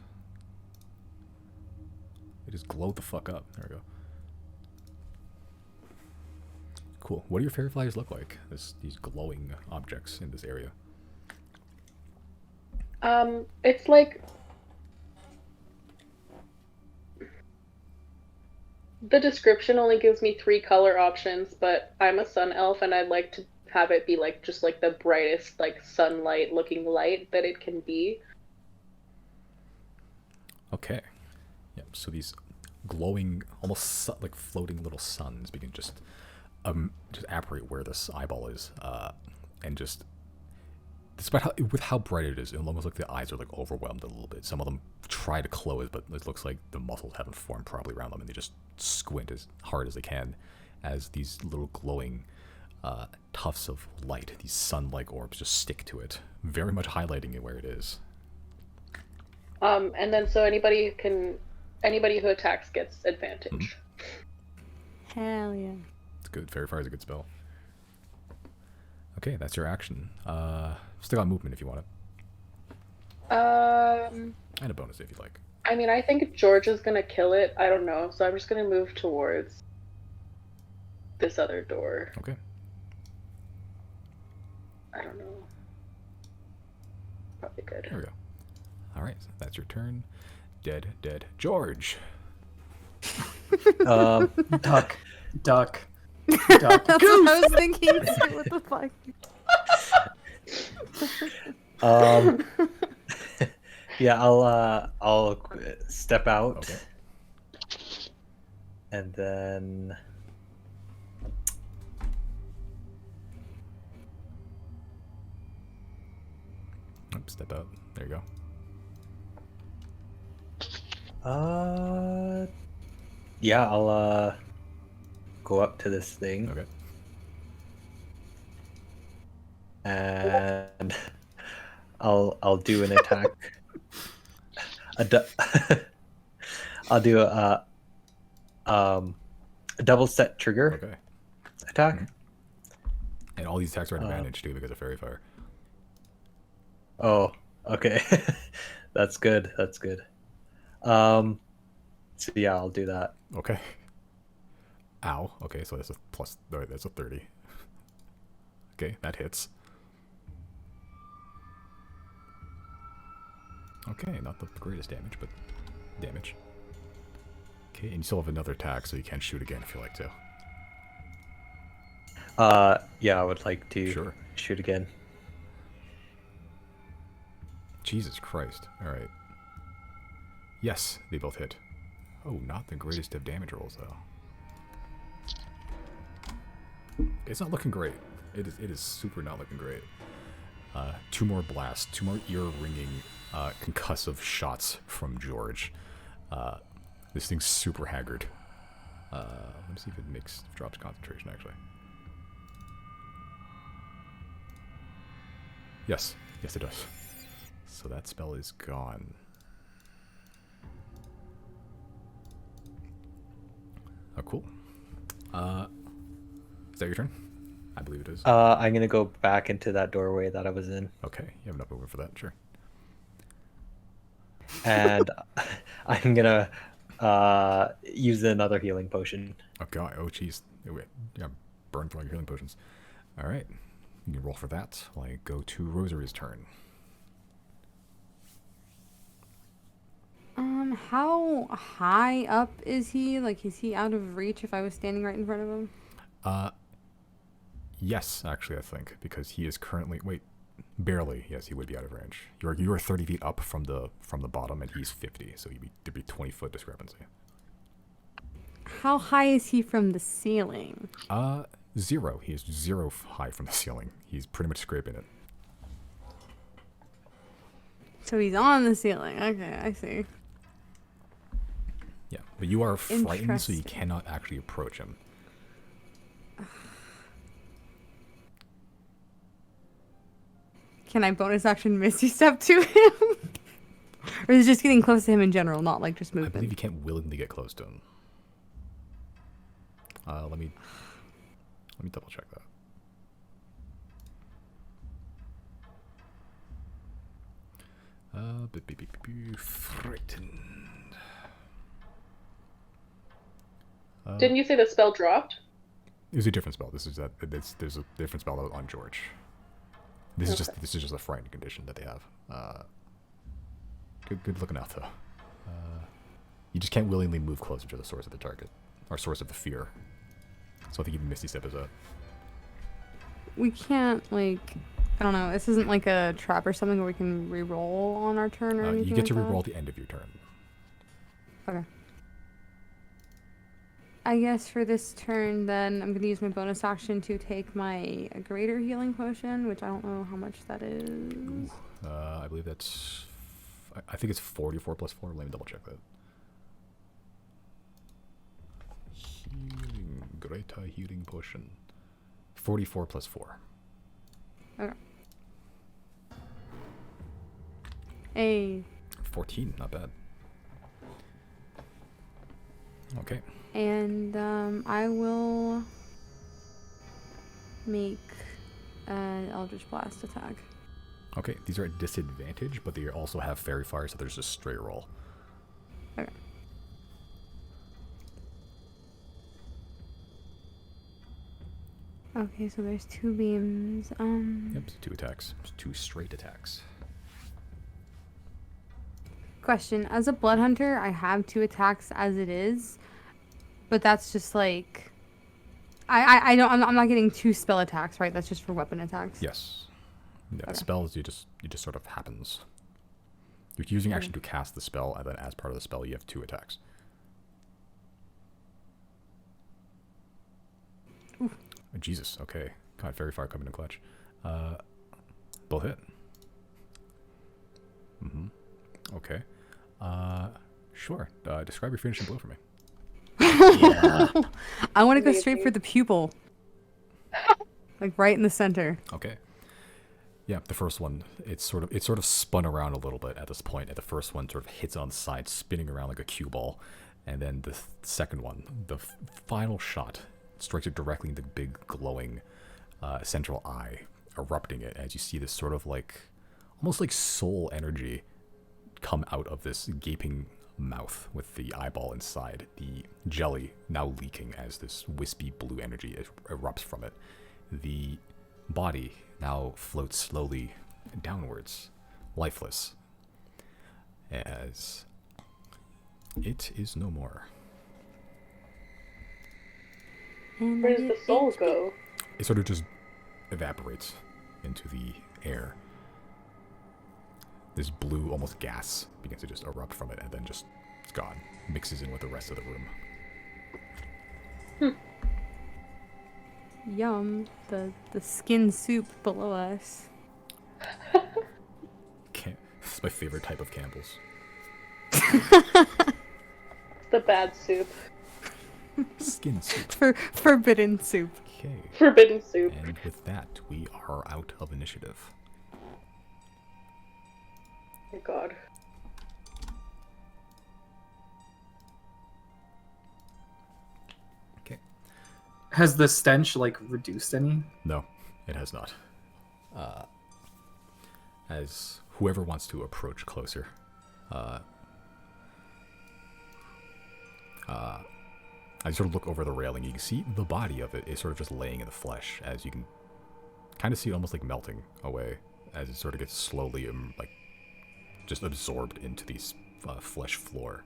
glow the fuck up. There we go. Cool. What do your fairy flyers look like? These glowing objects in this area. It's like the description only gives me 3 color options, but I'm a sun elf and I'd like to have it be like just like the brightest like sunlight looking light that it can be. Okay. Yep. So these glowing, almost like floating little suns begin just apparate where this eyeball is, and just despite how bright it is, it almost like the eyes are like overwhelmed a little bit. Some of them try to close, but it looks like the muscles haven't formed properly around them, and they just squint as hard as they can as these little glowing tufts of light, these sun-like orbs, just stick to it, very much highlighting it where it is. And then so anybody who attacks gets advantage. Mm-hmm. Hell yeah. It's good. Fairy Fire is a good spell. Okay, that's your action. Still got movement if you want it. And a bonus if you'd like. I mean, I think George is gonna kill it. I don't know, so I'm just gonna move towards this other door. Okay. I don't know. Probably good. There we go. All right, so that's your turn. Dead George. Um, Duck. Duck. That's what I was thinking. What the fuck? yeah, I'll step out. Okay. And then Step out. There you go. Yeah, I'll go up to this thing. Okay. And I'll do an attack. I'll do a double set trigger Okay. attack. Mm-hmm. And all these attacks are at advantage too because of Fairy Fire. Oh, okay. That's good. That's good. So yeah, I'll do that. Okay. Ow. Okay, so that's a plus. Alright, that's a 30. Okay, that hits. Okay, not the greatest damage, but damage. Okay, and you still have another attack, so you can shoot again if you like to. Yeah, I would like to Sure. shoot again. Jesus Christ. Alright. Yes, they both hit. Oh, not the greatest of damage rolls, though. It's not looking great. It is super not looking great. 2 more blasts, 2 more ear-ringing, concussive shots from George. This thing's super haggard. Let me see if it drops concentration, actually. Yes, it does. So that spell is gone. Oh, cool. Is that your turn? I believe it is. I'm gonna go back into that doorway that I was in, Okay, you have enough movement for that, sure. and I'm gonna use another healing potion. Oh god, oh jeez. Wait, yeah, burn through all your healing potions. Alright, you can roll for that while I go to Rosary's turn. How high up is he? Like, is he out of reach if I was standing right in front of him? Yes, actually, I think, because he is currently, wait, barely, yes, he would be out of range. You are 30 feet up from the bottom, and he's 50, so there'd be 20-foot discrepancy. How high is he from the ceiling? 0. He is 0 high from the ceiling. He's pretty much scraping it. So he's on the ceiling. Okay, I see. Yeah, but you are frightened, so you Interesting. cannot actually approach him. Can I bonus action Misty Step to him? Or is it just getting close to him in general, not like just I believe movement? you can't willingly get close to him. Let me double check that. Frightened. Didn't you say the spell dropped? It was a different spell. There's a different spell on George. This is just a frightened condition that they have. Good looking out though. You just can't willingly move closer to the source of the target, or source of the fear. So I think even Misty Step is a. We can't, like, I don't know, this isn't like a trap or something where we can re-roll on our turn or anything You get to like reroll at the end of your turn. that? Okay. I guess for this turn, then, I'm going to use my bonus action to take my greater healing potion, which I don't know how much that is. I believe that's. I think it's 44 plus 4. Let me double check that. Greater healing potion. 44 plus 4. Okay. A 14, not bad. Okay. And I will make an Eldritch Blast attack. Okay, these are at disadvantage, but they also have Fairy Fire, so there's a straight roll. Okay. Okay, so there's 2 beams. Yep, so 2 attacks. 2 straight attacks. Question: as a blood hunter, I have 2 attacks as it is, but that's just like I don't I'm not getting 2 spell attacks, right? That's just for weapon attacks. Yes. Yeah, Okay. the spells, it just sort of happens. You're using action to cast the spell, and then as part of the spell, you have 2 attacks. Ooh. Oh, Jesus, okay. God, Fairy Fire coming in clutch. Both hit. Mm-hmm. Okay. Sure. Describe your finishing blow for me. I want to go straight for the pupil. Like right in the center. Okay. Yeah, the first one, it's sort of spun around a little bit at this point. At the first one, sort of hits on the side, spinning around like a cue ball, and then the second one, the final shot, strikes it directly in the big glowing central eye, erupting it as you see this sort of like, almost like soul energy come out of this gaping mouth with the eyeball inside. The jelly now leaking as this wispy blue energy erupts from it. The body now floats slowly downwards, lifeless, as it is no more. And Where does the soul go? It sort of just evaporates into the air. This blue, almost gas, begins to just erupt from it, and then just it's gone. Mixes in with the rest of the room. Yum. The skin soup below us. This is my favorite type of Campbell's. The bad soup. Skin soup. Forbidden soup. Okay. Forbidden soup. And with that, we are out of initiative. Oh god. Okay. Has the stench like reduced any? No, it has not. As whoever wants to approach closer, I sort of look over the railing. You can see the body of it is sort of just laying in the flesh, as you can kind of see it almost like melting away as it sort of gets slowly like just absorbed into the flesh floor.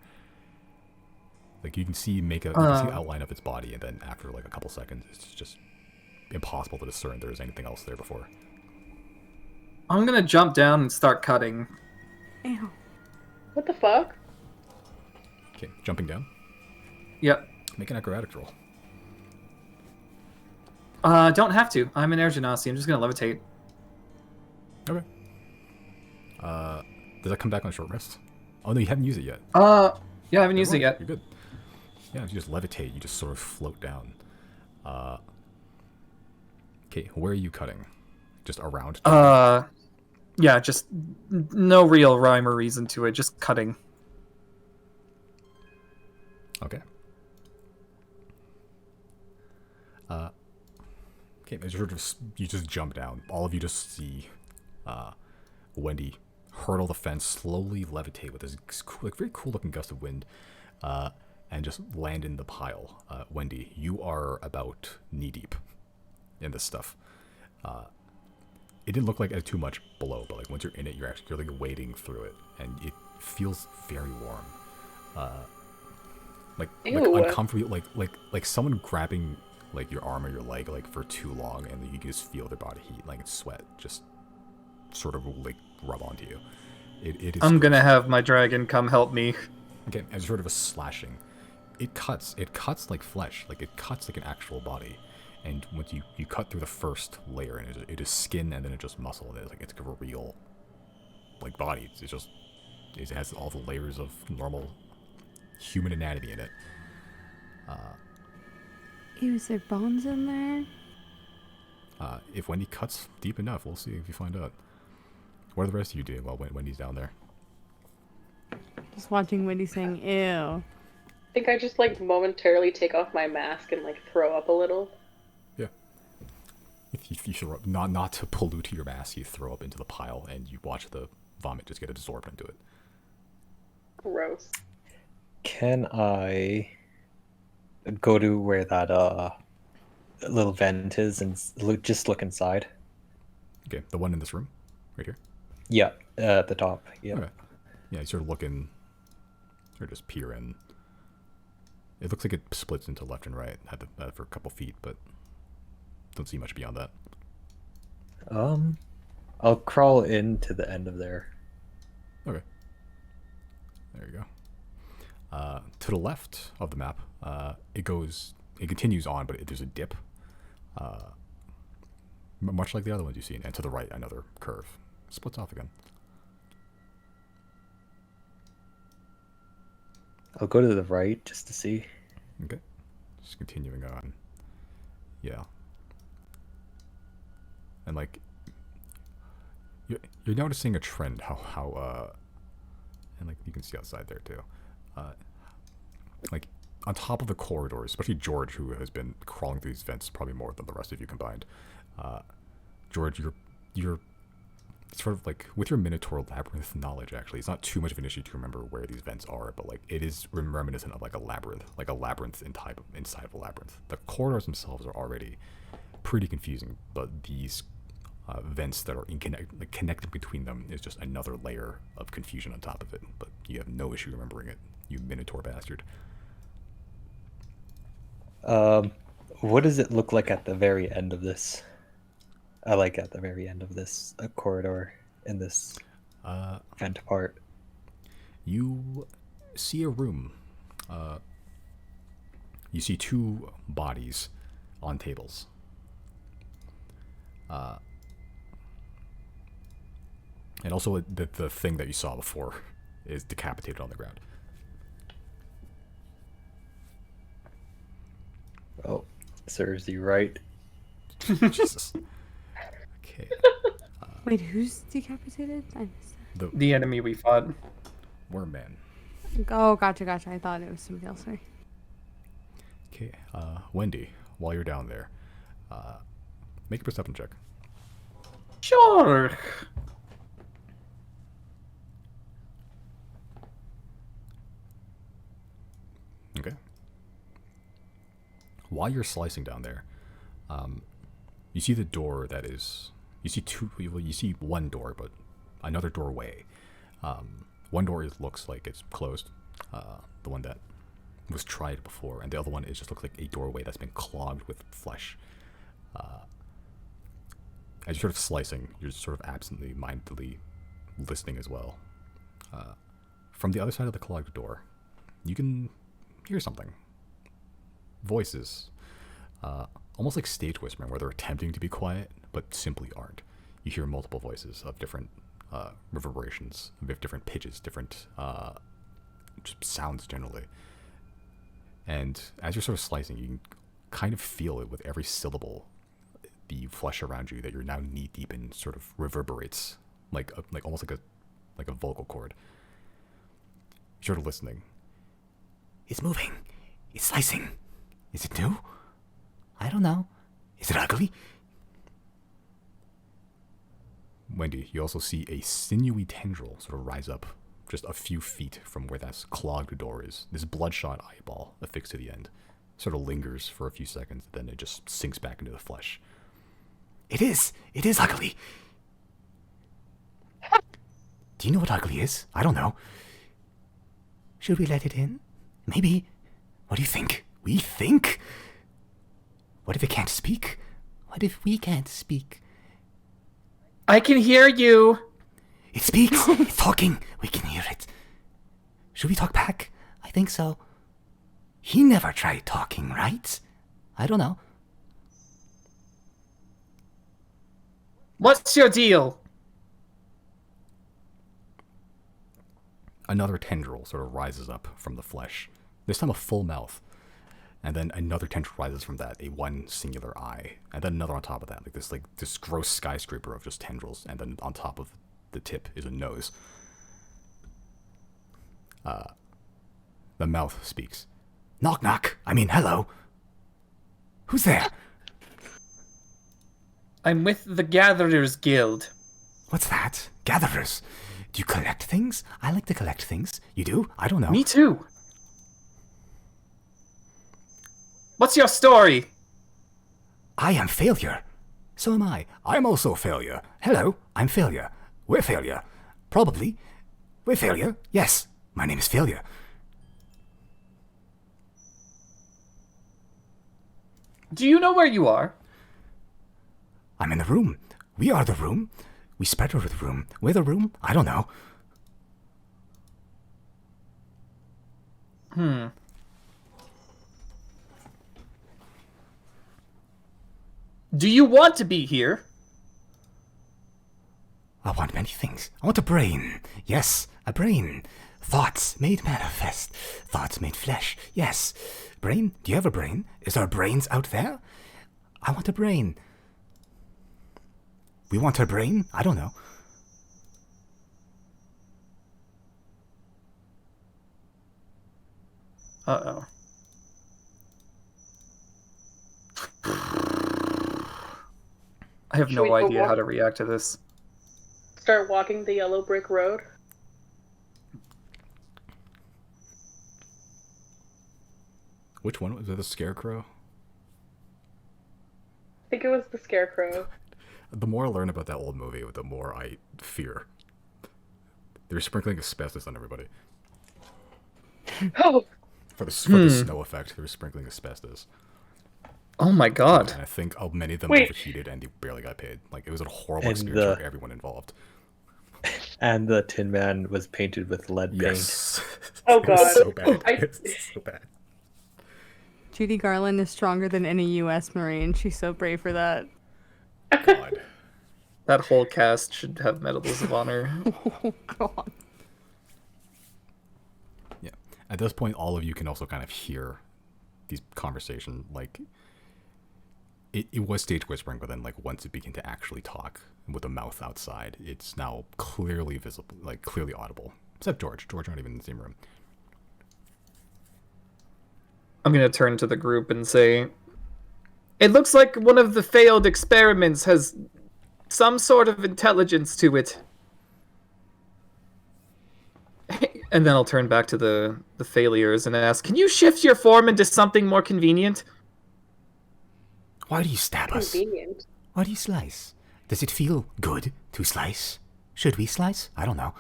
Like you can see you can see the outline of its body, and then after like a couple seconds, it's just impossible to discern there's anything else there before. I'm gonna jump down and start cutting. Ew. What the fuck? Okay, jumping down. Yep. Make an acrobatic roll. Don't have to. I'm an air genasi. I'm just gonna levitate. Okay. Does that come back on short rest? Oh no, you haven't used it yet. Yeah, I haven't used it yet. You're good. Yeah, you just levitate. You just sort of float down. Okay, where are you cutting? Just around? Yeah, just no real rhyme or reason to it. Just cutting. Okay. Okay, you just jump down. All of you just see Wendy hurdle the fence, slowly levitate with this very cool looking gust of wind, and just land in the pile. Wendy, you are about knee deep in this stuff. It didn't look like it had too much below, but like once you're in it, you're like wading through it, and it feels very warm. Like uncomfortable, like someone grabbing like your arm or your leg like for too long, and you can just feel their body heat, like sweat, just sort of like rub onto you. It is. I'm gonna have my dragon come help me. Again, as sort of a slashing, it cuts like flesh, like it cuts like an actual body, and once you cut through the first layer, and it is skin, and then it's just muscle, and it's like a real like body. It has all the layers of normal human anatomy in it. Ew, is there bones in there? If Wendy cuts deep enough, we'll see if you find out. What are the rest of you doing while Wendy's down there? Just watching Wendy saying, ew. I think I just like momentarily take off my mask and like throw up a little. Yeah. If you throw up, not to pollute your mask, you throw up into the pile and you watch the vomit just get absorbed into it. Gross. Can I go to where that little vent is and just look inside? Okay, the one in this room, right here. Yeah, at the top. Yeah. Okay. Yeah, you sort of look in, or just peer in. It looks like it splits into left and right for a couple feet, but don't see much beyond that. I'll crawl into the end of there. Okay. There you go. To the left of the map, it continues on, but there's a dip, much like the other ones you've seen, and to the right, another curve. Splits off again. I'll go to the right just to see. Okay. Just continuing on. Yeah. And like, you're noticing a trend, how and like you can see outside there too. Like on top of the corridors, especially George, who has been crawling through these vents probably more than the rest of you combined. George, you're sort of like with your Minotaur labyrinth knowledge. Actually, it's not too much of an issue to remember where these vents are, but like it is reminiscent of like a labyrinth inside of a labyrinth. The corridors themselves are already pretty confusing, but these vents that are connected between them is just another layer of confusion on top of it. But you have no issue remembering it, you Minotaur bastard. What does it look like at the very end of this? I like at the very end of this corridor in this vent part. You see a room. You see two bodies on tables. And also the thing that you saw before is decapitated on the ground. Oh, serves you right. Jesus. Okay. Wait, who's decapitated? I missed that. The enemy we fought. Worm Man. Oh, gotcha. I thought it was somebody else. Sorry. Okay. Wendy, while you're down there, make a perception check. Sure. Okay. While you're slicing down there, you see the door that is. You see one door, but another doorway. One door looks like it's closed, the one that was tried before, and the other one just looks like a doorway that's been clogged with flesh. As you're sort of slicing, you're sort of absently, mindedly listening as well. From the other side of the clogged door, you can hear something. Voices. Almost like stage whispering, where they're attempting to be quiet, but simply aren't. You hear multiple voices of different reverberations, with different pitches, different just sounds generally. And as you're sort of slicing, you can kind of feel it with every syllable. The flesh around you that you're now knee deep in sort of reverberates like almost like a vocal cord. You're sort of listening. It's moving. It's slicing. Is it new? I don't know. Is it ugly? Wendy, you also see a sinewy tendril sort of rise up just a few feet from where that clogged door is. This bloodshot eyeball affixed to the end sort of lingers for a few seconds, then it just sinks back into the flesh. It is ugly. Do you know what ugly is? I don't know. Should we let it in? Maybe. What do you think? We think? What if it can't speak? What if we can't speak? I can hear you. It speaks. It's talking. We can hear it. Should we talk back? I think so. He never tried talking, right? I don't know. What's your deal? Another tendril sort of rises up from the flesh. This time a full mouth. And then another tendril rises from that, a one singular eye. And then another on top of that, like this gross skyscraper of just tendrils. And then on top of the tip is a nose. The mouth speaks. Knock knock. I mean hello. Who's there? I'm with the Gatherers Guild. What's that? Gatherers. Do you collect things? I like to collect things. You do? I don't know. Me too. What's your story? I am Failure. So am I. I'm also Failure. Hello, I'm Failure. We're Failure. Probably. We're Failure. Yes, my name is Failure. Do you know where you are? I'm in the room. We are the room. We spread over the room. We're the room? I don't know. Do you want to be here? I want many things. I want a brain. Yes, a brain. Thoughts made manifest. Thoughts made flesh. Yes. Brain? Do you have a brain? Is there brains out there? I want a brain. We want a brain? I don't know. Uh-oh. I have Should we no go idea walk? how to react to this. Start walking the yellow brick road. Which one? Was it the scarecrow? I think it was the scarecrow. The more I learn about that old movie, the more I fear. They're sprinkling asbestos on everybody. Oh, For the snow effect, they were sprinkling asbestos. Oh my god. And I think many of them Wait. overheated and they barely got paid. Like, it was a horrible And experience for everyone involved. And the Tin Man was painted with lead paint. Yes. Oh, It was God. so bad. I- It's so bad. Judy Garland is stronger than any U.S. Marine. She's so brave for that. God. That whole cast should have medals of honor. Oh, God. Yeah. At this point, all of you can also kind of hear these conversations. Like, it was stage whispering, but then, like, once it began to actually talk with the mouth outside, it's now clearly visible, like, clearly audible. Except George. George not even in the same room. I'm gonna turn to the group and say, it looks like one of the failed experiments has some sort of intelligence to it. And then I'll turn back to the failures and ask, can you shift your form into something more convenient? Why do you stab us? convenient. Why do you slice? Does it feel good to slice? Should we slice? I don't know.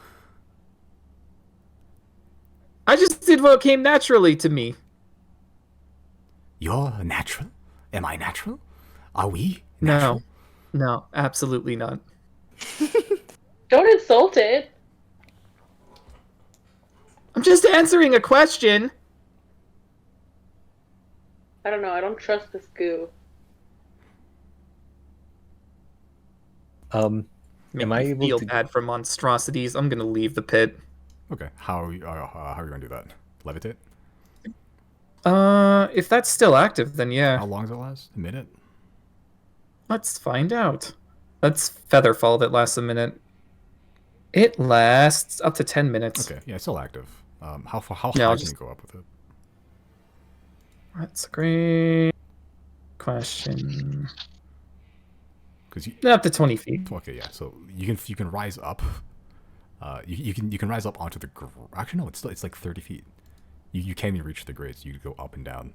I just did what came naturally to me. You're natural? Am I natural? Are we natural? No, absolutely not. Don't insult it. I'm just answering a question. I don't know. I don't trust this goo. Am I able feel to? bad for monstrosities. I'm gonna leave the pit. Okay, how are you gonna do that? Levitate? If that's still active, then How yeah. long does it last? A minute? Let's find out. That's Featherfall that lasts a minute. It lasts up to 10 minutes. Okay, yeah, it's still active. How Yeah, high I'll can you just. go up with it? That's a great question. Because you Up to 20 feet. okay, yeah. So you can rise up. You can rise up onto the. Actually, no, it's like 30 feet. You can't even reach the grades. You go up and down.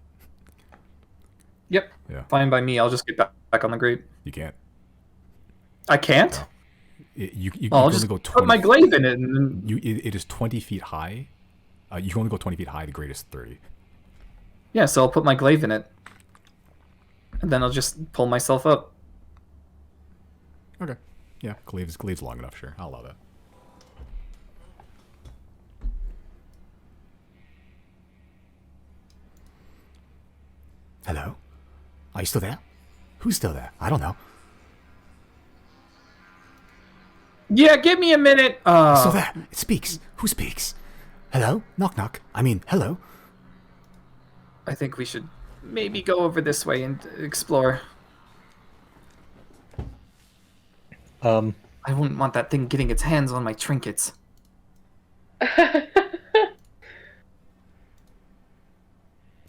Yep. Yeah, Fine by me. I'll just get back on the grate. you can't. I can't? No. You Well, I'll can just only go put 20. my glaive in it and It is 20 feet high. You can only go 20 feet high. The grade is 30. yeah, so I'll put my glaive in it. And then I'll just pull myself up. Okay. Yeah, glaive's long enough. Sure, I'll allow that. Hello? Are you still there? Who's still there? I don't know. Yeah, give me a minute. Still there. It speaks. Who speaks? Hello? Knock knock. I mean, hello? I think we should maybe go over this way and explore. I wouldn't want that thing getting its hands on my trinkets.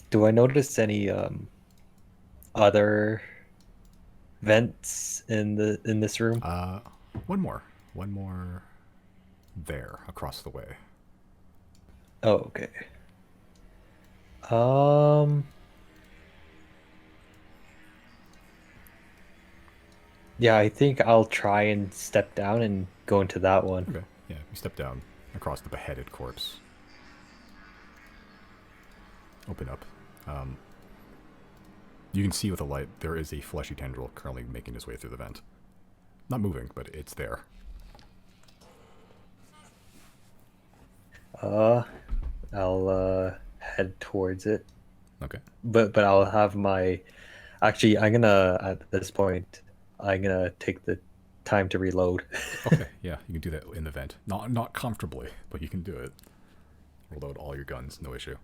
Do I notice any other vents in this room? One more. One more there, across the way. Oh, okay. Yeah, I think I'll try and step down and go into that one. Okay. Yeah, you step down across the beheaded corpse. Open up. You can see with the light, there is a fleshy tendril currently making its way through the vent. Not moving, but it's there. I'll head towards it. Okay. But I'll have my. Actually, I'm gonna at this point. I'm gonna take the time to reload. Okay, yeah, you can do that in the vent. Not comfortably, but you can do it. Reload all your guns, no issue.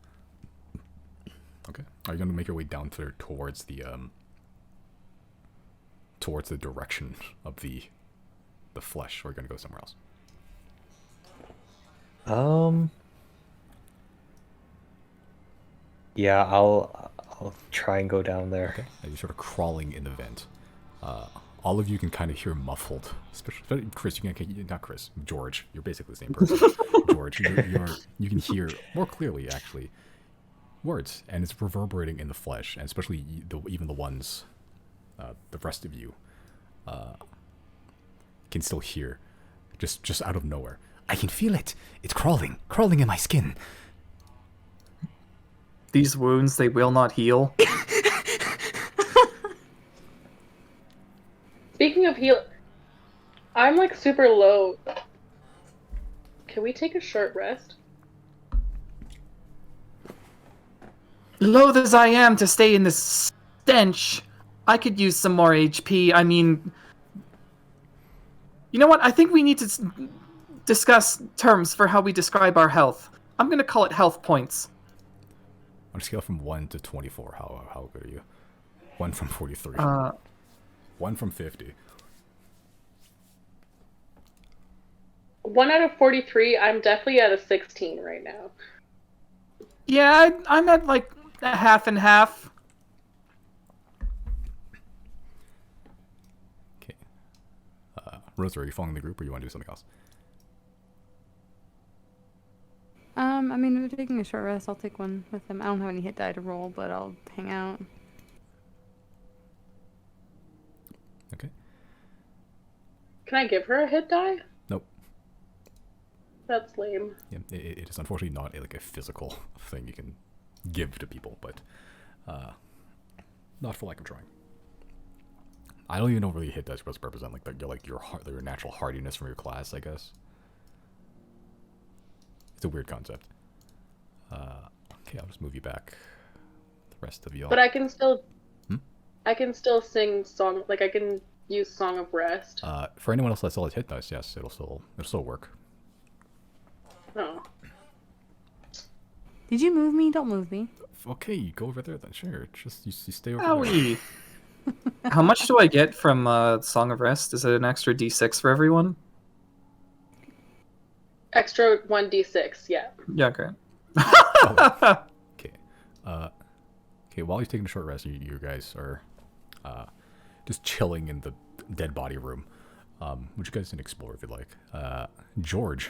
Okay. Are you gonna make your way down towards the direction of the flesh, or are you gonna go somewhere else? Yeah, I'll try and go down there. Okay. You're sort of crawling in the vent. All of you can kind of hear muffled. Especially Chris, not Chris, George. You're basically the same person. George, you can hear more clearly actually words, and it's reverberating in the flesh, and especially even the ones, the rest of you, can still hear, just out of nowhere. I can feel it. It's crawling in my skin. These wounds, they will not heal. Speaking of heal, I'm like super low. Can we take a short rest? Loath as I am to stay in this stench, I could use some more HP. I mean, you know what? I think we need to discuss terms for how we describe our health. I'm gonna call it health points. On a scale from 1 to 24, how good are you? 1 from 43. 1 from 50. 1 out of 43. I'm definitely at a 16 right now. Yeah, I'm at like a half and half. Okay. Rosa, are you following the group, or you want to do something else? I mean, if we're taking a short rest, I'll take one with him. I don't have any hit die to roll, but I'll hang out. Okay. Can I give her a hit die? Nope. That's lame. Yeah, it is unfortunately not like a physical thing you can give to people, but not for lack of trying. I don't even know really hit dice supposed to represent your natural hardiness from your class, I guess. It's a weird concept. Okay, I'll just move you back. The rest of y'all. But I can still, I can still sing song. Like I can use Song of Rest? For anyone else that's all hit dice, yes, it'll still work. Oh. Did you move me? Don't move me. Okay, you go over there then. Sure, just you stay over there. Owie. How much do I get from Song of Rest? Is it an extra D6 for everyone? Extra 1d6, yeah. Yeah, great. Okay. Okay. While he's taking a short rest, you guys are just chilling in the dead body room, which you guys can explore if you'd like. George,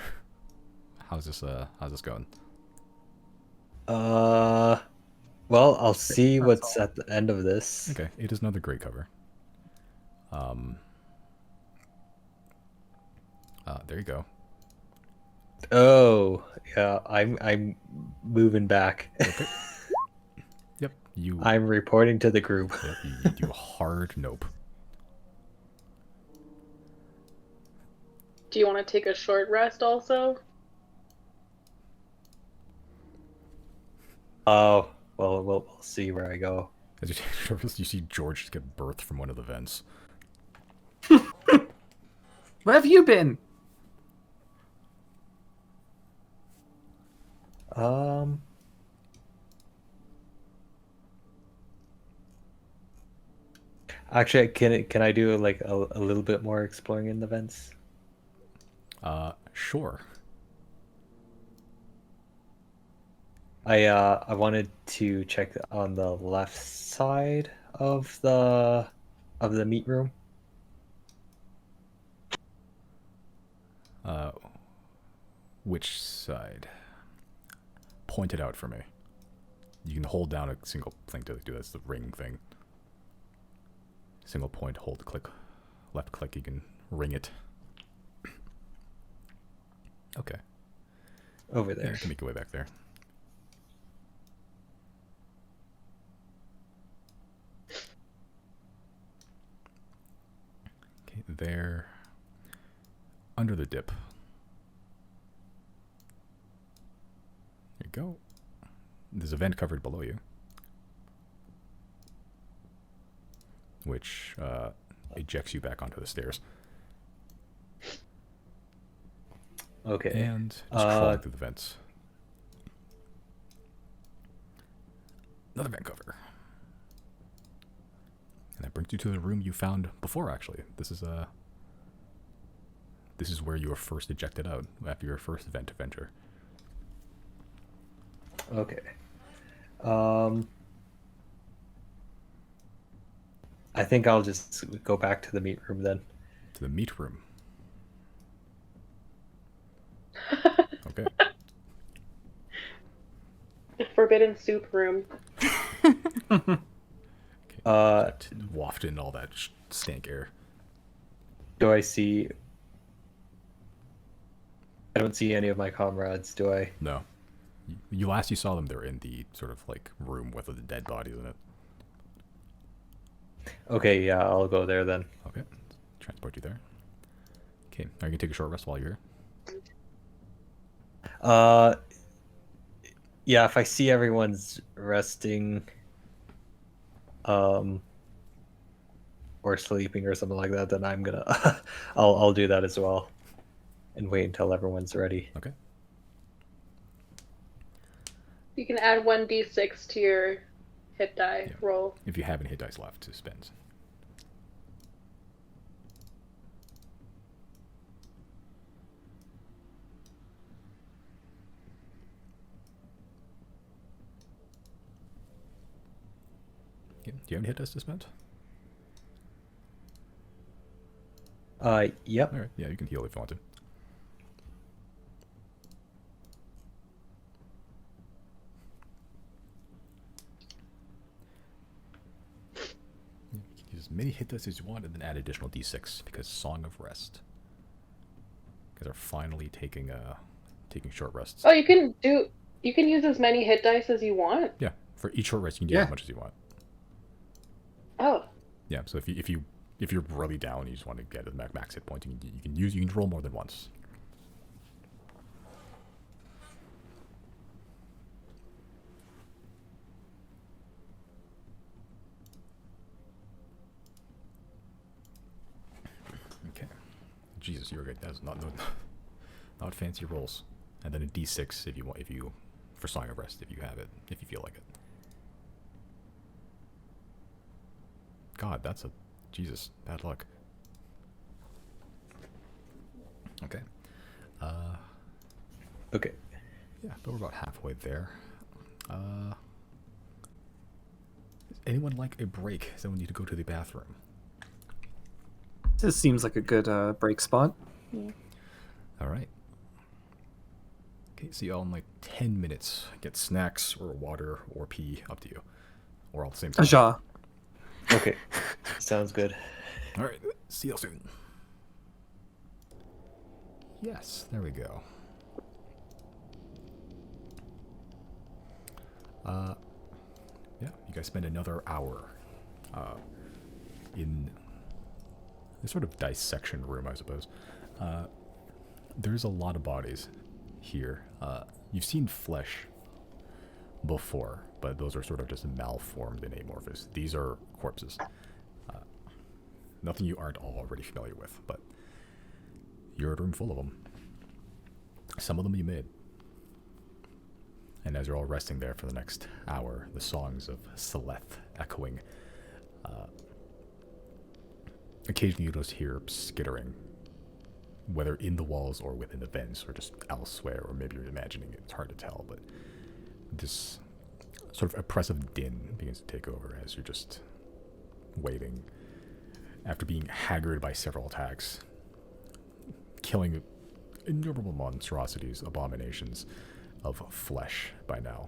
how's this going? Well, I'll see what's at the end of this. Okay, it is another great cover. There you go. Oh, yeah, I'm moving back. Okay. Yep, I'm reporting to the group. Yep, you do a hard nope. Do you want to take a short rest also? Oh, well, we'll see where I go. As you take a short rest, you see George just get birthed from one of the vents. Where have you been? Actually, can I do like a little bit more exploring in the vents? Sure. I wanted to check on the left side of the meat room. Which side? Point it out for me. You can hold down a single thing to do this, the ring thing. Single point, hold, click. Left click, you can ring it. Okay. Over Yeah, there. you can make your way back there. Okay, there. Under the dip. There you go. There's a vent covered below you, which ejects you back onto the stairs. Okay. And just crawling through the vents. Another vent cover. And that brings you to the room you found before, actually. This is where you were first ejected out after your first vent adventure. Okay. I think I'll just go back to the meat room then. To the meat room. Okay. The Forbidden Soup Room. Okay. Waft in all that stank air. Do I see? I don't see any of my comrades, do I? No. You last you saw them, they're in the sort of like room with the dead bodies in it. Okay, yeah, I'll go there then. Okay. Transport you there. Okay. Are you gonna take a short rest while you're here? Yeah, if I see everyone's resting, or sleeping or something like that, then I'm gonna, I'll do that as well, and wait until everyone's ready. Okay. You can add 1d6 to your hit die Yeah. roll. If you have any hit dice left to spend. Okay. Do you have any hit dice to spend? Yep. Alright, yeah, you can heal if you want to. You can use as many hit dice as you want and then add additional d6 because Song of Rest. You guys are finally taking short rests. Oh, you can use as many hit dice as you want. Yeah, for each short rest you can do Yeah. as much as you want. Oh. Yeah, so if you're really down, you just want to get a max hit point, you can roll more than once. yes, you're good. That's not not fancy rolls. And then a D6 if you for Song of Rest if you have it, if you feel like it. God, that's a Jesus, bad luck. Okay. Okay. Yeah, but we're about halfway there. Does anyone like a break? Does anyone need to go to the bathroom? This seems like a good break spot. Yeah. All right. Okay, so y'all in like 10 minutes get snacks or water or pee, up to you. Or all at the same time. Aja. Okay. Sounds good. All right, see y'all soon. Yes, there we go. Yeah, you guys spend another hour in this sort of dissection room, I suppose. There's a lot of bodies here. You've seen flesh before, but those are sort of just malformed and amorphous. These are corpses. Nothing you aren't already familiar with, but you're in a room full of them. Some of them you made. And as you're all resting there for the next hour, the songs of Seleth echoing. Occasionally you just hear skittering, whether in the walls or within the vents or just elsewhere, or maybe you're imagining it. It's hard to tell, but this sort of oppressive din begins to take over as you're just waiting after being haggard by several attacks, killing innumerable monstrosities, abominations of flesh by now.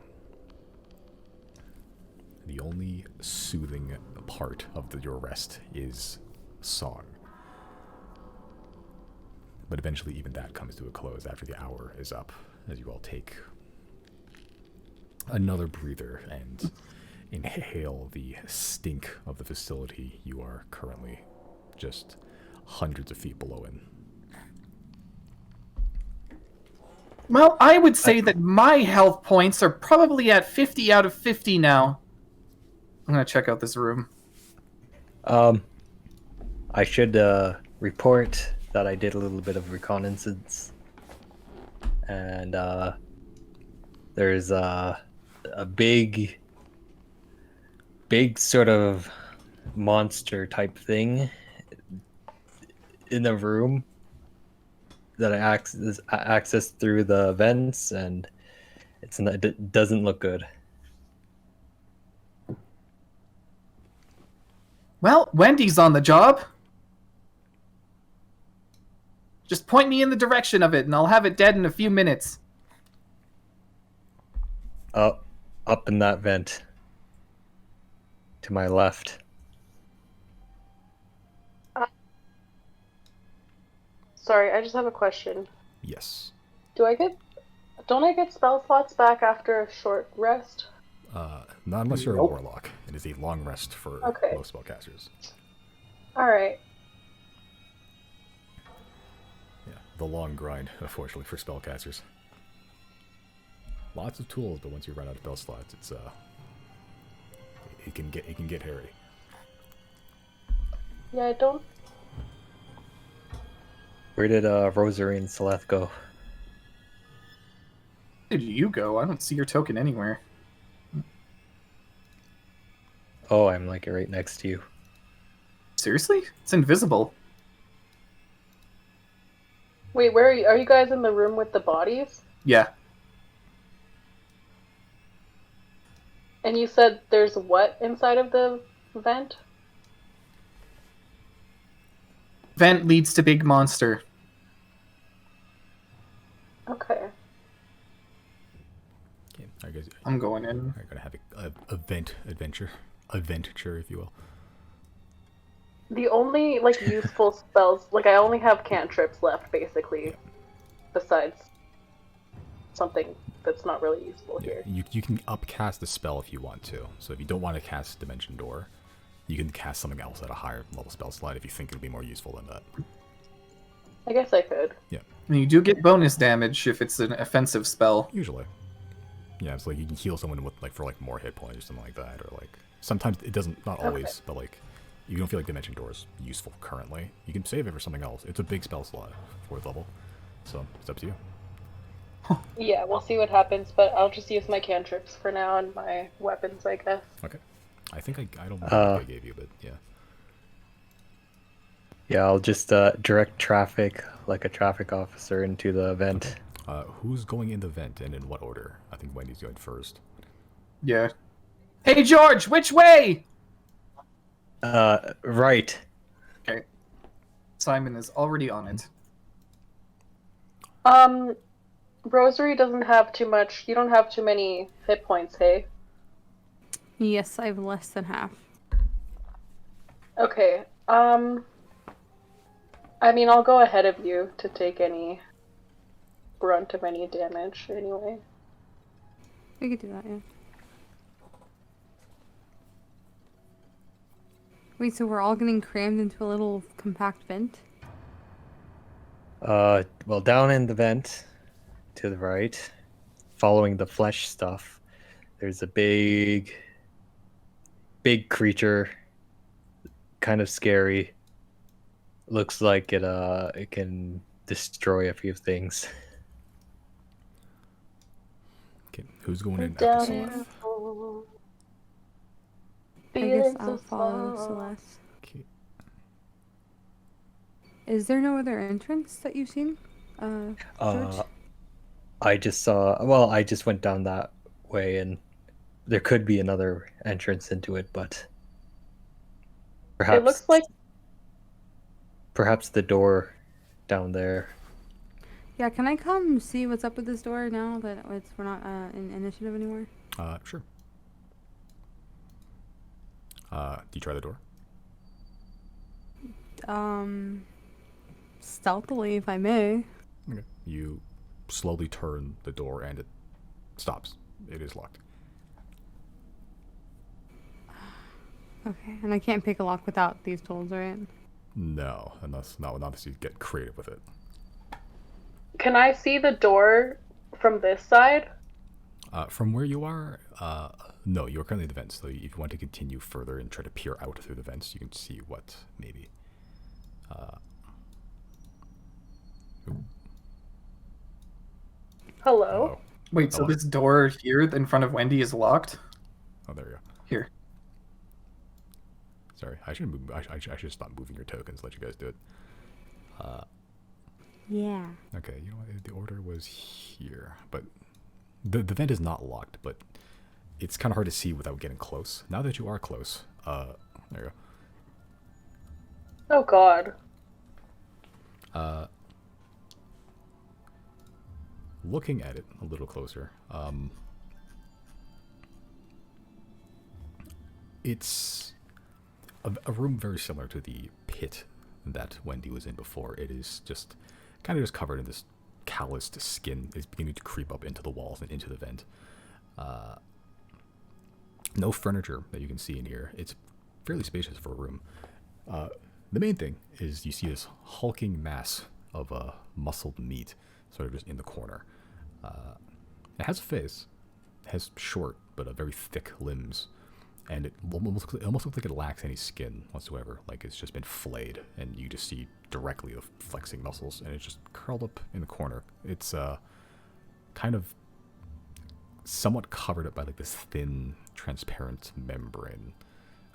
The only soothing part of your rest is song. But eventually even that comes to a close after the hour is up, as you all take another breather and inhale the stink of the facility you are currently just hundreds of feet below in. Well, I would say that my health points are probably at 50 out of 50 now. I'm gonna check out this room. I should report that I did a little bit of reconnaissance, and there's a big sort of monster type thing in the room that I accessed through the vents, and it doesn't look good. Well, Wendy's on the job. Just point me in the direction of it, and I'll have it dead in a few minutes. Up in that vent to my left. Sorry, I just have a question. Yes. Don't I get spell slots back after a short rest? Not unless you're Nope. a warlock. It is a long rest for Okay. most spellcasters. Alright. Yeah, the long grind, unfortunately, for spellcasters. Lots of tools, but once you run out of spell slots, it's it can get hairy. Yeah, I don't... Where did Rosary and Seleth go? Where did you go? I don't see your token anywhere. Oh, I'm like right next to you. Seriously? It's invisible. Wait, where are you? Are you guys in the room with the bodies? Yeah. And you said there's what inside of the vent? Vent leads to big monster. Okay. Okay, I guess I'm going in. I'm gonna have a adventure, if you will. The only, like, useful spells... Like, I only have cantrips left, basically. Besides something that's not really useful here. You can upcast the spell if you want to. So if you don't want to cast Dimension Door, you can cast something else at a higher level spell slot if you think it'll be more useful than that. I guess I could. Yeah, And you do get bonus damage if it's an offensive spell. usually. Yeah, it's like you can heal someone with for more hit points or something like that, or sometimes it doesn't. Not always, but You don't feel like Dimension Door is useful currently. You can save it for something else. It's a big spell slot, 4th level. So, it's up to you. Yeah, we'll see what happens, but I'll just use my cantrips for now and my weapons, I guess. Okay. I think I don't know what I gave you, but yeah. Yeah, I'll just direct traffic like a traffic officer into the vent. Who's going in the vent and in what order? I think Wendy's going first. Yeah. Hey, George, which way? Right. Okay. Simon is already on it. Rosary doesn't have too much. You don't have too many hit points, hey? Yes, I have less than half. Okay. I mean, I'll go ahead of you to take any brunt of any damage anyway. We could do that, yeah. Wait, so we're all getting crammed into a little compact vent? Well, down in the vent to the right, following the flesh stuff, there's a big creature, kind of scary. Looks like it can destroy a few things. Okay, who's going in Down after in Celeste? the I guess feelings I'll of follow love. Celeste. Okay. Is there no other entrance that you've seen? George? I just went down that way, and there could be another entrance into it, but perhaps It looks like perhaps the door down there. Yeah, can I come see what's up with this door now that we're not in initiative anymore? Sure. Do you try the door? Stealthily, if I may. Okay. You slowly turn the door and it stops. It is locked. Okay, and I can't pick a lock without these tools, right? No, unless you get creative with it. Can I see the door from this side? From where you are, no, you're currently in the vents. So if you want to continue further and try to peer out through the vents, you can see what maybe. Hello? Wait, so Hello? this door here in front of Wendy is locked? Oh, there you go. Here. Sorry, I should stop moving your tokens. Let you guys do it. Yeah. Okay, you know what? The order was here, but the vent is not locked, but it's kind of hard to see without getting close. Now that you are close, there you Oh god. go. Looking at it a little closer, it's a room very similar to the pit that Wendy was in before. It is just kind of just covered in this calloused skin. It's beginning to creep up into the walls and into the vent. No furniture that you can see in here. It's fairly spacious for a room. The main thing is you see this hulking mass of muscled meat sort of just in the corner. It has a face. It has short but very thick limbs. And it almost looks like it lacks any skin whatsoever. Like it's just been flayed, and you just see directly the flexing muscles, and it's just curled up in the corner. It's kind of somewhat covered up by like this thin, transparent membrane,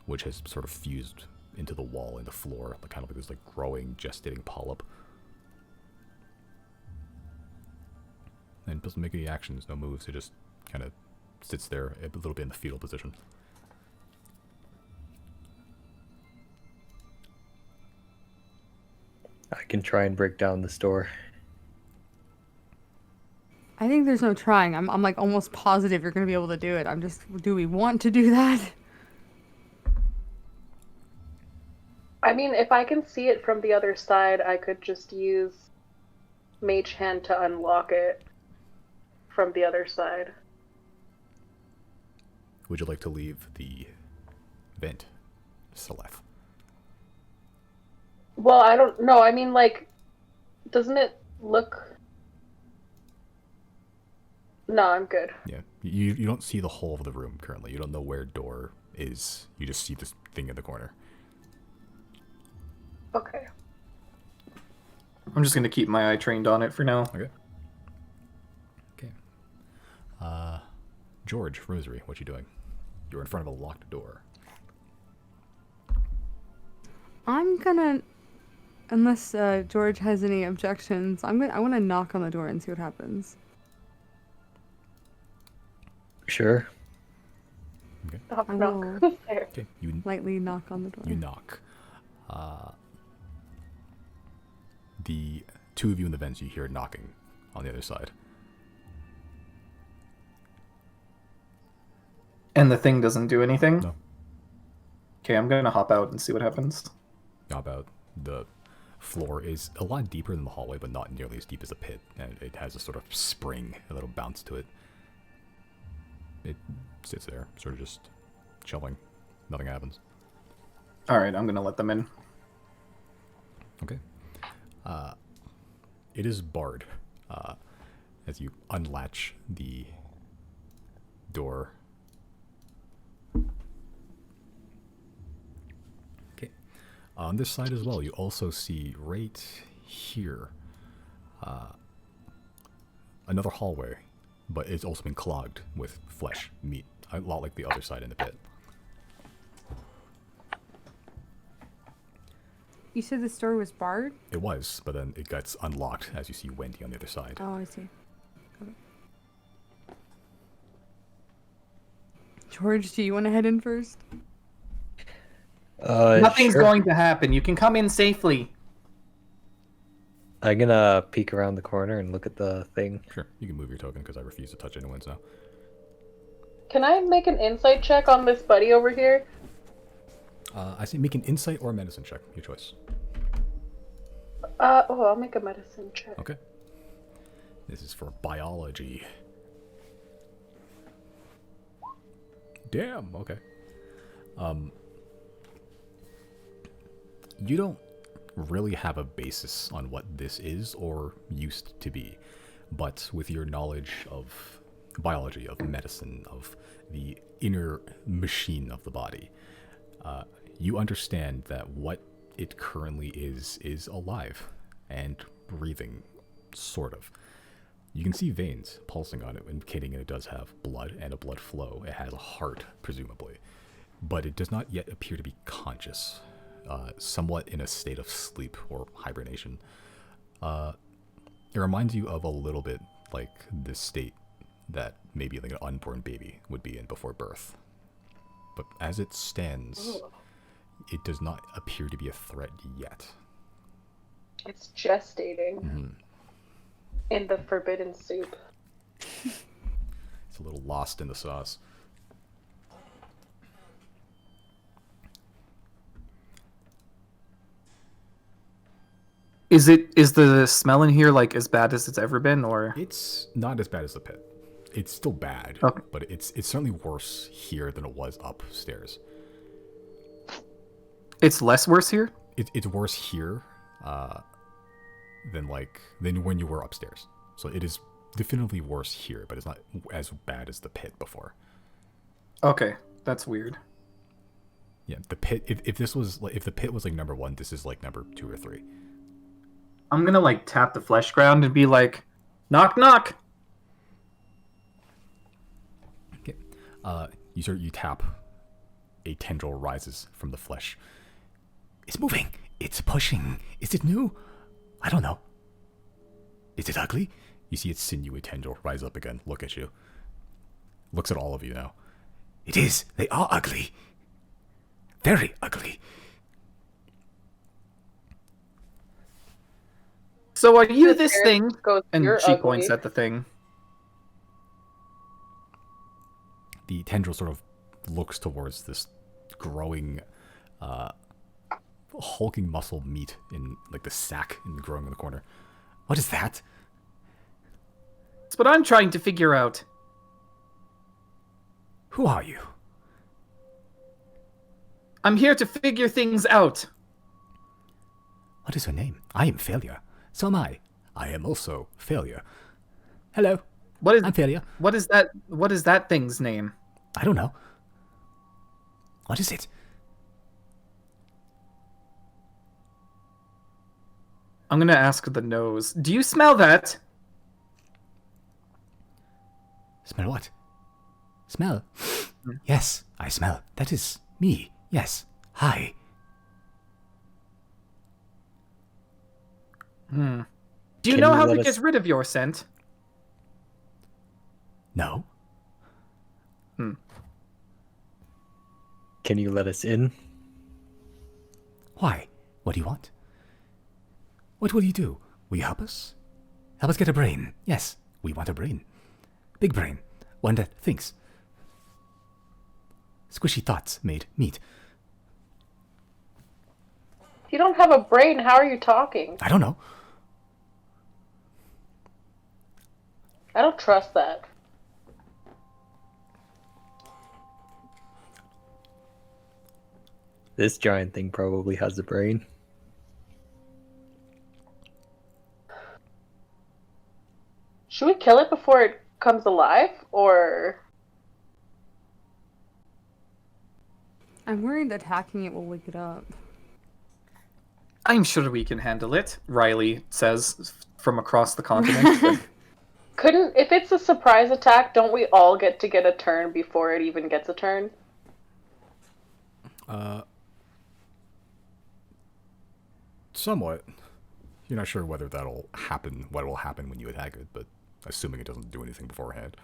which has sort of fused into the wall and the floor, like kind of like this like growing, gestating polyp. And it doesn't make any actions, no moves. It just kind of sits there a little bit in the fetal position. I can try and break down this door. I think there's no trying. I'm like almost positive you're gonna be able to do it. I'm just, do we want to do that? I mean, if I can see it from the other side, I could just use Mage Hand to unlock it from the other side. Would you like to leave the vent, Celeste? Well, I don't know. I mean, like, doesn't it look... No, I'm good. Yeah. You don't see the whole of the room currently. You don't know where door is. You just see this thing in the corner. Okay. I'm just gonna keep my eye trained on it for now. Okay. Okay. George, Rosary, what you doing? You're in front of a locked door. I'm gonna, unless George has any objections, I want to knock on the door and see what happens. Sure. Knock, I knock. will Who's there? Okay. You lightly knock on the door. knock. The two of you in the vents, you hear knocking on the other side. And the thing doesn't do anything? No. Okay, I'm gonna hop out and see what happens. How about the floor is a lot deeper than the hallway, but not nearly as deep as the pit, and it has a sort of spring, a little bounce to it. It sits there, sort of just chilling. Nothing happens. Alright, I'm gonna let them in. Okay. It is barred. As you unlatch the door. Okay. On this side as well, you also see right here another hallway, but it's also been clogged with flesh, meat, a lot like the other side in the pit. You said the door was barred? It was, but then it gets unlocked as you see Wendy on the other side. Oh, I see. Okay. George, do you want to head in first? Nothing's Sure. going to happen. You can come in safely. I'm gonna peek around the corner and look at the thing. Sure, you can move your token because I refuse to touch anyone's now. Can I make an insight check on this buddy over here? I say make an insight or a medicine check, your choice. I'll make a medicine check. Okay. This is for biology. Damn, okay. You don't really have a basis on what this is or used to be, but with your knowledge of biology, of medicine, of the inner machine of the body, you understand that what it currently is alive and breathing, sort of. You can see veins pulsing on it, indicating it does have blood and a blood flow. It has a heart, presumably, but it does not yet appear to be conscious, somewhat in a state of sleep or hibernation. It reminds you of a little bit like the state that maybe like an unborn baby would be in before birth. But as it stands, it does not appear to be a threat yet. It's gestating in the forbidden soup. It's a little lost in the sauce. Is the smell in here like as bad as it's ever been, or? It's not as bad as the pit. It's still bad, Okay. but it's certainly worse here than it was upstairs. It's less worse here? It's worse here than when you were upstairs. So it is definitively worse here, but it's not as bad as the pit before. Okay, that's weird. Yeah, the pit. If the pit was like number 1, this is like number 2 or 3. I'm gonna like tap the flesh ground and be like, knock knock. Okay. You tap. A tendril rises from the flesh. It's moving. It's pushing. Is it new? I don't know. Is it ugly? You see its sinewy tendril rise up again, look at you. Looks at all of you now. It is. They are ugly. Very ugly. So are you The this parrot thing? goes, And "You're she ugly." points at the thing. The tendril sort of looks towards this growing, hulking muscle meat in like the sack growing in the corner. What is that? That's what I'm trying to figure out. Who are you? I'm here to figure things out. What is your name? I am Failure. So am I. I am also Failure. Hello. I'm Failure. What is that thing's name? I don't know. What is it? I'm gonna ask the nose. Do you smell that? Smell what? Smell? Yes, I smell. That is me. Yes. Hi. Do you Can know you how let to us- get rid of your scent? No. Can you let us in? Why? What do you want? What will you do? Will you help us? Help us get a brain. Yes, we want a brain. Big brain. One that thinks. Squishy thoughts made meat. If you don't have a brain, how are you talking? I don't know. I don't trust that. This giant thing probably has a brain. Should we kill it before it comes alive, or... I'm worried attacking it will wake it up. I'm sure we can handle it, Riley says from across the continent. Couldn't... If it's a surprise attack, don't we all get a turn before it even gets a turn? Somewhat. You're not sure whether that'll happen, what will happen when you attack it, but assuming it doesn't do anything beforehand.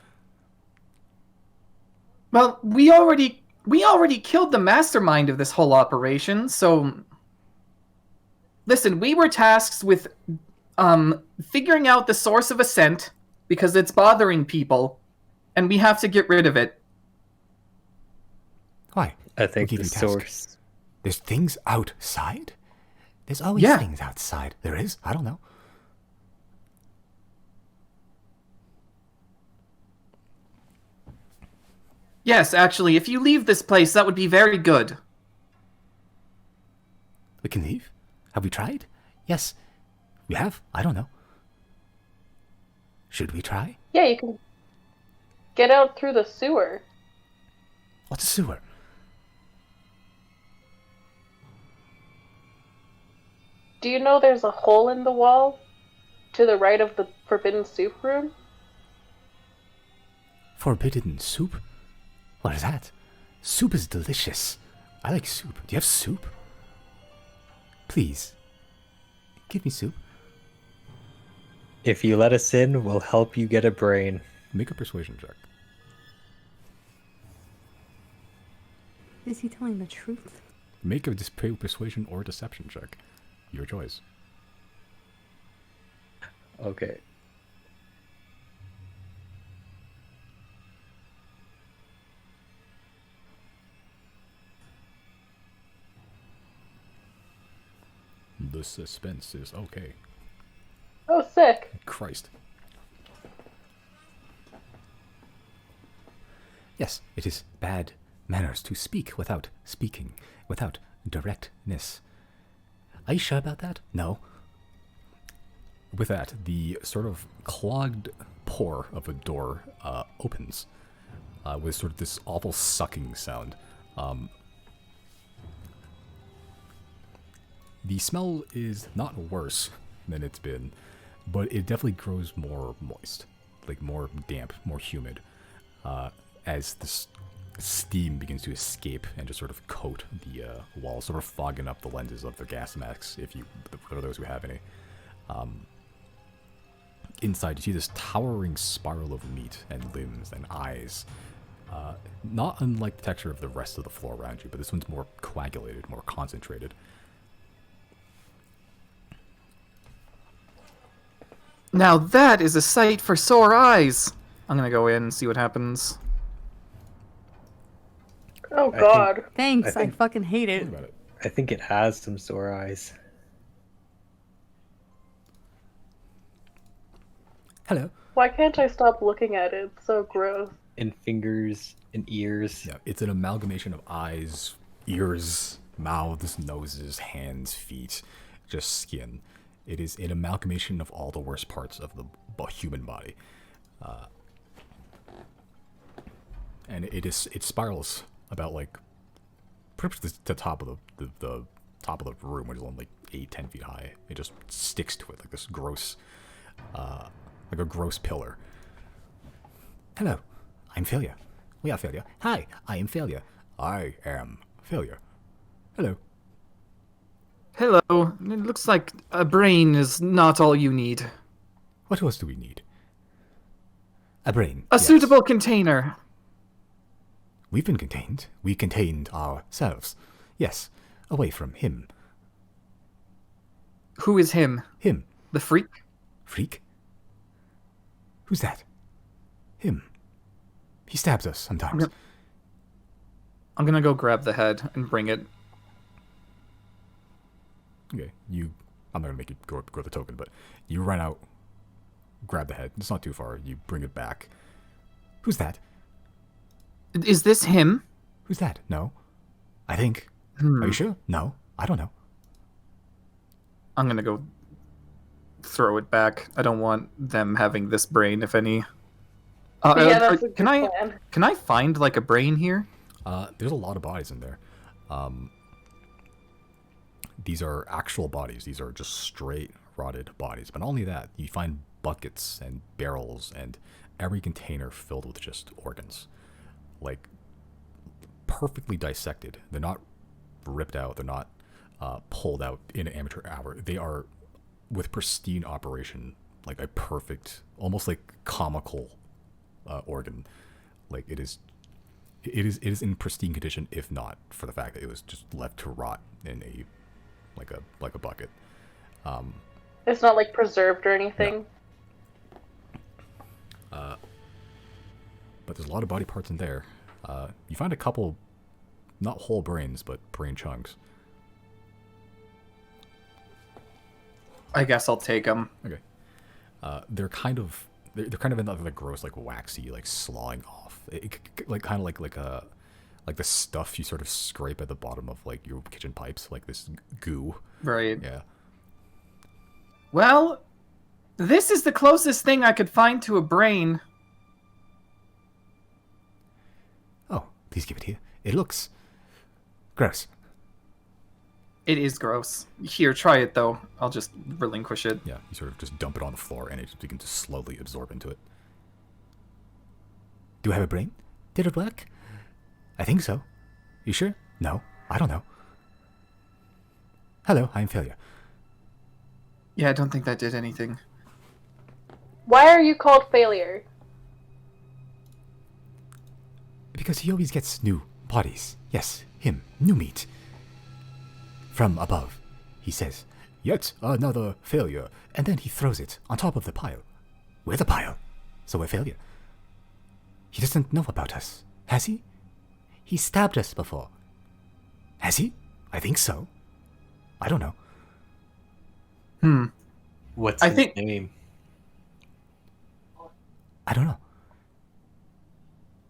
Well, we already killed the mastermind of this whole operation, so listen, we were tasked with figuring out the source of ascent because it's bothering people, and we have to get rid of it. Why? I think Who the gave you task? source. There's things outside? There's always Yeah. things outside. There is? I don't know. Yes, actually, if you leave this place, that would be very good. We can leave? Have we tried? Yes. We have? I don't know. Should we try? Yeah, you can get out through the sewer. What's a sewer? Do you know there's a hole in the wall to the right of the forbidden soup room? Forbidden soup? What is that? Soup is delicious. I like soup. Do you have soup? Please. Give me soup. If you let us in, we'll help you get a brain. Make a persuasion check. Is he telling the truth? Make a persuasion or deception check. Your choice. Okay. The suspense is okay. Oh, sick. Christ. Yes, it is bad manners to speak without speaking, without directness. Are you sure about that? No. With that, the sort of clogged pore of a door opens with sort of this awful sucking sound. The smell is not worse than it's been, but it definitely grows more moist, like more damp, more humid, as this steam begins to escape and just sort of coat the wall, sort of fogging up the lenses of the gas masks, for those who have any. Inside, you see this towering spiral of meat and limbs and eyes, not unlike the texture of the rest of the floor around you, but this one's more coagulated, more concentrated. Now that is a sight for sore eyes. I'm gonna go in and see what happens. Oh, God. Thanks, I I think- fucking hate Think it. about it. I think it has some sore eyes. Hello. Why can't I stop looking at it? It's so gross. And fingers and ears. Yeah, it's an amalgamation of eyes, ears, mouths, noses, hands, feet, just skin. It is an amalgamation of all the worst parts of the human body. And it spirals about like pretty much the top of the top of the room, which is only like 8-10 feet high. It just sticks to it like this gross, like a gross pillar. Hello, I'm Failure. We are Failure. Hi, I am Failure. I am Failure. Hello. Hello. It looks like a brain is not all you need. What else do we need? A brain. A yes. suitable container. We've been contained. We contained ourselves. Yes, away from him. Who is him? Him. The freak? Freak? Who's that? Him. He stabs us sometimes. I'm gonna go grab the head and bring it. Okay, I'm not gonna make you go the token, but you run out, grab the head. It's not too far. You bring it back. Who's that? Is this him? Who's that? No. I think. Are you sure? No. I don't know. I'm gonna go throw it back. I don't want them having this brain, if any. Yeah, that's a good plan. Can I find like a brain here? There's a lot of bodies in there. These are actual bodies. These are just straight rotted bodies. But not only that, you find buckets and barrels and every container filled with just organs. Like, perfectly dissected. They're not ripped out. They're not pulled out in an amateur hour. They are, with pristine operation, like a perfect, almost like comical organ. Like, it is in pristine condition, if not for the fact that it was just left to rot in a like a bucket. It's not like preserved or anything. No. But there's a lot of body parts in there. You find a couple, not whole brains, but brain chunks. I guess I'll take them. Okay. They're kind of in the gross, like waxy, like sloughing off. Like kind of like the stuff you sort of scrape at the bottom of like your kitchen pipes, like this goo. Right. Yeah. Well, this is the closest thing I could find to a brain. Oh, please give it here. It looks gross. It is gross. Here, try it though. I'll just relinquish it. Yeah, you sort of just dump it on the floor and it just begins to slowly absorb into it. Do I have a brain? Did it work? I think so. You sure? No, I don't know. Hello, I'm Failure. Yeah, I don't think that did anything. Why are you called Failure? Because he always gets new bodies. Yes, him. New meat. From above. He says, yet another failure. And then he throws it on top of the pile. We're the pile. So we're Failure. He doesn't know about us. Has he? He stabbed us before. Has he? I think so. I don't know. What's I his think- name? I don't know.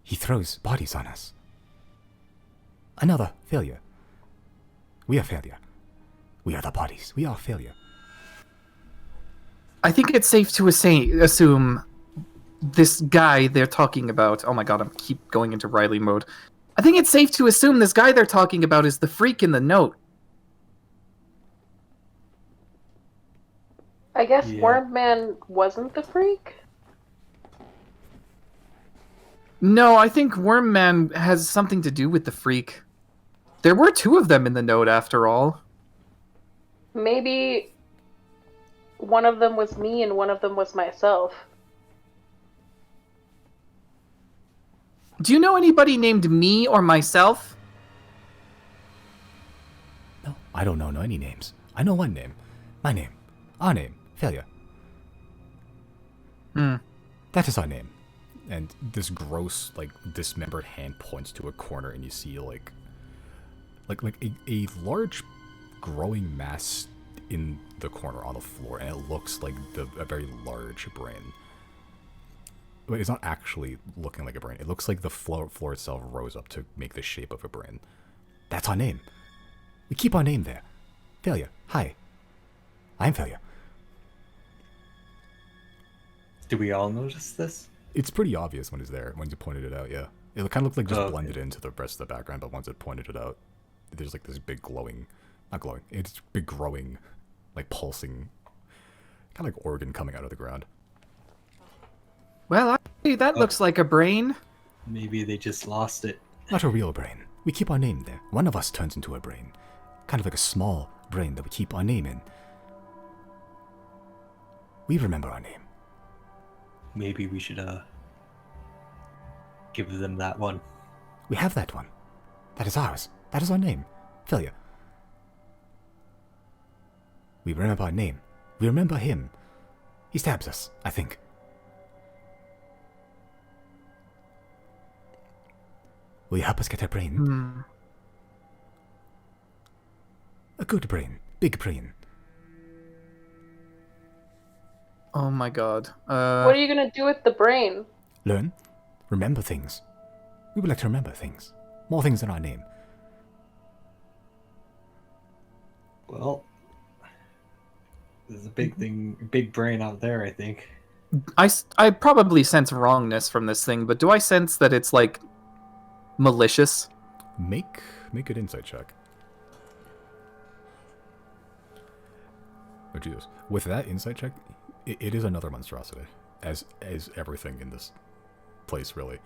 He throws bodies on us. Another failure. We are Failure. We are the bodies. We are Failure. I think it's safe to assume this guy they're talking about. Oh my god, I keep going into Riley mode. I think it's safe to assume this guy they're talking about is the freak in the note. I guess Yeah. Wormman wasn't the freak? No, I think Wormman has something to do with the freak. There were two of them in the note, after all. Maybe one of them was me and one of them was myself. Do you know anybody named me or myself? No, I don't know any names. I know one name. My name. Our name. Failure. That is our name. And this gross, like, dismembered hand points to a corner and you see, like a large growing mass in the corner on the floor, and it looks like a very large brain. But it's not actually looking like a brain. It looks like the floor itself rose up to make the shape of a brain. That's our name. We keep our name there. Failure. Hi. I'm Failure. Do we all notice this? It's pretty obvious when it's there, when you pointed it out, yeah. It kind of looked like just Okay. blended into the rest of the background, but once it pointed it out, there's like this big glowing not glowing. It's big growing, like pulsing, kind of like organ coming out of the ground. Well, actually, that looks like a brain. Maybe they just lost it. Not a real brain. We keep our name there. One of us turns into a brain. Kind of like a small brain that we keep our name in. We remember our name. Maybe we should give them that one. We have that one. That is ours. That is our name. Filia. We remember our name. We remember him. He stabs us, I think. Will you help us get a brain? A good brain. Big brain. Oh my god. What are you gonna do with the brain? Learn. Remember things. We would like to remember things. More things than our name. Well, there's a big brain out there, I think. I probably sense wrongness from this thing, but do I sense that it's, like, malicious? Make an insight check. Oh, Jesus. With that insight check, it is another monstrosity. As everything in this place, really.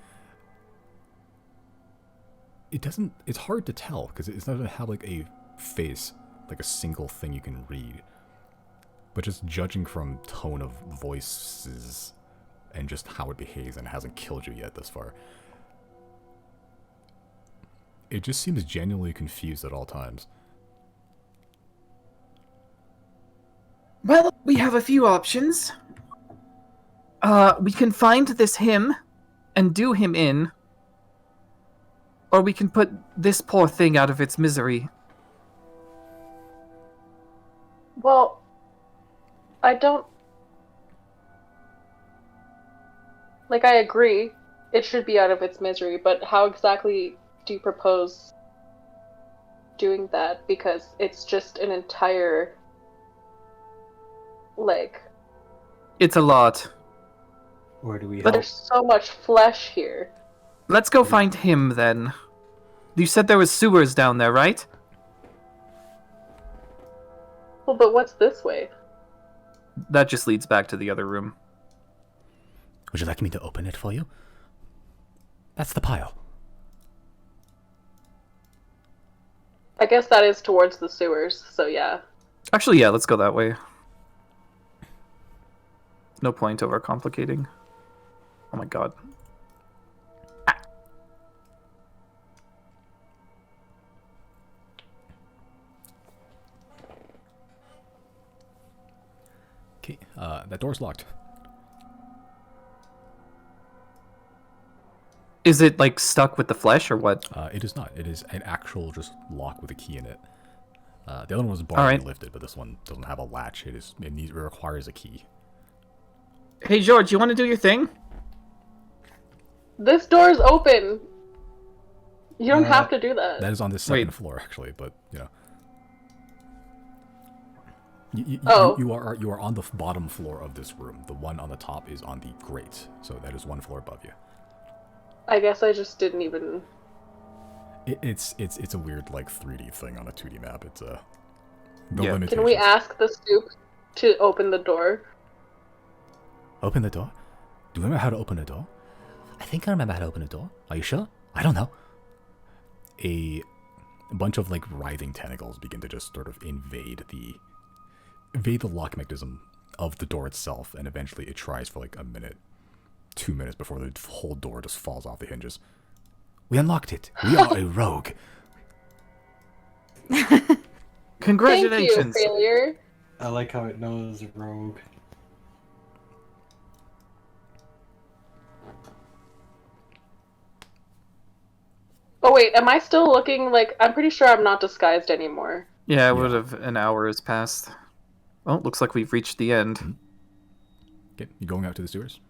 It's hard to tell, because it doesn't have, like, a face, like a single thing you can read. But just judging from tone of voices and just how it behaves, and it hasn't killed you yet thus far, it just seems genuinely confused at all times. Well, we have a few options. We can find this him and do him in. Or we can put this poor thing out of its misery. Well, I don't... Like, I agree. It should be out of its misery, but how exactly do you propose doing that? Because it's just an entire... like... It's a lot. Or do we But help? there's so much flesh here. Let's go find him, then. You said there was sewers down there, right? Well, but what's this way? That just leads back to the other room. Would you like me to open it for you? That's the pile. I guess that is towards the sewers, so yeah. Actually, yeah, let's go that way. No point overcomplicating. Oh my god. Okay, that door's locked. Is it, like, stuck with the flesh, or what? It is not. It is an actual just lock with a key in it. The other one was barred Alright. and lifted, but this one doesn't have a latch. It requires a key. Hey, George, you want to do your thing? This door's open! You don't have to do that. That is on the second Wait. floor, actually, but, you know. Oh. You are on the bottom floor of this room. The one on the top is on the grate, so that is one floor above you. I guess I just didn't even... It's a weird, like, 3D thing on a 2D map. It's the Yeah. limitations. Can we ask the stoop to open the door? Open the door? Do you remember how to open a door? I think I remember how to open a door. Are you sure? I don't know. A bunch of, like, writhing tentacles begin to just sort of invade the lock mechanism of the door itself, and eventually it tries for, like, a minute, 2 minutes before the whole door just falls off the hinges. We unlocked it. We are a rogue. Congratulations! Thank you, failure. I like how it knows rogue. Oh wait, am I still looking like... I'm pretty sure I'm not disguised anymore. Yeah, it would have an hour has passed. Well, looks like we've reached the end. Okay, you going out to the sewers?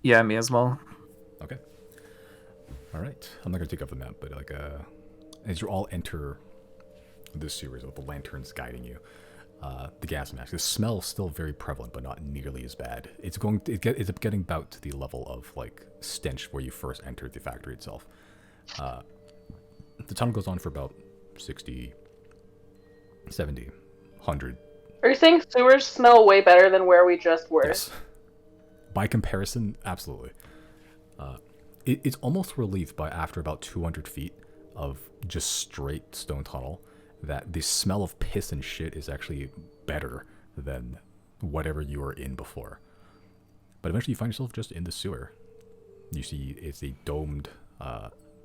Yeah, me as well. Okay. All right. I'm not gonna take up the map, but like as you all enter this series with the lanterns guiding you, the gas mask. The smell is still very prevalent, but not nearly as bad. It's getting about to the level of like stench where you first entered the factory itself. The tunnel goes on for about 60 70, 100. Are you saying sewers smell way better than where we just were? Yes. By comparison, absolutely. It's almost relieved by after about 200 feet of just straight stone tunnel that the smell of piss and shit is actually better than whatever you were in before. But eventually you find yourself just in the sewer. You see it's a domed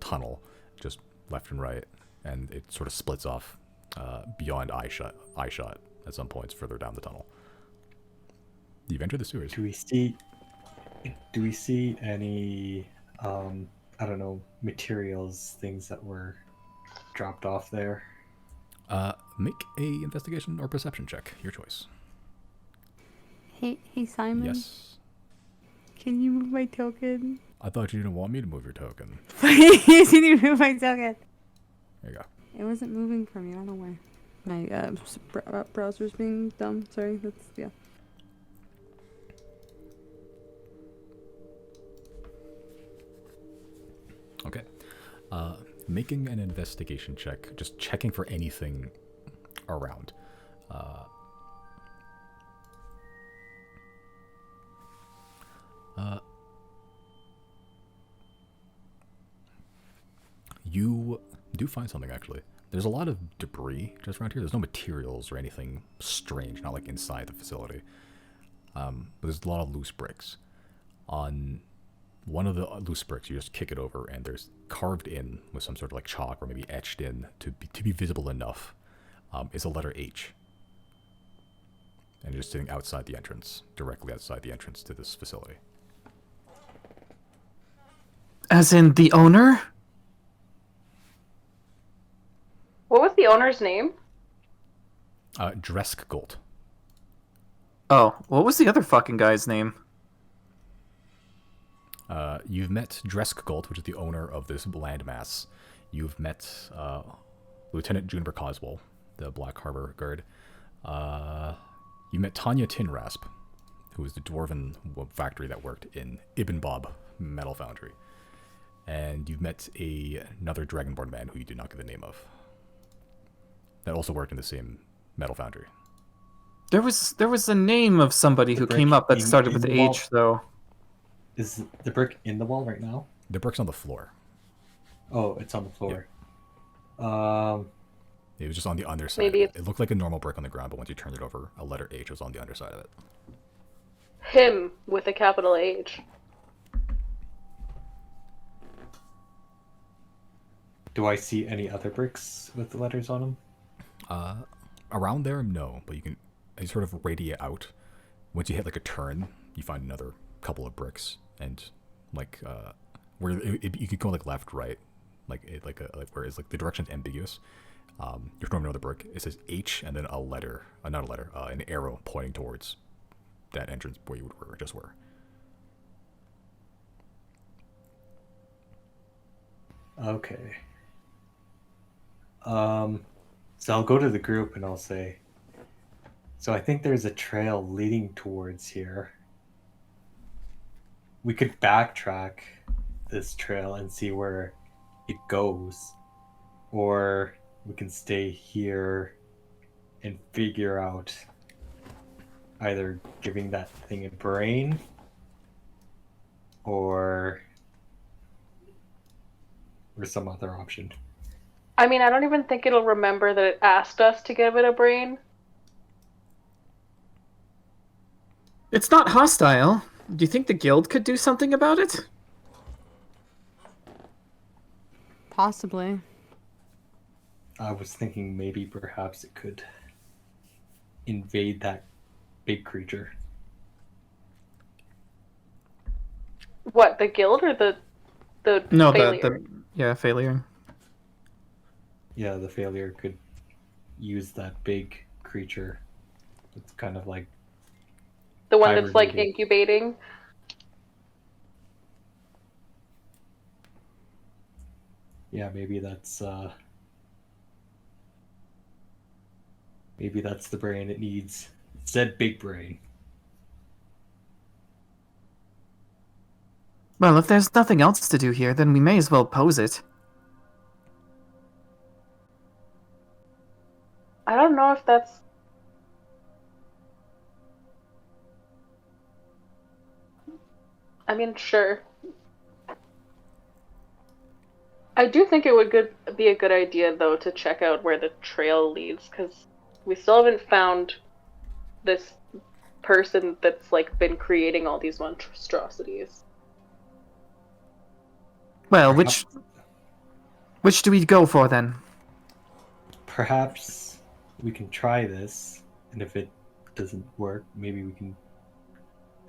tunnel, just left and right, and it sort of splits off beyond eye shot at some points further down the tunnel. You've entered the sewers. Do we see any I don't know, materials, things that were dropped off there? Make a investigation or perception check, your choice. Hey Simon. Yes. Can you move my token? I thought you didn't want me to move your token. Please, can you move my token? There you go. It wasn't moving for me. I don't know why. My browser's being dumb. Sorry. That's yeah. Okay. Making an investigation check, just checking for anything around. You do find something, actually. There's a lot of debris just around here. There's no materials or anything strange, not like inside the facility. But there's a lot of loose bricks. On one of the loose bricks, you just kick it over, and there's carved in with some sort of like chalk or maybe etched in to be visible enough is a letter H. And just sitting outside the entrance, directly outside the entrance to this facility. As in the owner? What was the owner's name? Dresk Gold. Oh, what was the other fucking guy's name? You've met Dresk Gold, which is the owner of this landmass. You've met Lieutenant Juniper Coswell, the Black Harbor guard. You met Tanya Tinrasp, who was the dwarven factory that worked in Ibn Bob Metal Foundry. And you've met another Dragonborn man who you did not get the name of. That also worked in the same metal foundry. There was a name of somebody who came up that started with H, though. Is the brick in the wall right now? The brick's on the floor. Oh, it's on the floor. It was just on the underside. Maybe It looked like a normal brick on the ground, but once you turned it over, a letter H was on the underside of it. Him with a capital H. Do I see any other bricks with the letters on them? Around there, no, but you sort of radiate out. Once you hit like a turn, you find another couple of bricks, and like where you could go like left, right, whereas like the direction's ambiguous. You're throwing another brick. It says H and then a letter, not a letter, an arrow pointing towards that entrance where you just were. Okay. So I'll go to the group and I'll say, so I think there's a trail leading towards here. We could backtrack this trail and see where it goes. Or we can stay here and figure out either giving that thing a brain or some other option. I mean, I don't even think it'll remember that it asked us to give it a brain. It's not hostile. Do you think the guild could do something about it? Possibly. I was thinking maybe perhaps it could invade that big creature. What, the guild or the No, failure? failure. Yeah, the failure could use that big creature. It's kind of like The one that's like hibernating. incubating? Yeah, maybe that's the brain it needs. It said big brain. Well, if there's nothing else to do here, then we may as well pose it. I don't know if that's... I mean, sure. I do think it would be a good idea, though, to check out where the trail leads, because we still haven't found this person that's, like, been creating all these monstrosities. Well, which do we go for then? Perhaps we can try this, and if it doesn't work, maybe we can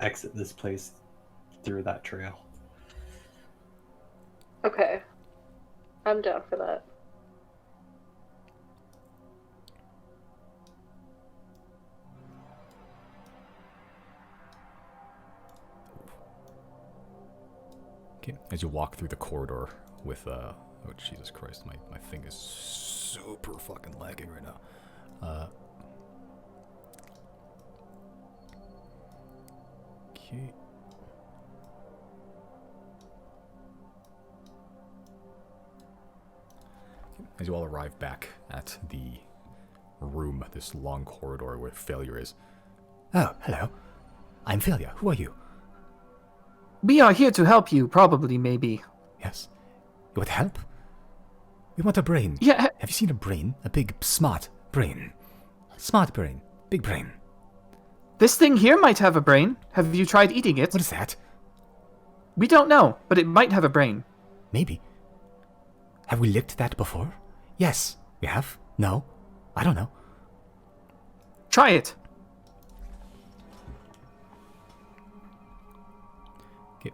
exit this place through that trail. Okay. I'm down for that. Okay, as you walk through the corridor with, oh Jesus Christ, my thing is super fucking lagging right now. Okay. As you all arrive back at the room, this long corridor where Failure is. Oh, hello. I'm Failure. Who are you? We are here to help you, probably, maybe. Yes. You want help? We want a brain. Yeah. Have you seen a brain? A big, smart brain. Smart brain. Big brain. This thing here might have a brain. Have you tried eating it? What is that? We don't know, but it might have a brain. Maybe. Have we licked that before? Yes. We have? No? I don't know. Try it. Okay.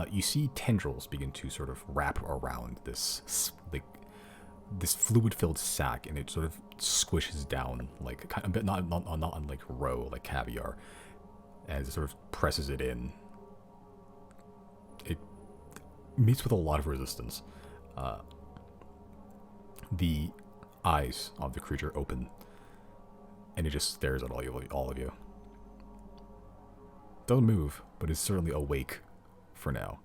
You see tendrils begin to sort of wrap around this fluid-filled sac, and it sort of squishes down like kind of not unlike roe, like caviar, as it sort of presses it in. It meets with a lot of resistance. The eyes of the creature open, and it just stares at all of you. Don't move, but is certainly awake for now.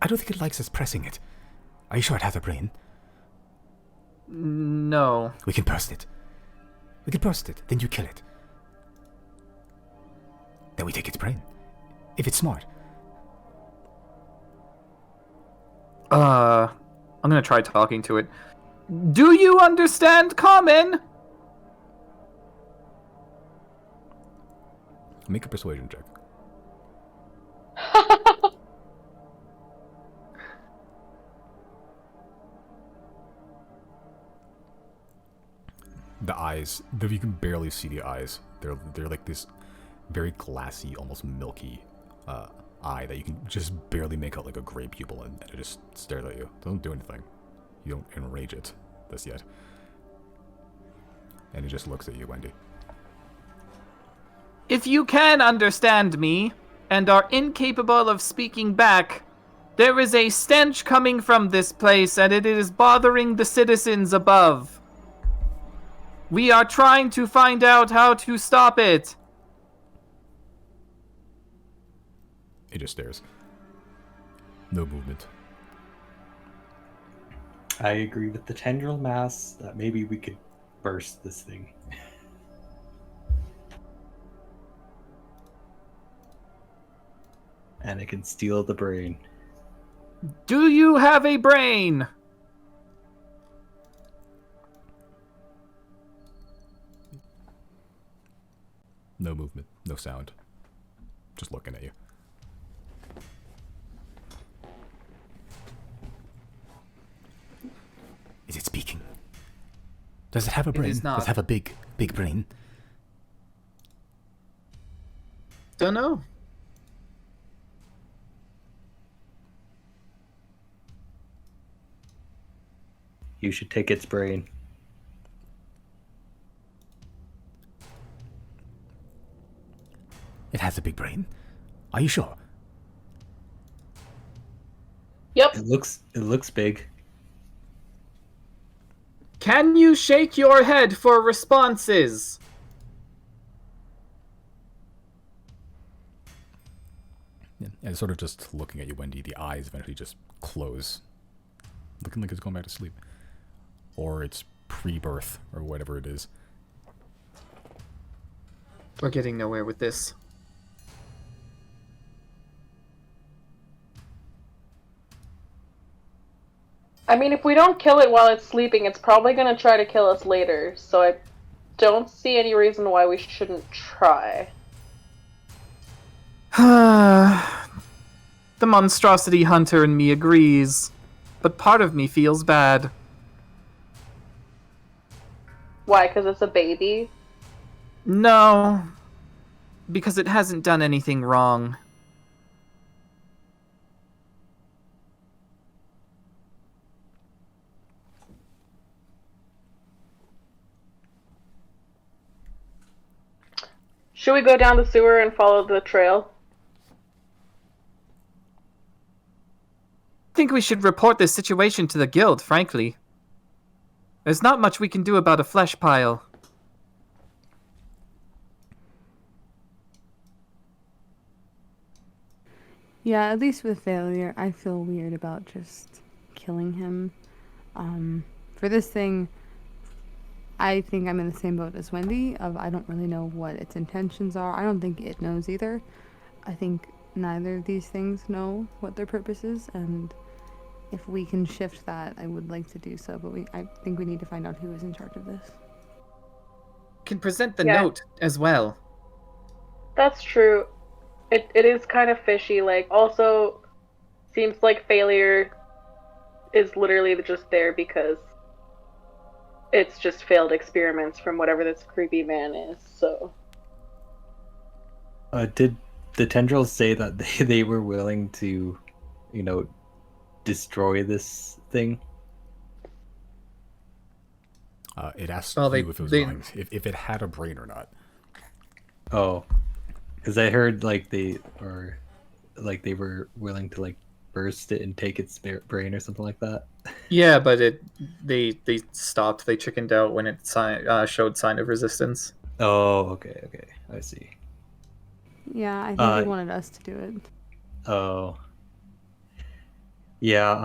I don't think it likes us pressing it. Are you sure it has a brain? No. We can burst it. We can burst it, then you kill it. Then we take its brain. If it's smart. I'm gonna try talking to it. Do you understand common? Make a persuasion check. The eyes, though you can barely see the eyes, they're like this very glassy, almost milky eye that you can just barely make out like a gray pupil, and it just stares at you. It doesn't do anything. You don't enrage it this yet. And it just looks at you, Wendy. If you can understand me, and are incapable of speaking back, there is a stench coming from this place, and it is bothering the citizens above. We are trying to find out how to stop it. It just stares. No movement. I agree with the tendril mass that maybe we could burst this thing. And it can steal the brain. Do you have a brain? No movement, no sound. Just looking at you. Is it speaking? Does it have a brain? is not. Does it have a big brain? Don't know. You should take its brain. It has a big brain? Are you sure? Yep. It looks big. Can you shake your head for responses? Yeah, and it's sort of just looking at you, Wendy. The eyes eventually just close. Looking like it's going back to sleep. or it's pre-birth, or whatever it is. We're getting nowhere with this. I mean, if we don't kill it while it's sleeping, it's probably gonna try to kill us later, so I don't see any reason why we shouldn't try. The monstrosity hunter in me agrees, but part of me feels bad. Why? Because it's a baby? No, because it hasn't done anything wrong. Should we go down the sewer and follow the trail? I think we should report this situation to the guild, frankly. There's not much we can do about a flesh pile. Yeah, at least with failure, I feel weird about just killing him. For this thing, I think I'm in the same boat as Wendy, of I don't really know what its intentions are. I don't think it knows either. I think neither of these things know what their purpose is, and if we can shift that, I would like to do so, but I think we need to find out who is in charge of this. Can present the Yeah. note as well. That's true. It is kind of fishy. Like, also, seems like failure is literally just there because it's just failed experiments from whatever this creepy man is, so. Did the tendrils say that they were willing to, destroy this thing? It asked Well, you if it was willing, if it had a brain or not. Oh, because I heard they were willing to burst it and take its brain or something like that. Yeah, but they stopped. They chickened out when it showed sign of resistance. Oh, okay, I see. Yeah, I think they wanted us to do it. Oh, yeah,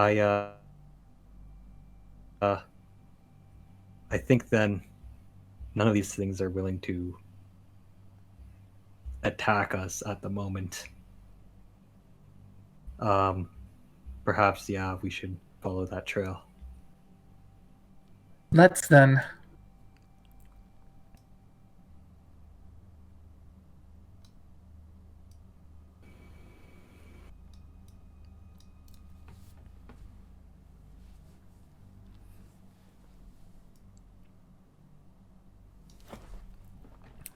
I think then none of these things are willing to attack us at the moment. Perhaps, yeah, we should follow that trail. Let's then.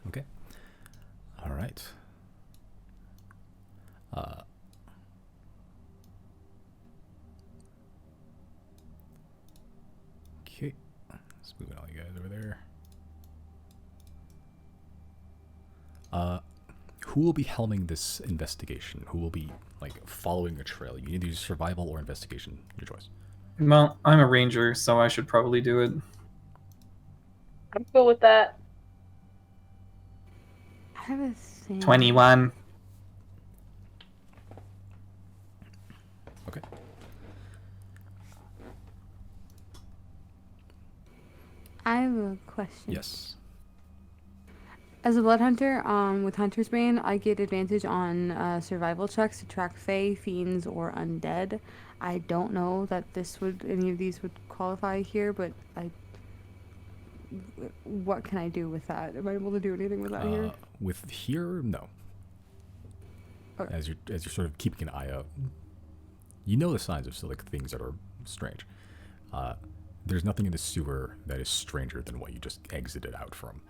Okay. All right. Okay. Let's move all you guys over there. Who will be helming this investigation? Who will be following a trail? You need to use survival or investigation. Your choice. Well, I'm a ranger, so I should probably do it. I'm cool with that. I have a thing. 21. Okay. I have a question. Yes. As a blood hunter, with Hunter's Bane, I get advantage on survival checks to track fae, fiends, or undead. I don't know that any of these would qualify here, but what can I do with that? Am I able to do anything with that here? With here, no. Okay. As you're sort of keeping an eye out, you know the signs of things that are strange. There's nothing in the sewer that is stranger than what you just exited out from.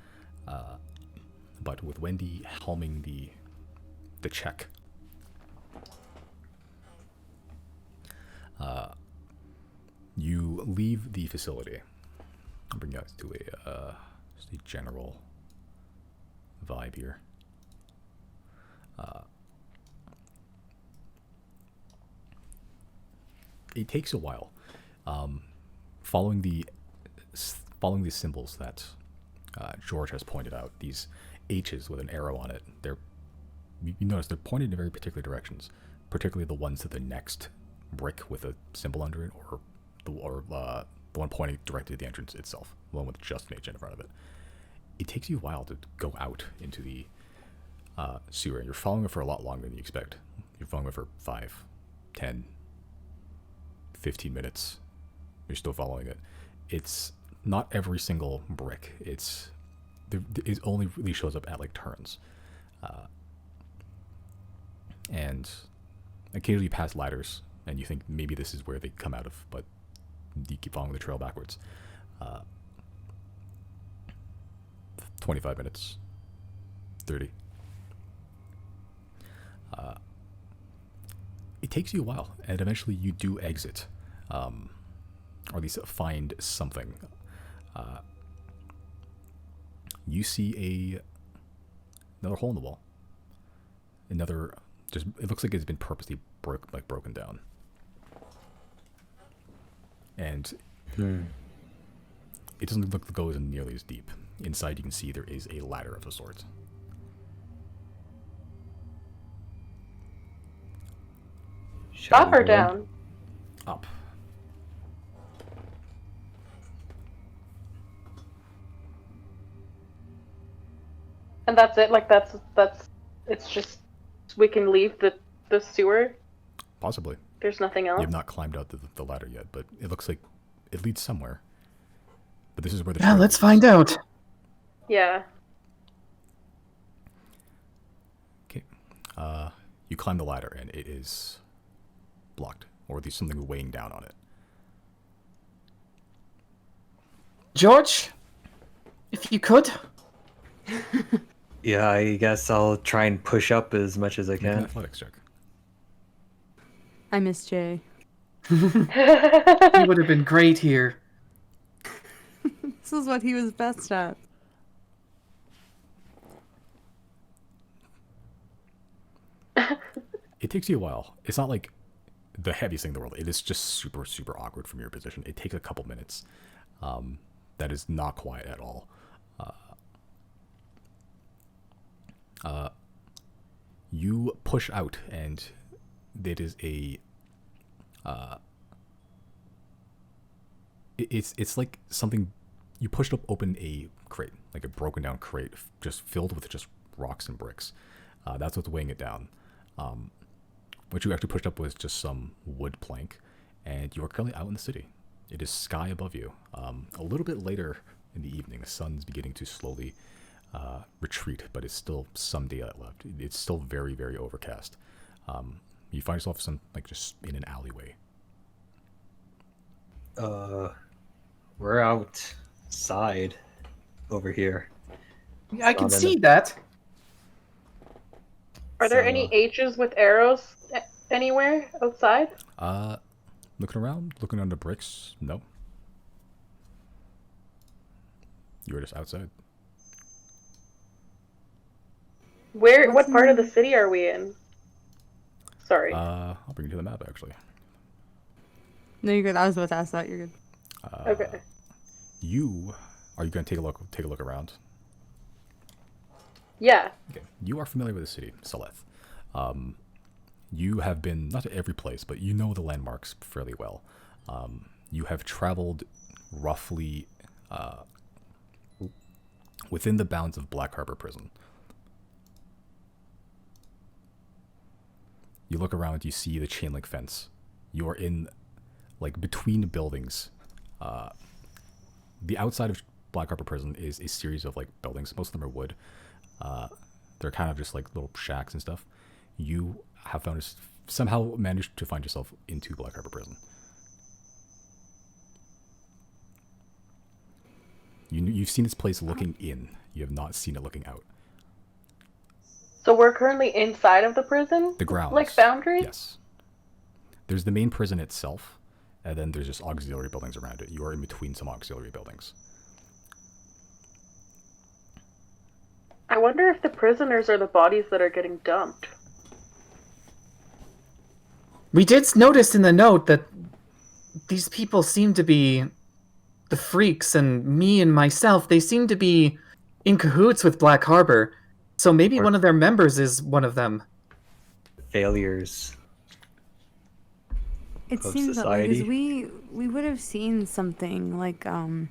But with Wendy helming the check, you leave the facility. I'll bring you guys to just a general vibe here. It takes a while. Following the symbols that George has pointed out, these H's with an arrow on it, you notice they're pointed in very particular directions, particularly the ones to the next brick with a symbol under it, or the the one pointing directly at the entrance itself, the one with just an H in front of it. It takes you a while to go out into the sewer, and you're following it for a lot longer than you expect. You're following it for 5, 10, 15 minutes. You're still following it. It's not every single brick. It only really shows up at like turns. And occasionally you pass ladders, and you think maybe this is where they come out of, but you keep following the trail backwards. 25 minutes, 30. It takes you a while, and eventually you do exit, or at least find something. You see another hole in the wall. Another, just it looks like it's been purposely broken down. And it doesn't look to go as nearly as deep. Inside you can see there is a ladder of a sort. Shall Up we or go? down? Up. And that's it. Like that's it's just we can leave the sewer. Possibly. There's nothing You else. have not climbed out the ladder yet, but it looks like it leads somewhere. But this is where the Yeah, trail let's leads. find out. Yeah. Okay. You climb the ladder, and it is blocked, or there's something weighing down on it. George, if you could. Yeah, I guess I'll try and push up as much as I Make an can. athletics check. I miss Jay. He would have been great here. This is what he was best at. It takes you a while. It's not like the heaviest thing in the world. It is just super, super awkward from your position. It takes a couple minutes. That is not quiet at all. You push out, and it is a. It's like something. You pushed open a crate, like a broken down crate, just filled with just rocks and bricks. That's what's weighing it down. What you actually pushed up was just some wood plank, and you are currently out in the city. It is sky above you. A little bit later in the evening, the sun's beginning to slowly retreat, but it's still some daylight left. It's still very, very overcast. You find yourself just in an alleyway. We're outside over here. Yeah, I can Not in see the- that. Are there So, any H's with arrows anywhere outside? Looking around, looking under bricks. No. You were just outside. Where? What's What part of the in- city are we in? Sorry. I'll bring you to the map actually. No, you're good. I was about to ask that. You're good. Okay. Are you going to take a look around? Yeah. Okay. You are familiar with the city, Saleth. You have been not to every place, but you know the landmarks fairly well. You have traveled roughly within the bounds of Black Harbor Prison. You look around, you see the chain link fence. You are in, between buildings. The outside of Black Harbor Prison is a series of, buildings. Most of them are wood. They're kind of just, little shacks and stuff. You have somehow managed to find yourself into Black Harbor Prison. You've seen this place looking in. You have not seen it looking out. So we're currently inside of the prison? The grounds. Like boundaries? Yes. There's the main prison itself, and then there's just auxiliary buildings around it. You are in between some auxiliary buildings. I wonder if the prisoners are the bodies that are getting dumped. We did notice in the note that these people seem to be the freaks, and me and myself, they seem to be in cahoots with Black Harbor. So maybe Or- one of their members is one of them. Failures. It of seems that way because society. we would have seen something like I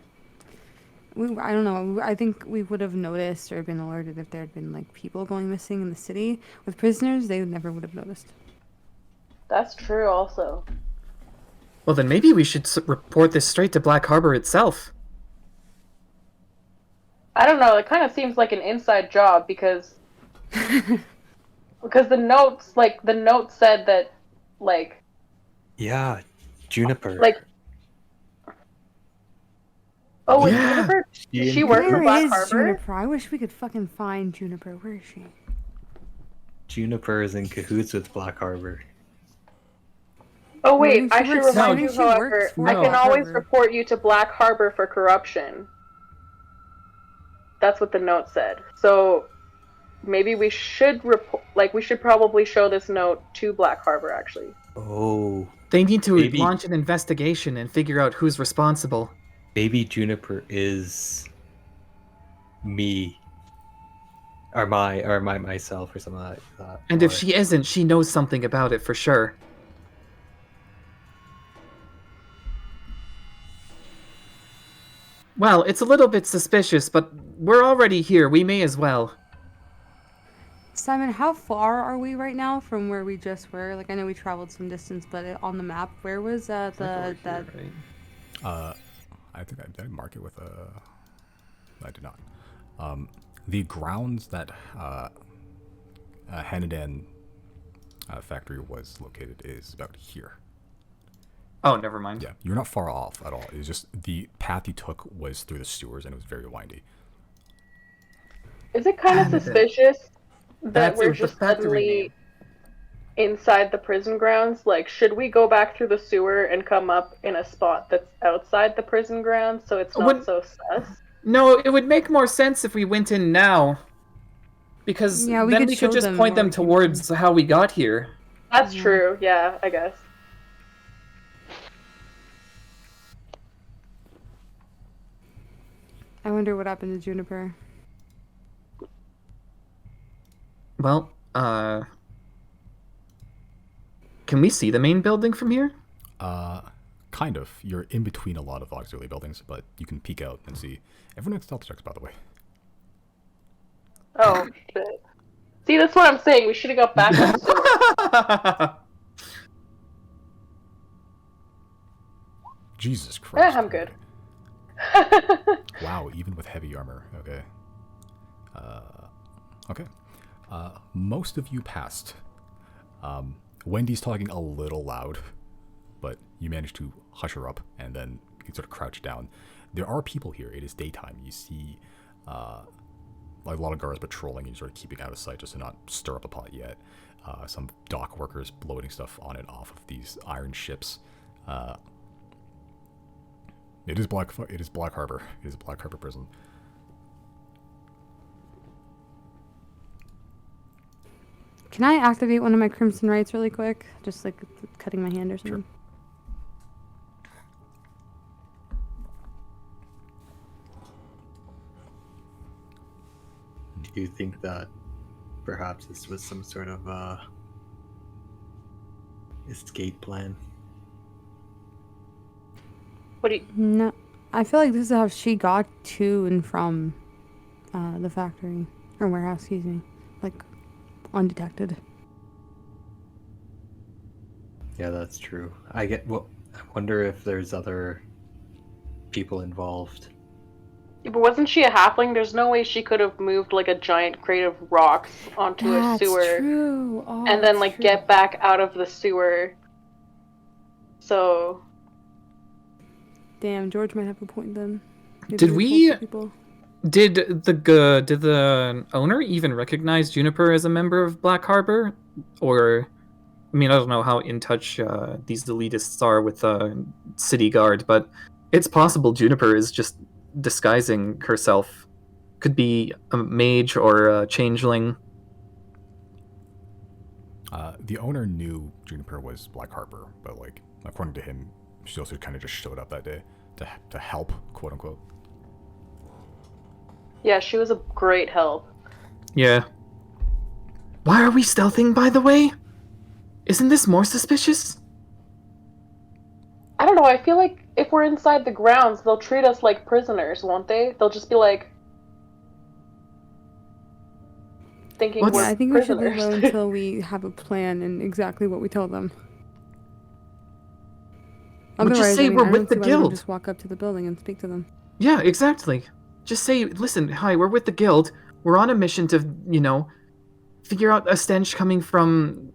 don't know. I think we would have noticed or been alerted if there had been like people going missing in the city. With prisoners, they never would have noticed. That's true also. Well, then maybe we should report this straight to Black Harbor itself. I don't know, it kind of seems like an inside job because the note said that like Yeah, Juniper. like oh wait, Yeah. Juniper, does she and work for Where Black is Harbor? Juniper? I wish we could fucking find Juniper. Where is she? Juniper is in cahoots with Black Harbor. Oh Well, wait, she I should works- remind no, you, she however, works for I can Black always Harbor. report you to Black Harbor for corruption. That's what the note said. So maybe we should we should probably show this note to Black Harbor actually. Oh, They need to Maybe- launch an investigation and figure out who's responsible. maybe Juniper is me, or myself, or something like that. And if Or- she isn't, she knows something about it for sure. Well, it's a little bit suspicious, but we're already here. We may as well. Simon, how far are we right now from where we just were? Like, I know we traveled some distance, but on the map, where was that? I think I did mark it with a. I did not. The grounds that Hanadan factory was located is about here. Oh, never mind. Yeah, you're not far off at all. It's just the path you took was through the sewers and it was very windy. Is it kind of And- suspicious that That's we're it, the just factory suddenly name. inside the prison grounds? Like, should we go back through the sewer and come up in a spot that's outside the prison grounds so it's not Wouldn't- so sus? No, it would make more sense if we went in now. Because Yeah, we then could we show could just them point where them we came towards how we got here. That's Yeah. true, yeah, I guess. I wonder what happened to Juniper. Well, can we see the main building from here? Kind of. You're in between a lot of auxiliary buildings, but you can peek out and see. Everyone makes stealth checks, by the way. Oh, shit. See, that's what I'm saying. We should have got back to the sewer. Jesus Christ. I'm good. Wow, even with heavy armor. Okay. Okay. Most of you passed. Wendy's talking a little loud, but you managed to hush her up and then you sort of crouch down. There are people here. It is daytime. You see like a lot of guards patrolling and sort of keeping out of sight just to not stir up a pot yet. Some dock workers loading stuff on and off of these iron ships. It is Black Harbor. It is a Black Harbor prison. Can I activate one of my Crimson Rights really quick? Just like cutting my hand or something. Do you think that perhaps this was some sort of escape plan? What do you... No, I feel like this is how she got to and from the factory or warehouse. Excuse me, like undetected. Yeah, that's true. I wonder if there's other people involved. But wasn't she a halfling? There's no way she could have moved like a giant crate of rocks onto That's a sewer true. Oh, and then that's like true. get back out of the sewer. So Damn, George might have a point then. Maybe Did there's we- multiple people. Did the owner even recognize Juniper as a member of Black Harbor? Or, I mean, I don't know how in touch these elitists are with City Guard, but it's possible Juniper is just disguising herself. Could be a mage or a changeling. The owner knew Juniper was Black Harbor, but like according to him, she also kind of just showed up that day to help, quote unquote. yeah, she was a great help. Yeah. Why are we stealthing, by the way? Isn't this more suspicious? don't know. I feel like if we're inside the grounds, they'll treat us like prisoners, won't they? They'll just be like thinking What's- we're Yeah, I think we should prisoners. leave it until we have a plan and exactly what we tell them. Well, just Otherwise, say I mean, we're I with don't the see why we don't guild. just walk up to the building and speak to them. Yeah, exactly. Just say, listen, hi, we're with the guild. We're on a mission to, figure out a stench coming from,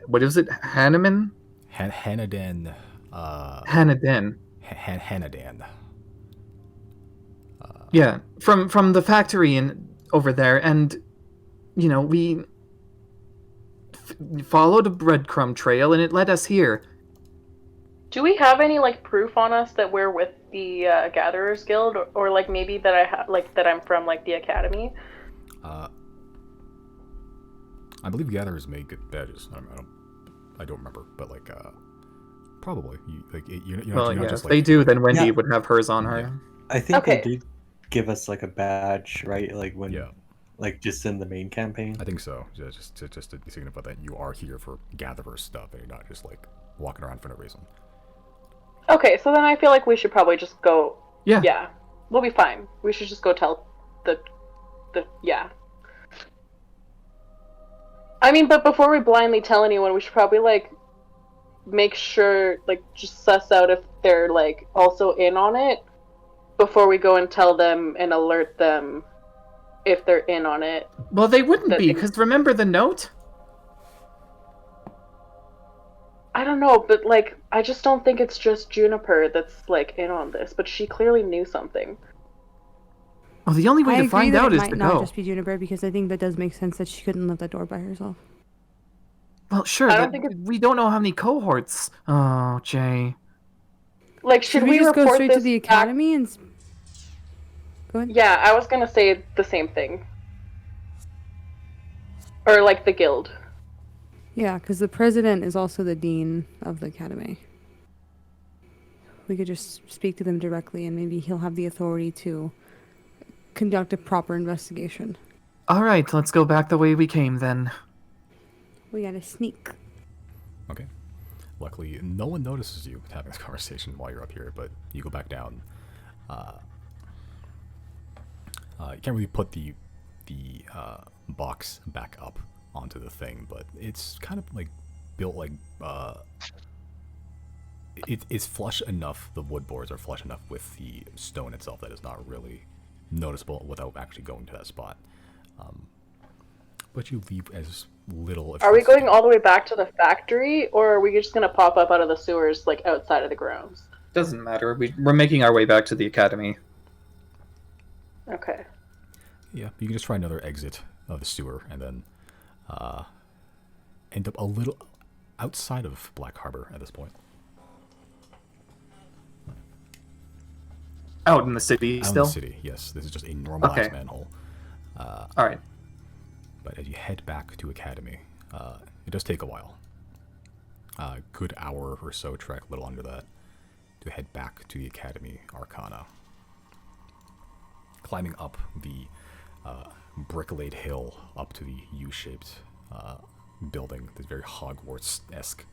what is it, Hanneman? Hanadan. Hanaden. Hanadan. Yeah, from the factory over there, and, we followed a breadcrumb trail, and it led us here. Do we have any like proof on us that we're with the Gatherers Guild, or like maybe that I have like that I'm from like the academy? I believe gatherers make good badges. I don't remember, but like probably you're Well, not yeah, just if they do, then Wendy Yeah. would have hers on her. Yeah. I think Okay. they did give us like a badge, right? Like when, Yeah. like just in the main campaign. I think so. Just to signify that you are here for gatherer stuff and you're not just like walking around for no reason. Okay, so then I feel like we should probably just go. Yeah. Yeah, we'll be fine. We should just go tell the yeah. I mean, but before we blindly tell anyone, we should probably like make sure, like, just suss out if they're like also in on it before we go and tell them and alert them if they're in on it. Well, they wouldn't That be, they- because remember the note? I don't know, but like, I just don't think it's just Juniper that's like in on this, but she clearly knew something. Well, the only way I to agree find that out it is might to not go. just be Juniper, because I think that does make sense that she couldn't lift that door by herself. Well, sure, I don't but think we don't know how many cohorts. Oh, Jay. Like, Should should we just go report straight to this the back- academy and... Go ahead. Yeah, I was gonna say the same thing. Or like the guild. Yeah, because the president is also the dean of the academy. We could just speak to them directly, and maybe he'll have the authority to conduct a proper investigation. All right, let's go back the way we came then. We gotta sneak. Okay. Luckily, no one notices you having this conversation while you're up here, but you go back down. You can't really put the box back up onto the thing, but it's kind of like built like it's flush enough. The wood boards are flush enough with the stone itself that it's not really noticeable without actually going to that spot. But you leave as little. Are we going all the way back to the factory, or are we just gonna pop up out of the sewers, like outside of the grounds? Doesn't matter. We're making our way back to the academy. Okay. Yeah, you can just try another exit of the sewer and then end up a little outside of Black Harbor at this point. Out in the city Out still? in the city, yes. This is just a normal ass Okay. manhole. All right. But as you head back to Academy, it does take a while. Good hour or so trek, a little under that, to head back to the Academy Arcana. Climbing up the brick-laid hill up to the U-shaped building, this very Hogwarts-esque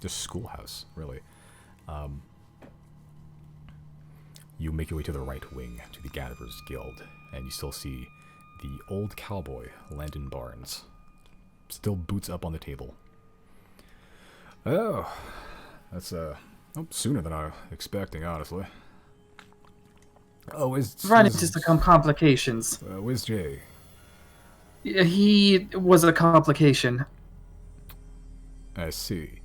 just schoolhouse, really. You make your way to the right wing, to the Gatherers Guild, and you still see the old cowboy, Landon Barnes, still boots up on the table. Oh, that's sooner than I was expecting, honestly. Oh, Run into some complications. where's Jay? Yeah, he was a complication. I see.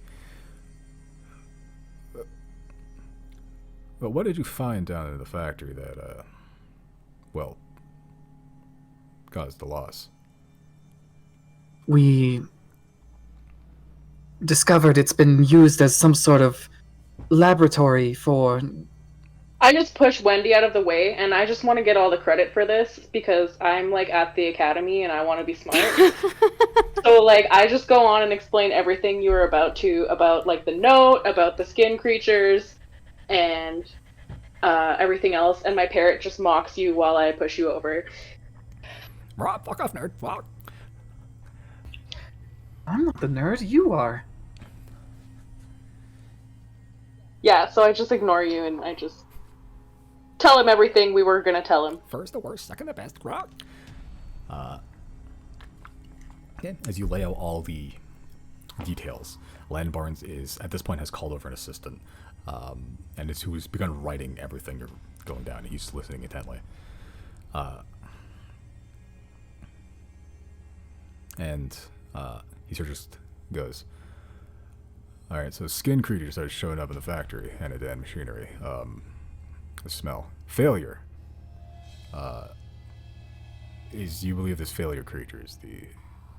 Well, what did you find down in the factory that, well, caused the loss? We discovered it's been used as some sort of laboratory for... I just push Wendy out of the way, and I just want to get all the credit for this because I'm like at the academy and I want to be smart. So like I just go on and explain everything you were about like the note, about the skin creatures, and everything else, and my parrot just mocks you while I push you over. Rob, fuck off, nerd. Fuck. I'm not the nerd, you are. Yeah, so I just ignore you and I just tell him everything we were gonna tell him. First the worst, second the best. Rock. Okay. As you lay out all the details, Land Barnes is at this point has called over an assistant, and it's who's begun writing everything you're going down. And he's listening intently. And he sort of just goes, all right, so skin creatures started showing up in the factory and at Dan machinery. The smell. Failure. Is you believe this failure creature is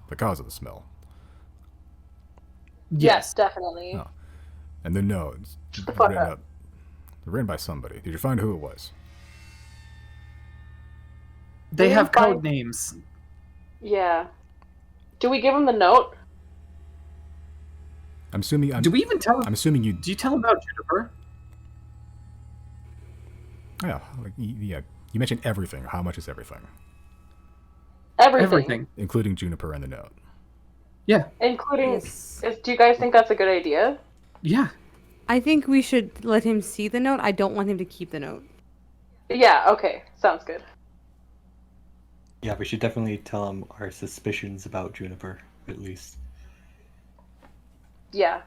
the cause of the smell? Yes, definitely. Oh. And the notes Shut the fuck up. written by somebody. Did you find who it was? They We have didn't find- code names. Yeah. Do we give him the note? I'm assuming. Do we even tell him? I'm assuming you. Do you tell him about Juniper? Yeah, like yeah. You mentioned everything. How much is everything, Everything. including Juniper and the note? Yeah. Including. Yes. Do you guys think that's a good idea? Yeah. I think we should let him see the note. I don't want him to keep the note. Yeah, okay. Sounds good. Yeah, we should definitely tell him our suspicions about Juniper, at least. Yeah.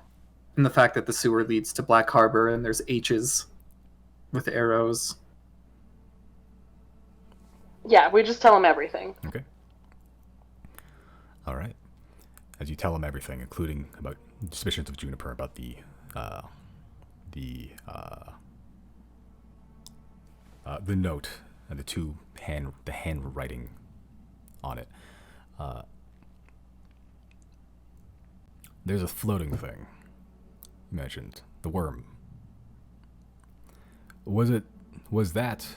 And the fact that the sewer leads to Black Harbor and there's H's with arrows. Yeah, we just tell him everything. Okay. All right. As you tell him everything, including about suspicions of Juniper, about the note and the handwriting on it. There's a floating thing you mentioned, the worm. Was that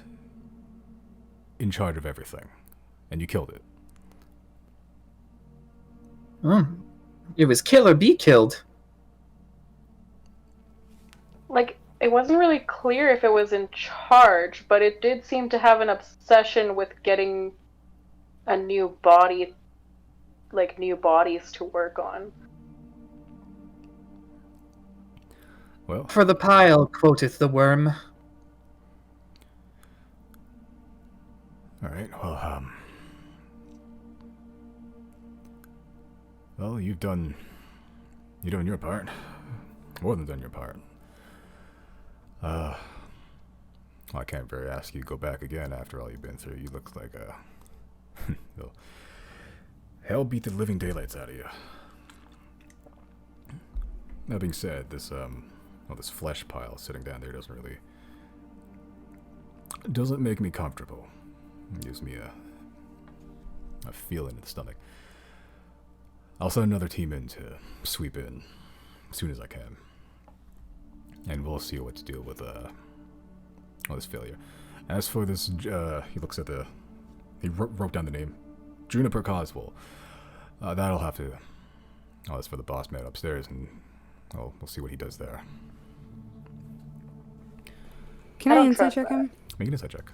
in charge of everything, and you killed it? It was kill or be killed. Like, it wasn't really clear if it was in charge, but it did seem to have an obsession with getting a new body, like new bodies to work on. Well, For the pile, quoteth the worm. all right. Well, you've done your part. More than done your part. Well, I can't very ask you to go back again after all you've been through. You look like you'll hell beat the living daylights out of you. That being said, this flesh pile sitting down there doesn't make me comfortable. It gives me a feeling in the stomach. I'll send another team in to sweep in as soon as I can, and we'll see what to do with this failure. As for this, he looks at he wrote down the name, Juniper Coswell. That'll have to. Oh, that's for the boss man upstairs, and we'll see what he does there. Can I I don't insight trust check that. him? Make an insight check.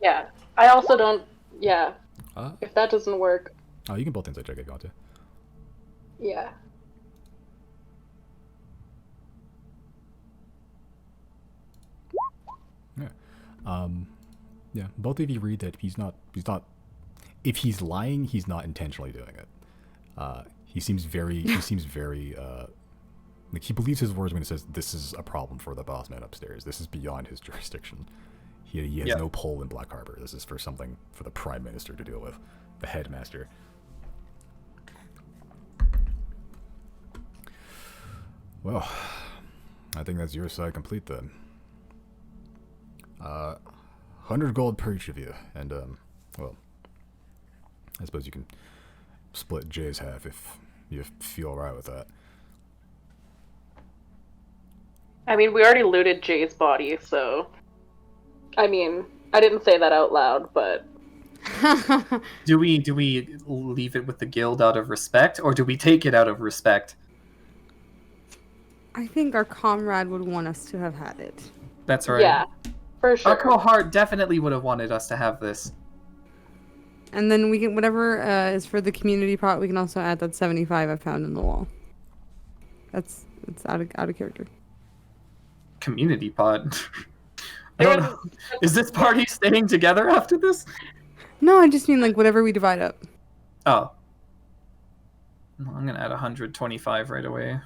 Yeah. I also don't. Yeah. Uh, If that doesn't work. you can both insight check if you want to. Yeah. Yeah, both of you read that he's not, if he's lying, he's not intentionally doing it. He seems very, like he believes his words when he says, this is a problem for the boss man upstairs. This is beyond his jurisdiction. He has no pull in Black Harbor. This is for something for the Prime Minister to deal with, the headmaster. Well, I think that's your side complete then. 100 gold per each of you, and well, I suppose you can split Jay's half if you feel alright with that. I mean, we already looted Jay's body, so. I mean, I didn't say that out loud, but. Do we leave it with the guild out of respect, or do we take it out of respect? I think our comrade would want us to have had it. That's right. Yeah, for sure. Our cohort definitely would have wanted us to have this. And then we can, whatever is for the community pot, we can also add that 75 I found in the wall. It's out of character. community pod. I don't know. Is this party staying together after this? No, I just mean like whatever we divide up. Oh. Well, I'm gonna add 125 right away.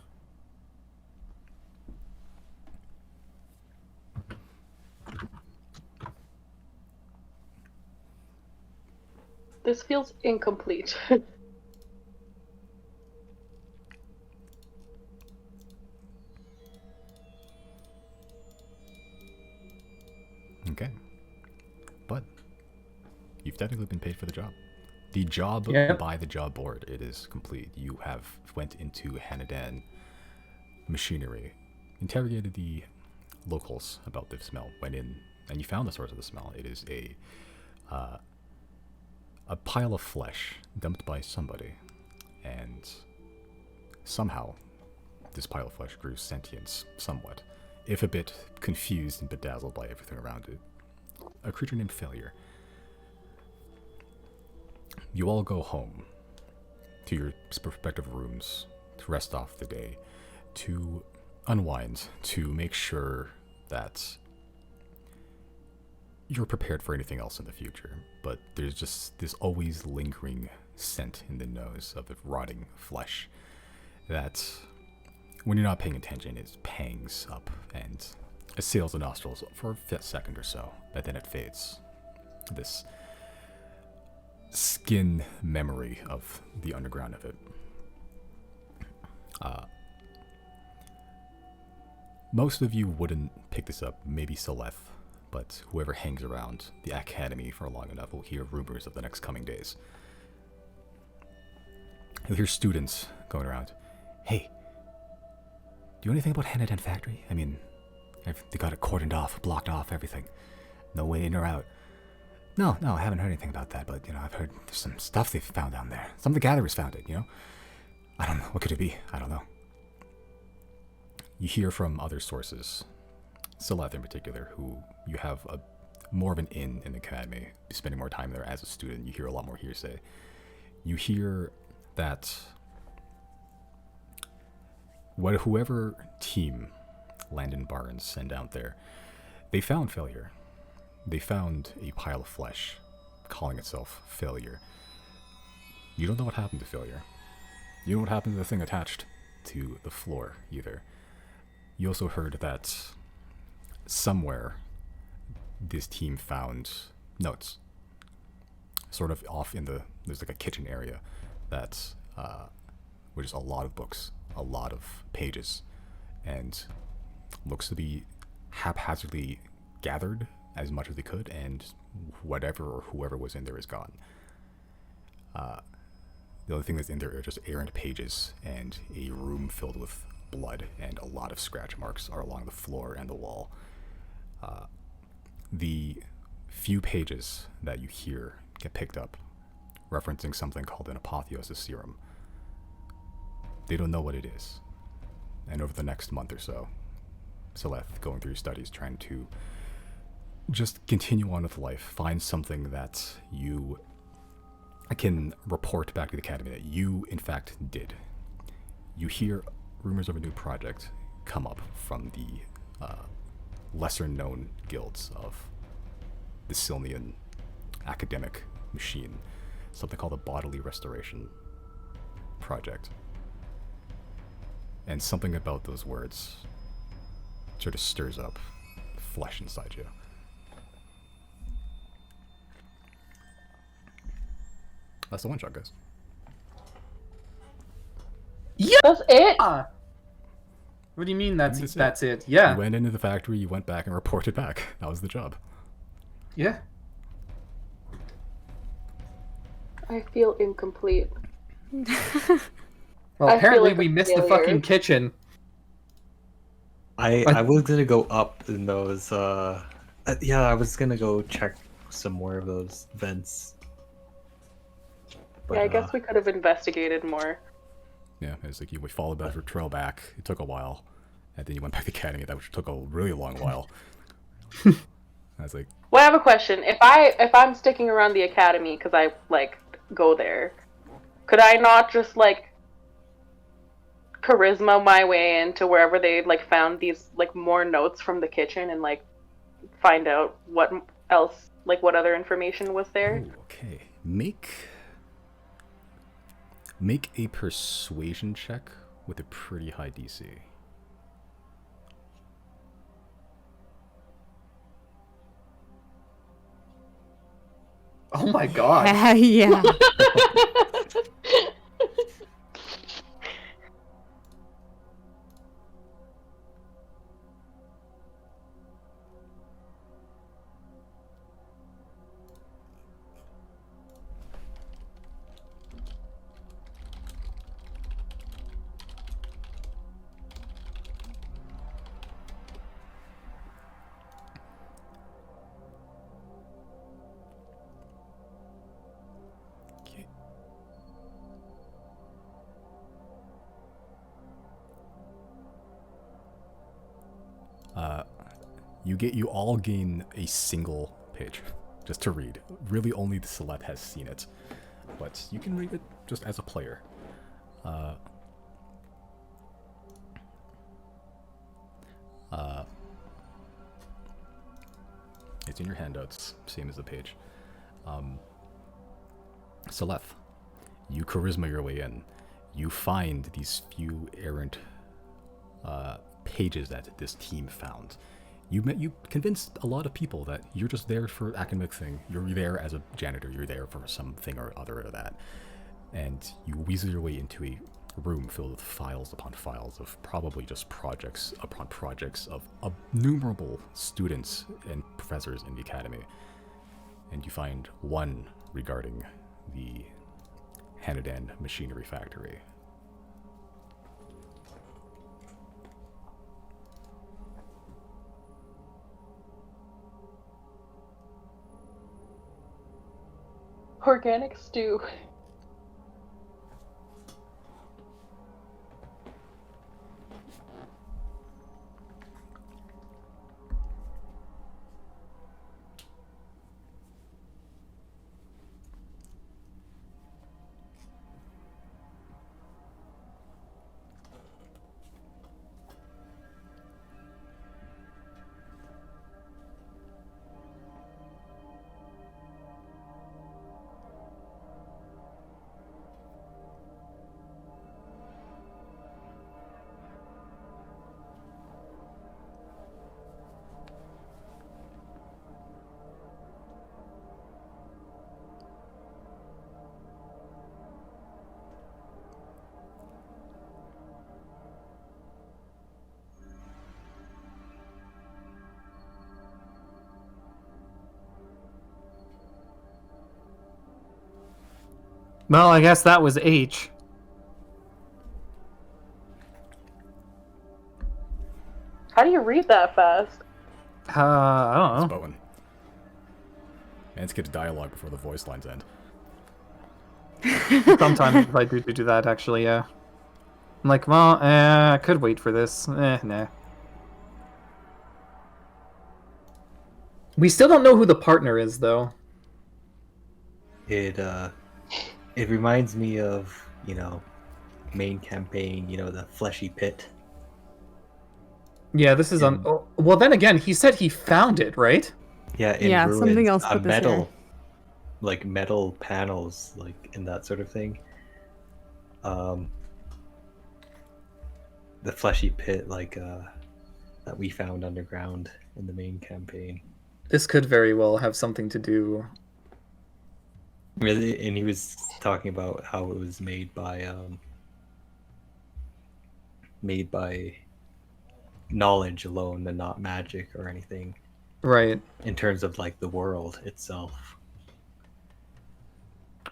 This feels incomplete. Okay. But you've technically been paid for the job. The job by the job board, it is complete. You have went into Hanadan machinery, interrogated the locals about the smell, went in, and you found the source of the smell. It is a pile of flesh dumped by somebody, and somehow this pile of flesh grew sentience somewhat, if a bit confused and bedazzled by everything around it. A creature named Failure. You all go home to your respective rooms to rest off the day, to unwind, to make sure that you're prepared for anything else in the future. But there's just this always lingering scent in the nose of the rotting flesh that, when you're not paying attention, it pangs up and assails the nostrils for a second or so, but then it fades. This skin memory of the underground of it. Most of you wouldn't pick this up, maybe Celeth, but whoever hangs around the academy for long enough will hear rumors of the next coming days. You'll hear students going around. Hey, do you know anything about Hanadan Factory? I mean, they got it cordoned off, blocked off, everything. No way in or out. No, I haven't heard anything about that, but, I've heard there's some stuff they've found down there. Some of the gatherers found it, I don't know. What could it be? I don't know. You hear from other sources, Celeth in particular, who you have more of an in the academy, spending more time there as a student. You hear a lot more hearsay. You hear that whoever team Landon Barnes sent out there, they found Failure. They found a pile of flesh, calling itself Failure. You don't know what happened to Failure. You know what happened to the thing attached to the floor, either. You also heard that somewhere this team found notes. Sort of off in there's like a kitchen area that's, which is a lot of books, a lot of pages, and looks to be haphazardly gathered as much as they could, and whatever or whoever was in there is gone. The only thing that's in there are just errant pages and a room filled with blood, and a lot of scratch marks are along the floor and the wall. The few pages that you hear get picked up, referencing something called an apotheosis serum. They don't know what it is. And over the next month or so, Celeth, going through your studies, trying to just continue on with life, find something that you can report back to the academy that you, in fact, did. You hear rumors of a new project come up from the lesser-known guilds of the Silnian academic machine, something called the Bodily Restoration Project. And something about those words sort of stirs up flesh inside you. That's the one shot, guys. Yeah. That's it? What do you mean that's it? Yeah. You went into the factory, you went back and reported back. That was the job. Yeah. I feel incomplete. Well, I feel apparently like we a missed the failure. fucking kitchen. I was gonna go up in those. Yeah, I was gonna go check some more of those vents. But, Yeah, I guess we could have investigated more. Yeah, it's like we followed that trail back. It took a while, and then you went back to the academy. That which took a really long while. I was like, Well, I have a question. If I'm sticking around the academy because I go there, could I not just charisma my way into wherever they like found these like more notes from the kitchen and like find out what else, like what other information was there. Oh, okay. Make a persuasion check with a pretty high DC. Oh my god. Yeah. Okay. You all gain a single page just to read. Really, only the Celeb has seen it, but you can read it just as a player. It's in your handouts, same as the page. Celeb, you charisma your way in. You find these few errant pages that this team found. You convinced a lot of people that you're just there for academic thing. You're there as a janitor. You're there for something or other of that. And you weasel your way into a room filled with files upon files of probably just projects upon projects of innumerable students and professors in the academy. And you find one regarding the Hanadan Machinery Factory. Organic stew. Well, I guess that was H. How do you read that fast? I don't It's know. Bowen. And let's get to dialogue before the voice lines end. Sometimes I do that, actually, yeah. I'm like, well, I could wait for this. Nah. We still don't know who the partner is, though. It reminds me of, main campaign, the fleshy pit. Yeah, this is on. Oh, well, then again, he said he found it, right? Yeah, in Yeah, ruins, something else put this metal, here. like metal panels, like in that sort of thing. The fleshy pit, that we found underground in the main campaign. This could very well have something to do. Really, and he was talking about how it was made by knowledge alone and not magic or anything, Right. in terms of like the world itself.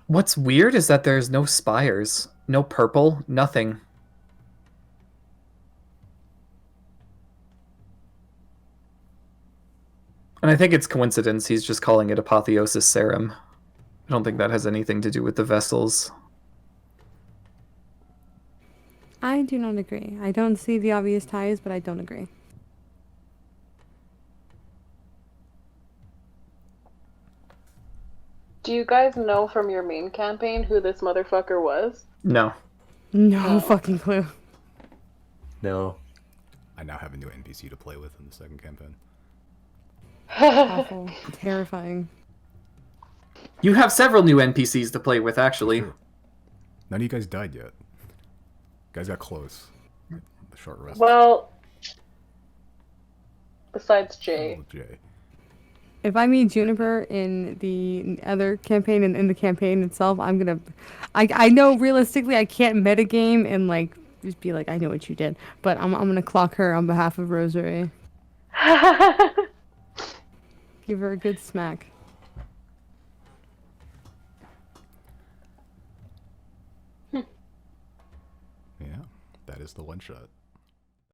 What's weird is that there's no spires, no purple, nothing. And I think it's coincidence he's just calling it Apotheosis Serum. I don't think that has anything to do with the vessels. I do not agree. I don't see the obvious ties, but I don't agree. Do you guys know from your main campaign who this motherfucker was? No. No Oh. fucking clue. No. I now have a new NPC to play with in the second campaign. Awful. Terrifying. You have several new NPCs to play with, actually. Sure. None of you guys died yet. You guys got close. The short rest. Well, besides Jay. Oh, Jay. If I meet Juniper in the other campaign and in the campaign itself, I'm gonna. I know realistically I can't metagame and like just be like I know what you did, but I'm gonna clock her on behalf of Rosary. Give her a good smack. Yeah, that is the one shot.